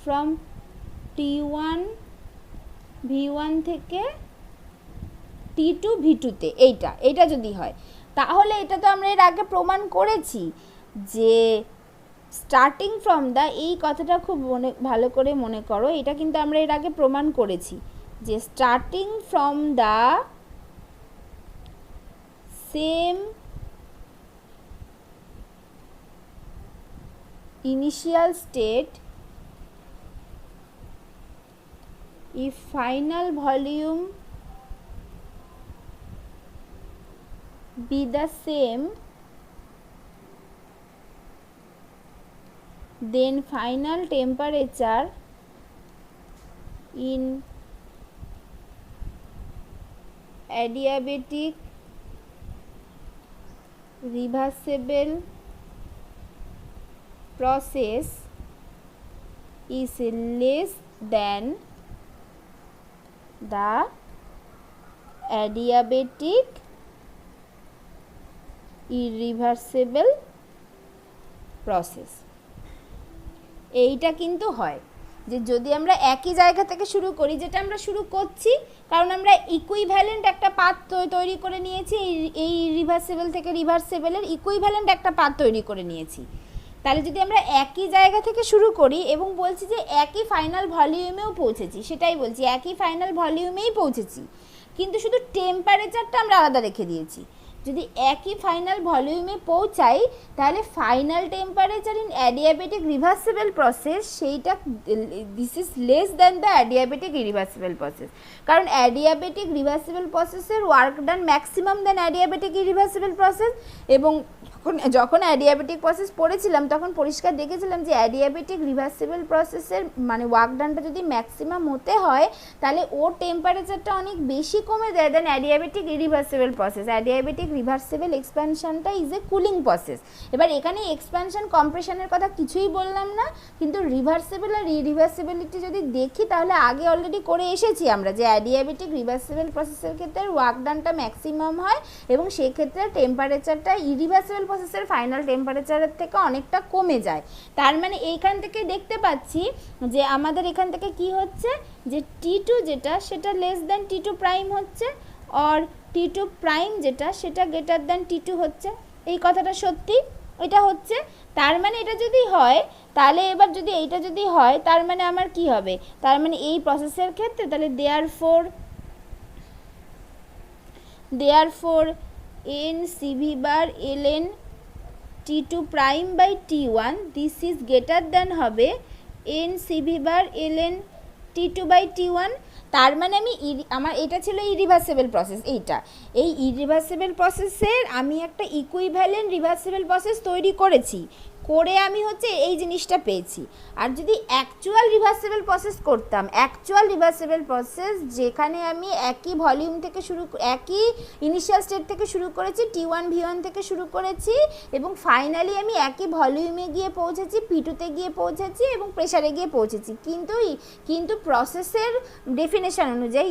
from T1 V1 থেকে T2 V2 তে, এইটা যদি হয় তাহলে এটা তো আমরা এর আগে প্রমাণ করেছি যে স্টার্টিং ফ্রম দ্য, এই কথাটা খুব ভালো করে মনে করো, এটা কিন্তু আমরা এর আগে প্রমাণ করেছি যে starting from the same initial state if final volume be the same then final temperature in adiabatic reversible process is less than the adiabatic irreversible process। এইটা কিন্তু হয় যে যদি আমরা একই জায়গা থেকে শুরু করি, যেটা আমরা শুরু করছি, কারণ আমরা ইকুইভ্যালেন্ট একটা পাথ তৈরি করে নিয়েছি, এই রিভার্সেবল থেকে রিভার্সেবলের ইকুইভ্যালেন্ট একটা পাথ তৈরি করে নিয়েছি, তাহলে যদি আমরা একই জায়গা থেকে শুরু করি এবং বলছি যে একই ফাইনাল ভলিউমেও পৌঁছেছি, সেটাই বলছি একই ফাইনাল ভলিউমেই পৌঁছেছি, কিন্তু শুধু টেম্পারেচারটা আমরা আলাদা রেখে দিয়েছি। যদি একই ফাইনাল ভলিউমে পৌঁছাই তাহলে final temperature in adiabatic reversible process সেইটা this is less than the adiabatic irreversible process, কারণ অ্যাডিয়াবেটিক রিভার্সিবল প্রসেসের work done maximum then adiabatic irreversible process. এবং যখন অ্যাডিয়াবেটিক প্রসেস পড়েছিলাম তখন পরিষ্কার দেখেছিলাম যে অ্যাডিয়াবেটিক রিভার্সিবল প্রসেসের মানে ওয়ার্ক ডানটা যদি ম্যাক্সিমাম হতে হয় তাহলে ওর টেম্পারেচারটা অনেক বেশি কমে যায় then adiabatic irreversible process. Adiabatic reversible এক্সপ্যানশনটা ইজ এ কুলিং প্রসেস। এবার এখানে এক্সপ্যানশন কম্প্রেশনের কথা কিছুই বললাম না, কিন্তু রিভার্সিবল আর ইরিভার্সিবিলিটি যদি দেখি তাহলে আগে অলরেডি করে এসেছি আমরা যে অ্যাডিয়াবেটিক রিভার্সিবল প্রসেসের ক্ষেত্রে ওয়ার্ক ডানটা ম্যাক্সিমাম হয় এবং সেক্ষেত্রে টেম্পারেচারটা ইরিভার্সিবল প্রসেসের ফাইনাল টেম্পারেচারের থেকে অনেকটা কমে যায়। তার মানে এইখান থেকে দেখতে পাচ্ছি যে আমাদের এখান থেকে কি হচ্ছে যে T2 যেটা সেটা লেস দ্যান T2 প্রাইম হচ্ছে, আর T2 প্রাইম যেটা সেটা গ্রেটার দ্যান T2 হচ্ছে। এই কথাটা সত্যি, এটা হচ্ছে। তার মানে এটা যদি হয় তাহলে এবার যদি এইটা যদি হয় তার মানে আমার কি হবে, তার মানে এই প্রসেসের ক্ষেত্রে তাহলে therefore n CV bar ln T2 prime by T1 this is greater than হবে n CV bar ln T2 by T1। তার মানে আমি আমার এটা ছিল ইরিভার্সিবল প্রসেস। এই ইরিভার্সিবল প্রসেসের আমি একটা ইকুইভ্যালেন্ট রিভার্সিবল প্রসেস তৈরি করেছি, করে আমি হচ্ছে এই জিনিসটা পেয়েছি। আর যদি অ্যাকচুয়াল রিভার্সিবল প্রসেস করতাম, অ্যাকচুয়াল রিভার্সিবল প্রসেস যেখানে আমি একই ভলিউম থেকে একই ইনিশিয়াল স্টেট থেকে শুরু করেছি, T1 V1 থেকে শুরু করেছি এবং ফাইনালি আমি একই ভলিউমে গিয়ে পৌঁছেছি, P2তে গিয়ে পৌঁছেছি এবং প্রেসারে গিয়ে পৌঁছেছি, কিন্তু প্রসেসের ডেফিনেশন অনুযায়ী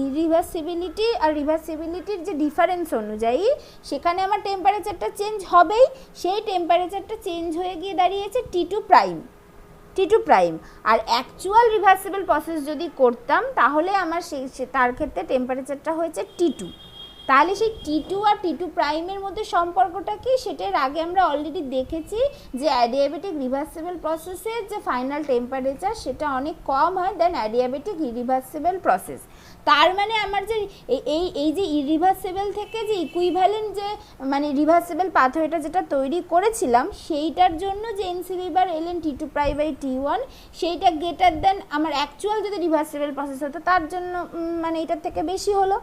ইরিভার্সিবিলিটি আর রিভার্সিবিলিটির যে ডিফারেন্স অনুযায়ী সেখানে আমার টেম্পারেচারটা চেঞ্জ হবেই। সেই টেম্পারেচারটা চেঞ্জ হয়ে গিয়ে দাঁড়িয়েছে T2 প্রাইম। আর অ্যাকচুয়াল রিভার্সিবল প্রসেস যদি করতাম তাহলে আমার তার ক্ষেত্রে টেম্পারেচারটা হয়েছে T2। তাহলে সেই T2 আর T2 প্রাইমের মধ্যে সম্পর্কটা কি, সেটার আগে আমরা অলরেডি দেখেছি যে অ্যাডিয়াবেটিক রিভার্সিবল প্রসেসের যে ফাইনাল টেম্পারেচার সেটা অনেক কম হয় দেন অ্যাডিয়াবেটিক ইরিভার্সিবল প্রসেস। তার মানে আমার যে এই যে ইরিভার্সিবল থেকে যে ইকুইভ্যালেন্ট যে মানে রিভার্সিবল পাথওয়েটা যেটা তৈরি করেছিলাম সেইটার জন্য যে NCV bar ln T2 prime by T1 সেইটা গ্রেটার দেন আমার অ্যাকচুয়াল যদি রিভার্সিবল প্রসেস হতো তার জন্য মানে এটার থেকে বেশি হলো।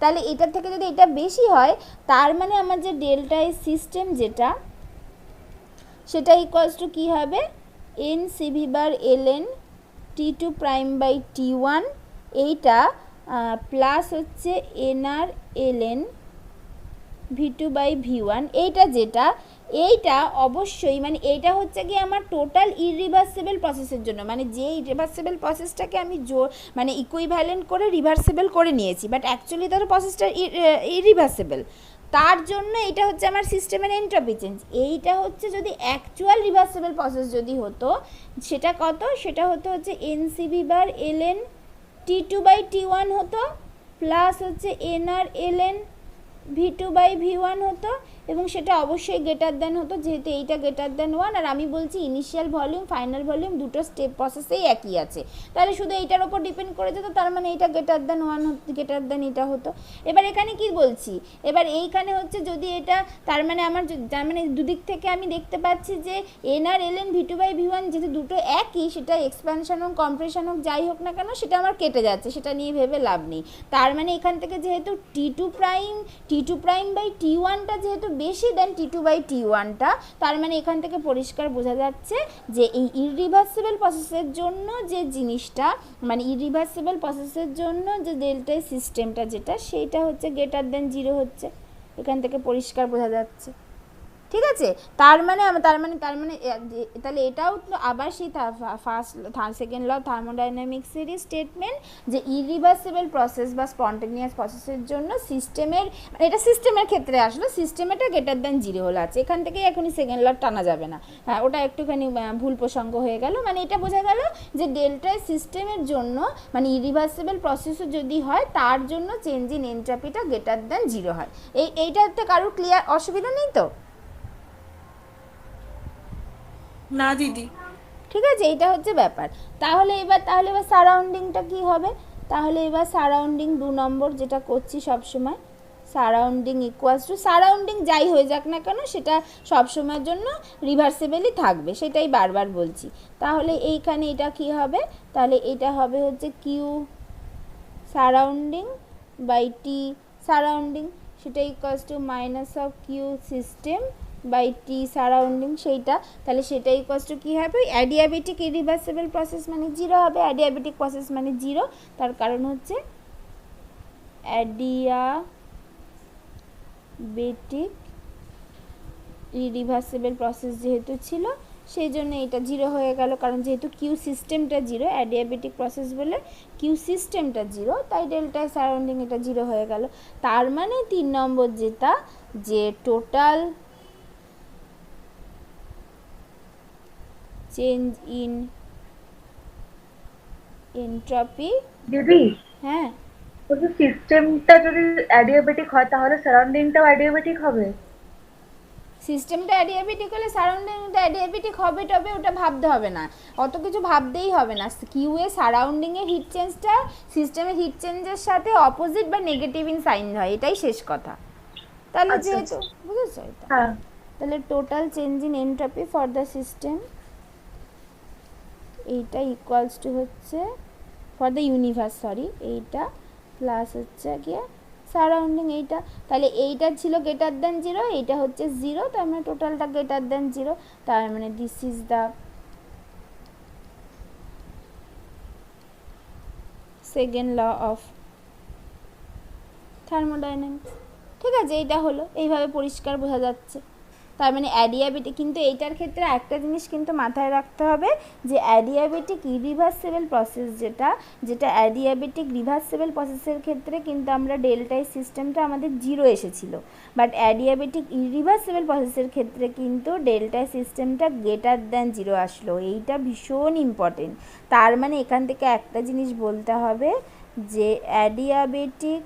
তাহলে এটার থেকে যদি এটা বেশি হয় তার মানে আমার যে ডেল্টা এস সিস্টেম যেটা সেটা ইকুয়ালস টু কী হবে, NCV bar ln T2 prime by T1 এইটা প্লাস হচ্ছে NR ln V2 by V1 এইটা অবশ্যই মানে এইটা হচ্ছে কি আমার টোটাল ইরিভার্সিবল প্রসেসের জন্য, মানে যে ইরিভার্সিবল প্রসেসটাকে আমি মানে ইকুইভ্যালেন্ট করে রিভার্সিবল করে নিয়েছি, বাট অ্যাকচুয়ালি তার প্রসেসটা ইরিভার্সিবল, তার জন্য এটা হচ্ছে আমার সিস্টেমের এন্ট্রপি চেঞ্জ। এইটা হচ্ছে যদি অ্যাকচুয়াল রিভার্সিবল প্রসেস যদি হতো সেটা কত, সেটা হচ্ছে NCV bar ln T2 by T1 হতো প্লাস হচ্ছে NR ln V2 by V1 হতো এবং সেটা অবশ্যই গ্রেটার দেন হতো, যেহেতু এইটা গ্রেটার দেন 1 আর আমি বলছি ইনিশিয়াল ভলিউম ফাইনাল ভলিউম দুটো স্টেপ প্রসেসেই একই আছে, তাহলে শুধু এইটার ওপর ডিপেন্ড করে যেত, তার মানে এইটা গ্রেটার দেন 1 গ্রেটার দেন এটা হতো। এবার এখানে কি বলছি, এবার এইখানে হচ্ছে যদি এটা তার মানে আমার তার মানে দুদিক থেকে আমি দেখতে পাচ্ছি যে NR ln V2 by V1 যেহেতু দুটো একই, সেটা এক্সপ্যানশন হোক কম্প্রেশন হোক যাই হোক না কেন সেটা আমার কেটে যাচ্ছে, সেটা নিয়ে ভেবে লাভ নেই। তার মানে এখান থেকে যেহেতু T2 প্রাইম বাই T1টা যেহেতু বেশি দেন T2 বাই T1টা, তার মানে এখান থেকে পরিষ্কার বোঝা যাচ্ছে যে এই ইরিভার্সিবল প্রসেসের জন্য যে জিনিসটা মানে ইরিভার্সিবল প্রসেসের জন্য যে ডেল্টা সিস্টেমটা যেটা সেইটা হচ্ছে গ্রেটার দেন 0 হচ্ছে, এখান থেকে পরিষ্কার বোঝা যাচ্ছে। ঠিক আছে, তার মানে তাহলে এটাও আবার সেই সেকেন্ড ল থার্মোডাইনামিক্সেরই স্টেটমেন্ট যে ইরিভার্সিবল প্রসেস বা স্পন্টেনিয়াস প্রসেসের জন্য সিস্টেমের মানে এটা সিস্টেমের ক্ষেত্রে আসলে সিস্টেমেরটা গ্রেটার দ্যান 0 হলো আছে, এখান থেকে এখনই সেকেন্ড ল টানা যাবে না। হ্যাঁ, ওটা একটুখানি ভুল প্রসঙ্গ হয়ে গেল, মানে এটা বোঝা গেল যে ডেল্টা সিস্টেমের জন্য মানে ইরিভার্সিবল প্রসেসও যদি হয় তার জন্য চেঞ্জ ইন এনট্রপিটা গ্রেটার দ্যান 0 হয়। এইটাতে কারোর ক্লিয়ার অসুবিধা নেই তো? না দিদি। ঠিক আছে, এইটা হচ্ছে ব্যাপার। তাহলে এবার সারাউন্ডিংটা কি হবে, তাহলে এবার সারাউন্ডিং 2 নম্বর যেটা করছি সবসময়, সারাউন্ডিং ইকুয়ালস টু সারাউন্ডিং যাই হয়ে যাক না কেন সেটা সবসময়ের জন্য রিভার্সিবলই থাকবে, সেটাই বারবার বলছি। তাহলে এইখানে এটা কি হবে, তাহলে এটা হবে হচ্ছে Q surrounding by T surrounding, সেটা equals to minus of Q system by T surrounding সেইটা, তাহলে সেটা ইকুয়ালস টু কী হবে, অ্যাডিয়াবেটিক ইরিভার্সিবল প্রসেস মানে 0 হবে, অ্যাডিয়াবেটিক প্রসেস মানে 0, তার কারণ হচ্ছে অ্যাডিয়াবেটিক ইরিভার্সিবল প্রসেস যেহেতু ছিল সেই জন্য এটা 0 হয়ে গেল, কারণ যেহেতু কিউ সিস্টেমটা 0 অ্যাডিয়াবেটিক প্রসেস বলে কিউ সিস্টেমটা 0 তাই ডেল্টা সারাউন্ডিং এটা 0 হয়ে গেল। তার মানে 3 নম্বর যেটা যে টোটাল চেঞ্জ ইন এনট্রপি। দিদি, হ্যাঁ, বলছি সিস্টেমটা যদি অ্যাডিয়াবেটিক হয় তাহলে সারাউন্ডিংটাও অ্যাডিয়াবেটিক হবে? সিস্টেমটা অ্যাডিয়াবেটিক হলে সারাউন্ডিংটা অ্যাডিয়াবেটিক হবে, তবে ওটা ভাবতে হবে না, অত কিছু ভাবতেই হবে না। কিউ এ সারাউন্ডিংয়ের হিট চেঞ্জটা সিস্টেমের হিট চেঞ্জের সাথে অপোজিট বা নেগেটিভ ইন সাইন হয়, এটাই শেষ কথা। তাহলে যেহেতু বুঝেছো এটা, হ্যাঁ তাহলে total change in entropy for the system এইটা ইকুয়ালস টু হচ্ছে ফর দ্য ইউনিভার্স, সরি, এইটা প্লাস হচ্ছে গিয়ে সারাউন্ডিং এইটা। তাহলে এইটা ছিল গ্রেটার দ্যান 0, এইটা হচ্ছে 0, তার মানে টোটালটা গ্রেটার দ্যান 0, তার মানে this is the second law of thermodynamics. ঠিক আছে, এইটা হলো, এইভাবে পরিষ্কার বোঝা যাচ্ছে। তার মানে অ্যাডিয়াবেটিক, কিন্তু এইটার ক্ষেত্রে একটা জিনিস কিন্তু মাথায় রাখতে হবে যে অ্যাডিয়াবেটিক ইরিভার্সিবল প্রসেস যেটা অ্যাডিয়াবেটিক রিভার্সিবল প্রসেসের ক্ষেত্রে কিন্তু আমরা ডেল্টা সিস্টেমটা আমাদের 0 এসেছিল, বাট অ্যাডিয়াবেটিক ইরিভার্সিবল প্রসেসের ক্ষেত্রে কিন্তু ডেল্টা সিস্টেমটা গ্রেটার দ্যান 0 আসলো। এইটা ভীষণ ইম্পর্টেন্ট। তার মানে এখান থেকে একটা জিনিস বলতে হবে যে adiabatic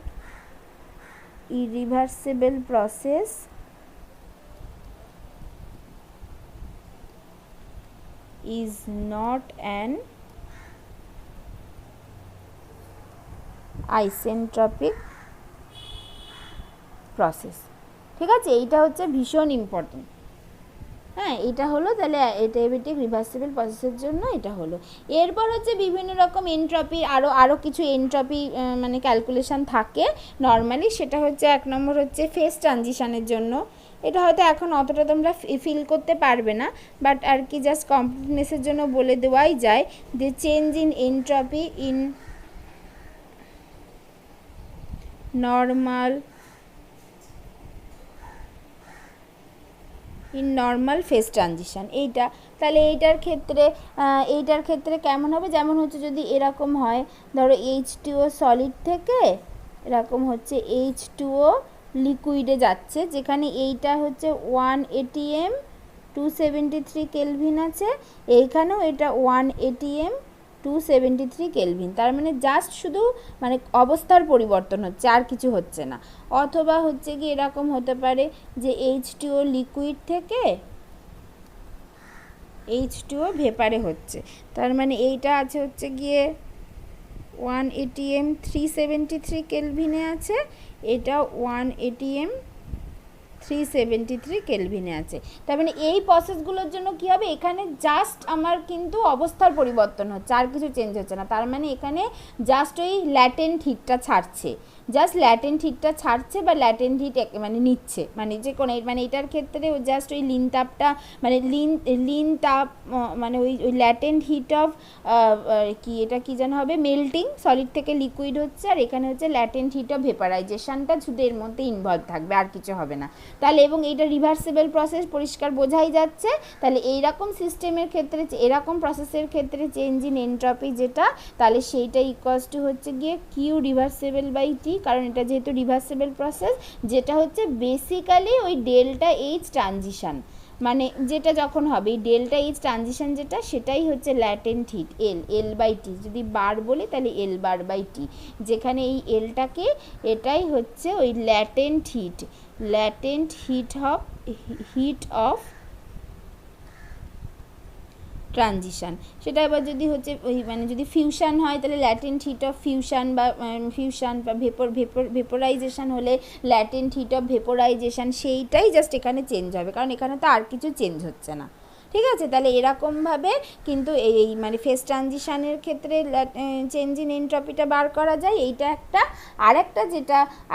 irreversible process is not an isentropic process। ঠিক আছে, এইটা হচ্ছে ভীষণ ইম্পর্টেন্ট। হ্যাঁ, এটা হলো তাহলে অ্যাডিয়াবেটিক রিভার্সিবল প্রসেসের জন্য এটা হলো। এরপর হচ্ছে বিভিন্ন রকম এনট্রপি, আরও কিছু এনট্রপি মানে ক্যালকুলেশন থাকে নর্মালি। সেটা হচ্ছে 1 নম্বর হচ্ছে ফেজ ট্রানজিশনের জন্য। এটা হয়তো এখন অতটা তোমরা ফিল করতে পারবে না, বাট আর কি জাস্ট কমপ্লিটনেসের জন্য বলে দেওয়াই যায় যে change in entropy in normal phase transition এইটা। তাহলে এইটার ক্ষেত্রে কেমন হবে, যেমন হচ্ছে যদি এরকম হয়, ধরো H2O সলিড থেকে এরকম হচ্ছে H2O লিকুইডে যাচ্ছে, যেখানে এইটা হচ্ছে 1 atm 273 কেলভিন আছে, এইখানেও এটা 1 atm 273 কেলভিন। তার মানে জাস্ট শুধু মানে অবস্থার পরিবর্তন হচ্ছে, আর কিছু হচ্ছে না। অথবা হচ্ছে কি এরকম হতে পারে যে H2O লিকুইড থেকে H2O ভেপারে হচ্ছে, তার মানে এইটা আছে হচ্ছে গিয়ে 1 atm 373 কেলভিনে আছে, এটা 1 atm 373 কেলভিনে আছে। তার মানে এই প্রসেসগুলোর জন্য কী হবে, এখানে জাস্ট আমার কিন্তু অবস্থার পরিবর্তন হচ্ছে, আর কিছু চেঞ্জ হচ্ছে না। তার মানে এখানে জাস্ট ওই ল্যাটেন্ট হিটটা ছাড়ছে, বা ল্যাটেন্ট হিট মানে নিচ্ছে, মানে যে কোনো মানে এটার ক্ষেত্রে জাস্ট ওই লিন তাপটা মানে লিন তাপ মানে ওই ল্যাটেন্ট হিট অফ এটা কি যেন হবে, মেল্টিং, সলিড থেকে লিকুইড হচ্ছে, আর এখানে হচ্ছে ল্যাটেন্ট হিট অফ ভেপারাইজেশনটা শুধু এর মধ্যে ইনভলভ থাকবে, আর কিছু হবে না। তাহলে এবং এইটা রিভার্সিবল প্রসেস পরিষ্কার বোঝাই যাচ্ছে। তাহলে এইরকম সিস্টেমের ক্ষেত্রে, এরকম প্রসেসের ক্ষেত্রে চেঞ্জ ইন এনট্রপি যেটা, তাহলে সেইটা ইকুয়ালস টু হচ্ছে গিয়ে কিউ রিভার্সিবল বাই টি, কারণ এটা যেহেতু রিভার্সিবল প্রসেস, যেটা হচ্ছে বেসিক্যালি ওই ডেল্টা এইচ ট্রানজিশন, মানে যেটা যখন হবে এই ডেল্টা এইচ ট্রানজিশন যেটা, সেটাই হচ্ছে latent heat L by T. যদি বার বলি তাহলে এল বার বাই টি, যেখানে এই এলটাকে এটাই হচ্ছে ওই ল্যাটেন্ট হিট অফ ট্রানজিশন। সেটা এবার যদি হচ্ছে ওই মানে যদি ফিউশন হয় তাহলে ল্যাটেন্ট হিট অফ ফিউশন বা ভেপোরাইজেশন হলে ল্যাটেন্ট হিট অফ ভেপোরাইজেশন, সেইটাই জাস্ট এখানে চেঞ্জ হবে, কারণ এখানে তো আর কিছু চেঞ্জ হচ্ছে না। ঠিক আছে, তাহলে এরকমভাবে কিন্তু এই মানে ফেজ ট্রানজিশনের ক্ষেত্রে চেঞ্জ ইন এনট্রপিটা বার করা যায়। এইটা একটা।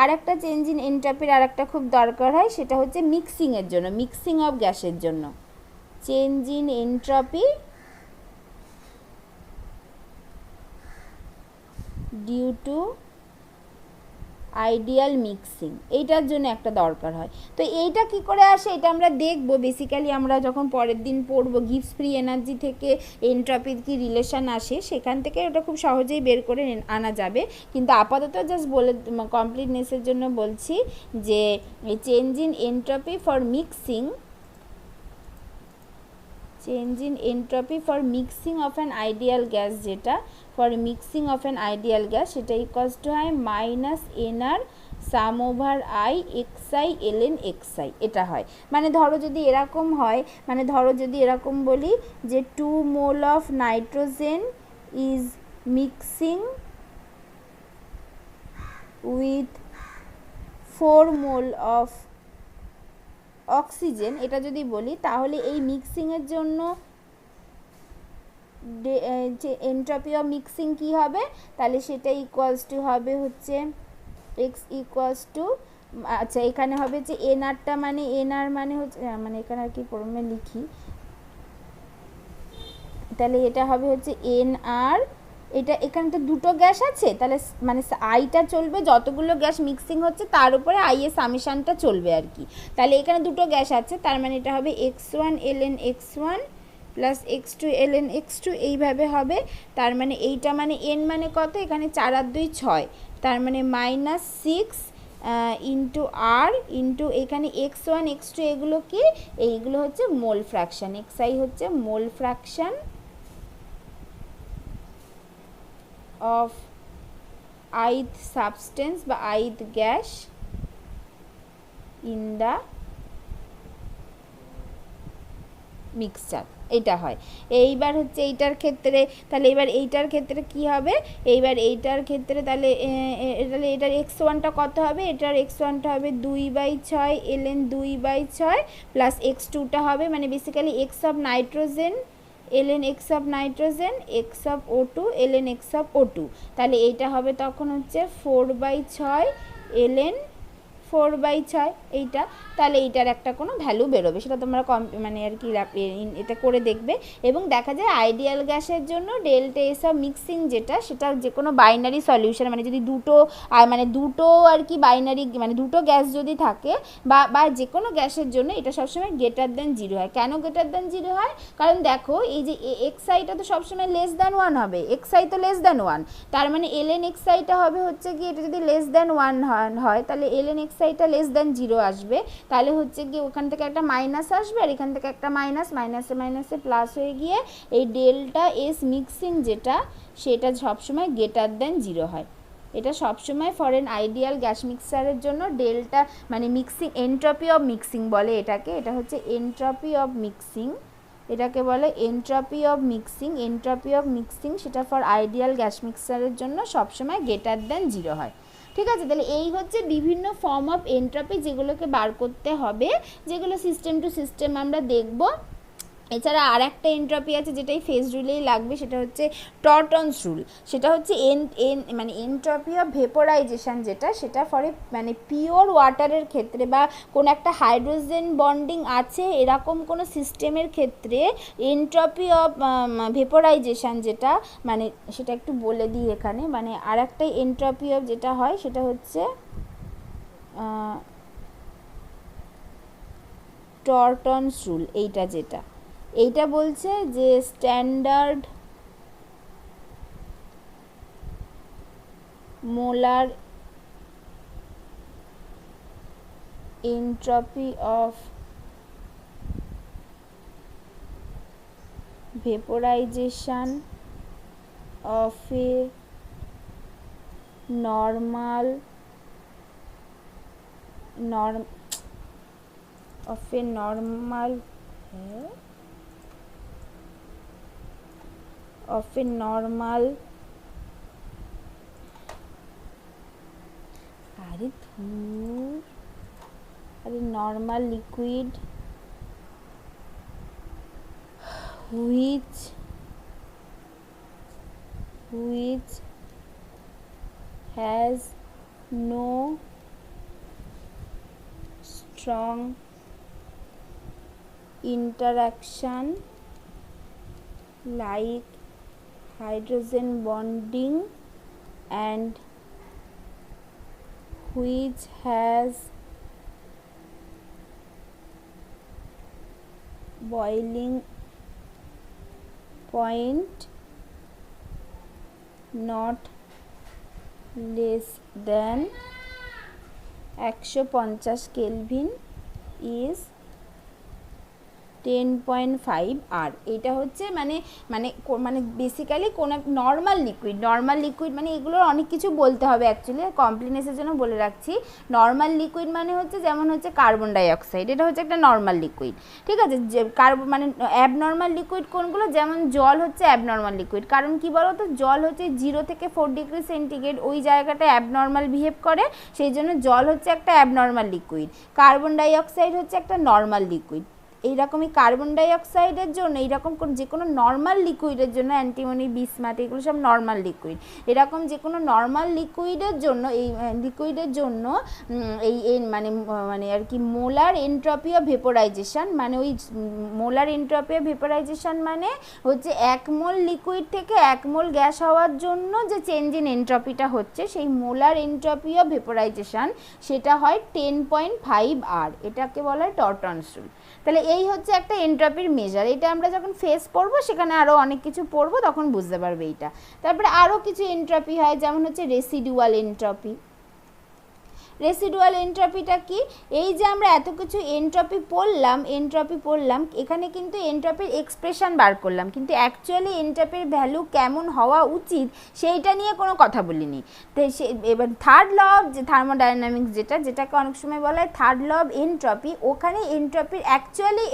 আরেকটা চেঞ্জ ইন এনট্রপির আরেকটা খুব দরকার হয়, সেটা হচ্ছে মিক্সিংয়ের জন্য, মিক্সিং অফ গ্যাসের জন্য। Change in entropy due to ideal mixing, এইটার জন্য একটা দরকার হয়। তো এইটা কি করে আসে এটা আমরা দেখব, বেসিক্যালি আমরা যখন পরের দিন পড়বো গিভস ফ্রি এনার্জি থেকে এনট্রপির কি রিলেশন আসে, সেখান থেকে ওটা খুব সহজেই বের করে আনা যাবে। কিন্তু আপাতত জাস্ট বলে কমপ্লিটনেসের জন্য বলছি যে change in entropy for mixing of an ideal gas, যেটা for mixing of an ideal gas, সেটা ইকুয়ালস টু হয় minus nR sum over I XI LN x i. এটা হয় মানে ধরো যদি এরকম হয়, মানে ধরো যদি এরকম বলি যে 2 mole of nitrogen is mixing with 4 mole of oxygen, এটা যদি বলি তাহলে এই মিক্সিংয়ের জন্য যে এন্ট্রপি অফ মিক্সিং কী হবে, তাহলে সেটা ইকুয়ালস টু হবে হচ্ছে এক্স ইকুয়ালস টু, আচ্ছা এখানে হবে যে এনআরটা মানে এনআর মানে হচ্ছে মানে এখানে আর কি প্রথমে লিখি, তাহলে এটা হবে হচ্ছে এনআর, এটা এখানে তো দুটো গ্যাস আছে, তাহলে মানে আইটা চলবে যতগুলো গ্যাস মিক্সিং হচ্ছে তার উপরে আই এর সামেশানটা চলবে আর কি। তাহলে এখানে দুটো গ্যাস আছে, তার মানে এটা হবে x1 ln x1 plus x2 ln x2, এইভাবে হবে। তার মানে এইটা মানে n মানে কত, এখানে 4 আর 2 6, তার মানে -6 ইন্টু আর ইন্টু এখানে x1 x2 এগুলো কি, এইগুলো হচ্ছে মোল ফ্র্যাকশান, xi হচ্ছে মোল ফ্র্যাকশান of ith substance বা ith gas in the mixture, এটা হয়। এইবার হচ্ছে এইটার ক্ষেত্রে, তাহলে এবার এইটার ক্ষেত্রে কি হবে, এইবার এইটার ক্ষেত্রে তাহলে তাহলে এটার x1টা কত হবে, এটার x1টা হবে 2/6 ln 2/6 প্লাস x2টা হবে মানে basically x of nitrogen ln x of nitrogen x of O2 ln x of O2, তাহলে এইটা হবে তখন হচ্ছে 4/6 ln 4/6 এইটা, তাহলে এইটার একটা কোনো ভ্যালু বেরোবে, সেটা তোমরা মানে আর কি এটা করে দেখবে। এবং দেখা যায় আইডিয়াল গ্যাসের জন্য ডেল্টা এস অফ মিক্সিং যেটা, সেটা যে কোনো বাইনারি সলিউশন মানে যদি দুটো মানে দুটো আর কি বাইনারি মানে দুটো গ্যাস যদি থাকে বা যে কোনো গ্যাসের জন্য এটা সবসময় গ্রেটার দ্যান 0 হয়। কেন গ্রেটার দ্যান 0 হয়, কারণ দেখো এই যে এক্সআইটা তো সবসময় লেস দ্যান 1 হবে, এক্সআই তো লেস দ্যান 1, তার মানে ln এক্সআইটা হবে হচ্ছে কি, এটা যদি লেস দ্যান 1 হয় তাহলে ln এক্সআইটা লেস দ্যান 0 আসবে, তাহলে হচ্ছে কি ওখান থেকে একটা মাইনাস আসবে আর এখান থেকে একটা মাইনাস, মাইনাসে মাইনাসে প্লাস হয়ে গিয়ে এই ডেল্টা এস মিক্সিং যেটা সেটা সবসময় গ্রেটার দ্যান 0 হয়। এটা সবসময় ফর এন আইডিয়াল গ্যাস মিক্সারের জন্য ডেল্টা মানে মিক্সিং এন্ট্রপি অফ মিক্সিং বলে এটাকে, এটা হচ্ছে এন্ট্রপি অফ মিক্সিং, এটাকে বলে entropy of mixing, entropy of mixing সেটা ফর আইডিয়াল গ্যাস মিক্সারের জন্য সবসময় গ্রেটার দ্যান 0 হয়। ঠিক আছে, তাহলে এই হচ্ছে বিভিন্ন ফর্ম অফ এন্ট্রপি যেগুলোকে বার করতে হবে, যেগুলো সিস্টেম টু সিস্টেম আমরা দেখব। এছাড়া আর একটা এন্ট্রপি আছে যেটাই ফেজ রুলেই লাগবে, সেটা হচ্ছে টর্টনস রুল, সেটা হচ্ছে মানে এন্ট্রপি অফ ভেপোরাইজেশন যেটা, সেটা ফর মানে পিওর ওয়াটারের ক্ষেত্রে বা কোনো একটা হাইড্রোজেন বন্ডিং আছে এরকম কোনো সিস্টেমের ক্ষেত্রে এন্ট্রপি অফ ভেপোরাইজেশন যেটা মানে সেটা একটু বলে দিই এখানে, মানে আর একটা এন্ট্রপি অফ যেটা হয় সেটা হচ্ছে টর্টনস রুল, এইটা বলছে যে standard molar entropy of vaporisation of A normal normal liquid which has no strong interaction like hydrogen bonding and which has boiling point not less than 150 Kelvin is 10.5 আর এটা হচ্ছে মানে মানে মানে বেসিক্যালি কোনো নর্মাল লিকুইড মানে এগুলোর অনেক কিছু বলতে হবে অ্যাকচুয়ালি, কমপ্লিনেসের জন্য বলে রাখছি। নর্মাল লিকুইড মানে হচ্ছে যেমন হচ্ছে কার্বন ডাইঅক্সাইড, এটা হচ্ছে একটা নর্মাল লিকুইড, ঠিক আছে। যে মানে অ্যাবনর্মাল লিকুইড কোনগুলো, যেমন জল হচ্ছে অ্যাবনর্মাল লিকুইড, কারণ কি বলো তো, জল হচ্ছে 0 থেকে 4 ডিগ্রি সেন্টিগ্রেড ওই জায়গাটা অ্যাবনর্মাল বিহেভ করে, সেই জন্য জল হচ্ছে একটা অ্যাবনর্মাল লিকুইড। কার্বন ডাইঅক্সাইড হচ্ছে একটা নর্মাল লিকুইড। এইরকমই কার্বন ডাইঅক্সাইডের জন্য এইরকম যে কোনো নর্মাল লিকুইডের জন্য অ্যান্টিমনি, বিসমাথ, এগুলো সব নর্মাল লিকুইড। এরকম যে কোনো নর্মাল লিকুইডের জন্য এই মানে মানে আর কি মোলার এনট্রপি অফ ভেপোরাইজেশন, মানে ওই মোলার এনট্রপি অফ ভেপোরাইজেশন মানে হচ্ছে 1 মোল লিকুইড থেকে 1 মোল গ্যাস হওয়ার জন্য যে চেঞ্জ ইন এনট্রপিটা হচ্ছে, সেই মোলার এনট্রপি অফ ভেপোরাইজেশন সেটা হয় 10.5 আর, এটাকে বলা হয় টর্টনস রুল। তাহলে এই হচ্ছে একটা এনট্রপির মেজার। এটা আমরা যখন ফেস পড়বো সেখানে আরও অনেক কিছু পড়বো, তখন বুঝতে পারবে এইটা। তারপরে আরও কিছু এনট্রপি হয়, যেমন হচ্ছে রেসিডুয়াল এনট্রপি। রেসিডুয়াল এনট্রপিটা কি, এই যে আমরা এত কিছু এনট্রপি পড়লাম, এখানে কিন্তু এনট্রপির এক্সপ্রেশন বার করলাম, কিন্তু অ্যাকচুয়ালি এনট্রপির ভ্যালু কেমন হওয়া উচিত সেইটা নিয়ে কোনো কথা বলিনি। তো এবার থার্ড ল অফ যে থার্মোডাইনামিক্স, যেটাকে অনেক সময় বলা হয় থার্ড ল অফ এনট্রপি, ওখানে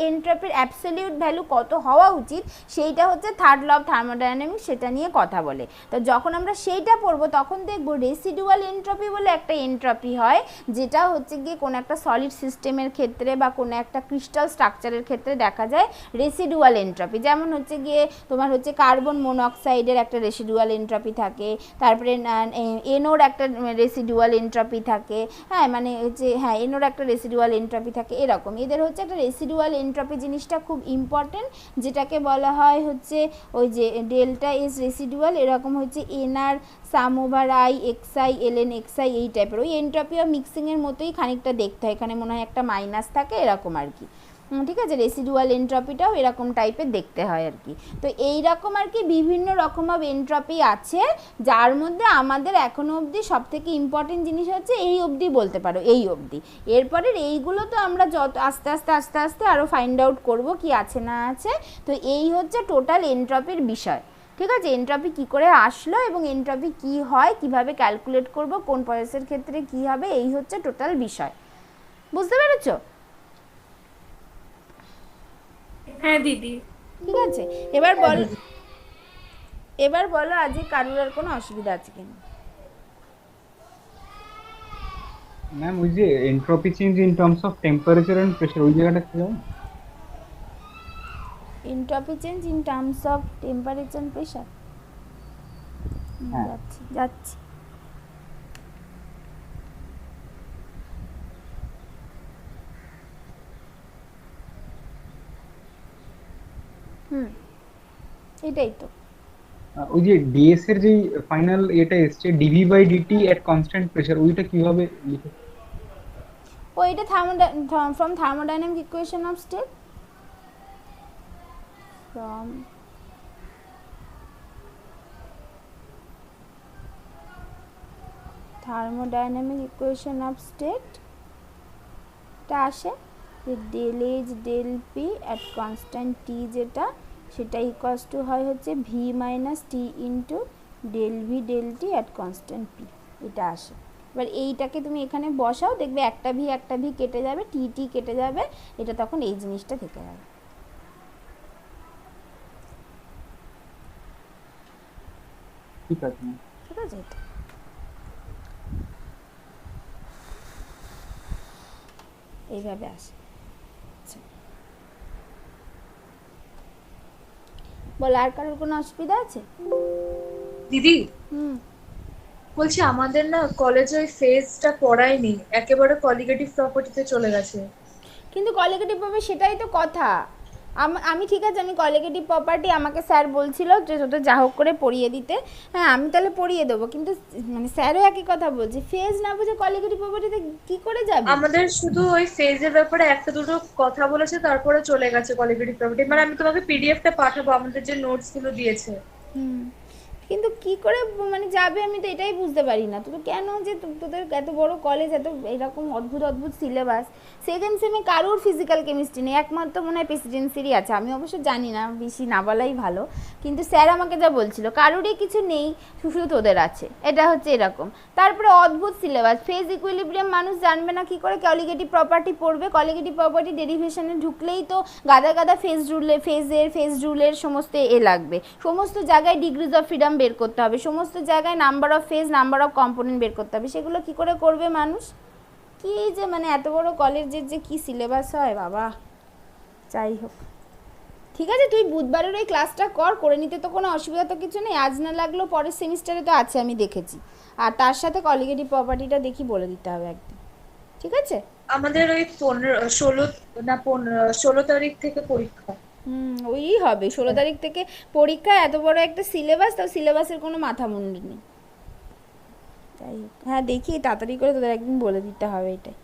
এনট্রপির অ্যাবসলিউট ভ্যালু কত হওয়া উচিত সেইটা হচ্ছে থার্ড ল অফ থার্মোডাইনামিক্স, সেটা নিয়ে কথা বলে। তো যখন আমরা সেইটা পড়বো তখন দেখবো রেসিডুয়াল এনট্রপি বলে একটা এনট্রপি হয়, যেটা হচ্ছে গিয়ে কোনো একটা সলিড সিস্টেমের ক্ষেত্রে বা কোনো একটা ক্রিস্টাল স্ট্রাকচারের ক্ষেত্রে দেখা যায় রেসিডুয়াল এনট্রপি। যেমন হচ্ছে গিয়ে তোমার হচ্ছে কার্বন মনোক্সাইডের একটা রেসিডুয়াল এনট্রপি থাকে, তারপরে এনোর একটা রেসিডুয়াল এনট্রপি থাকে, হ্যাঁ মানে হচ্ছে হ্যাঁ এনোর একটা রেসিডুয়াল এনট্রপি থাকে, এরকম এদের হচ্ছে একটা রেসিডুয়াল এনট্রপি জিনিসটা খুব ইম্পর্টেন্ট, যেটাকে বলা হয় হচ্ছে ওই যে ডেল্টা এস রেসিডুয়াল, এরকম হচ্ছে NR sum over I XI LN XI, এই টাইপের ওই এনট্রপি অফ মিক্সিংয়ের মতোই খানিকটা দেখতে হয়, এখানে মনে হয় একটা মাইনাস থাকে এরকম আর কি, ঠিক আছে। রেসিডুয়াল এনট্রপিটাও এরকম টাইপের দেখতে হয় আর কি। তো এই রকম আর কি বিভিন্ন রকম অফ এনট্রপি আছে, যার মধ্যে আমাদের এখনও অবধি সবথেকে ইম্পর্টেন্ট জিনিস হচ্ছে এই অবধি বলতে পারো, এই অবধি। এরপরের এইগুলো তো আমরা যত আস্তে আস্তে আরও ফাইন্ড আউট করবো কি আছে না আছে। তো এই হচ্ছে টোটাল এনট্রপির বিষয়, ঠিক আছে। এনট্রপি কী করে আসলো এবং এনট্রপি কী হয়, কিভাবে ক্যালকুলেট করব, কোন প্রসেসের ক্ষেত্রে কী হবে, এই হচ্ছে টোটাল বিষয়। বুঝতে পেরেছো? হ্যাঁ দিদি। ঠিক আছে, এবার বলো আজকে কারুর আর কোনো অসুবিধা আছে কিনা। ম্যাম ওই যে entropy change in terms of temperature and pressure, ওই জায়গাটা কি জানো? Entropy change in terms of temperature and pressure, হ্যাঁ। যাচ্ছি। এটাই তো ওই যে ডিএস এর যে ফাইনাল এটা এসছে dV by dT at constant pressure, ওইটা কিভাবে লিখে? ও এটা from thermodynamic equation of state, from thermodynamic equation of state এটা আসে যে del H del P at constant T, যেটা সেটা ইকুয়ালস টু হয় হচ্ছে V minus T into del V del T at constant P, এটা আসে। এবার এইটাকে তুমি এখানে বসাও, দেখবে একটা ভি কেটে যাবে, টি টি কেটে যাবে, এটা তখন এই জিনিসটা থেকে যাবে। ঠিক আছে। ঠিক আছে, এটা এইভাবে আসে। আচ্ছা বল, আর কারোর কোনো অসুবিধা আছে? দিদি হুম, বলছি আমাদের না কলেজে ওই ফেজটা পড়ায়নি, একেবারে কলিগেটিভ প্রপার্টিতে চলে গেছে। কিন্তু কলিগেটিভ প্রপার্টি সেটাই তো কথা। আমি ঠিক আছে, আমি কলিগেটিভ প্রপার্টি আমাকে স্যার বলছিল যে তোদের যা হোক করে পড়িয়ে দিতে, হ্যাঁ আমি তাহলে পড়িয়ে দেবো, কিন্তু মানে স্যারও একই কথা বলছে, ফেজ না বুঝে কলিগেটিভ প্রপার্টিতে কি করে যাবে। আমাদের শুধু ওই ফেজের ব্যাপারে একটা দুটো কথা বলেছে, তারপরে চলে গেছে কলিগেটিভ প্রপার্টি। মানে আমি তোমাকে পিডিএফটা পাঠাবো, আমাদের যে নোটস গুলো দিয়েছে। কিন্তু কি করে মানে যাবে আমি তো এটাই বুঝতে পারি না। তো কেন যে তোদের এত বড় কলেজ, এত এরকম অদ্ভুত অদ্ভুত সিলেবাস, সেকেন্ড সেমে কারোর ফিজিক্যাল কেমিস্ট্রি নেই, একমাত্র মনে হয় প্রেসিডেন্সিরই আছে। আমি অবশ্য জানি না, বেশি না বলাই ভালো, কিন্তু স্যার আমাকে যা বলছিল কারোরই কিছু নেই, শুধু তোদের আছে, এটা হচ্ছে এরকম। তারপরে অদ্ভুত সিলেবাস, ফেজ ইকুইলিব্রিয়াম মানুষ জানবে না কি করে, কলিগেটিভ প্রপার্টি পড়বে, কলিগেটিভ প্রপার্টি ডেরিভেশনে ঢুকলেই তো গাদা গাদা ফেজ রুলের সমস্ত লাগবে, সমস্ত জায়গায় ডিগ্রিজ অফ ফ্রিডম বের করতে হবে, সমস্ত জায়গায় number of phase, number of component বের করতে হবে, সেগুলো কি করে করবে মানুষ? কি যে মানে এত বড় কলেজের যে কি সিলেবাস হয় বাবা। যাই হোক, ঠিক আছে, তুই বুধবারের ওই ক্লাসটা করে নিতে তো কোনো অসুবিধা তো কিছু নেই, আজ না লাগলেও পরের সেমিস্টারে তো আছে, আমি দেখেছি। আর তার সাথে কলিগেটিভ প্রপার্টিটা দেখি বলে দিতে হবে একদিন, ঠিক আছে? আমাদের ওই 16 তারিখ থেকে পরীক্ষা। ওই হবে 16 তারিখ থেকে পরীক্ষা, এত বড় একটা সিলেবাস, তাও সিলেবাসের কোনো মাথা মুন্ডি নেই। যাই হোক, হ্যাঁ দেখি তাড়াতাড়ি করে তোদের একদিন বলে দিতে হবে এটাই।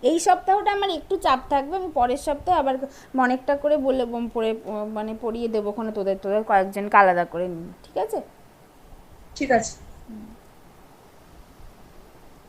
এই সপ্তাহটা আমার একটু চাপ থাকবে, আমি পরের সপ্তাহে আবার অনেকটা করে বলে মানে পড়িয়ে দেবো ওখানে, তোদের কয়েকজনকে আলাদা করে নিই, ঠিক আছে? ঠিক আছে।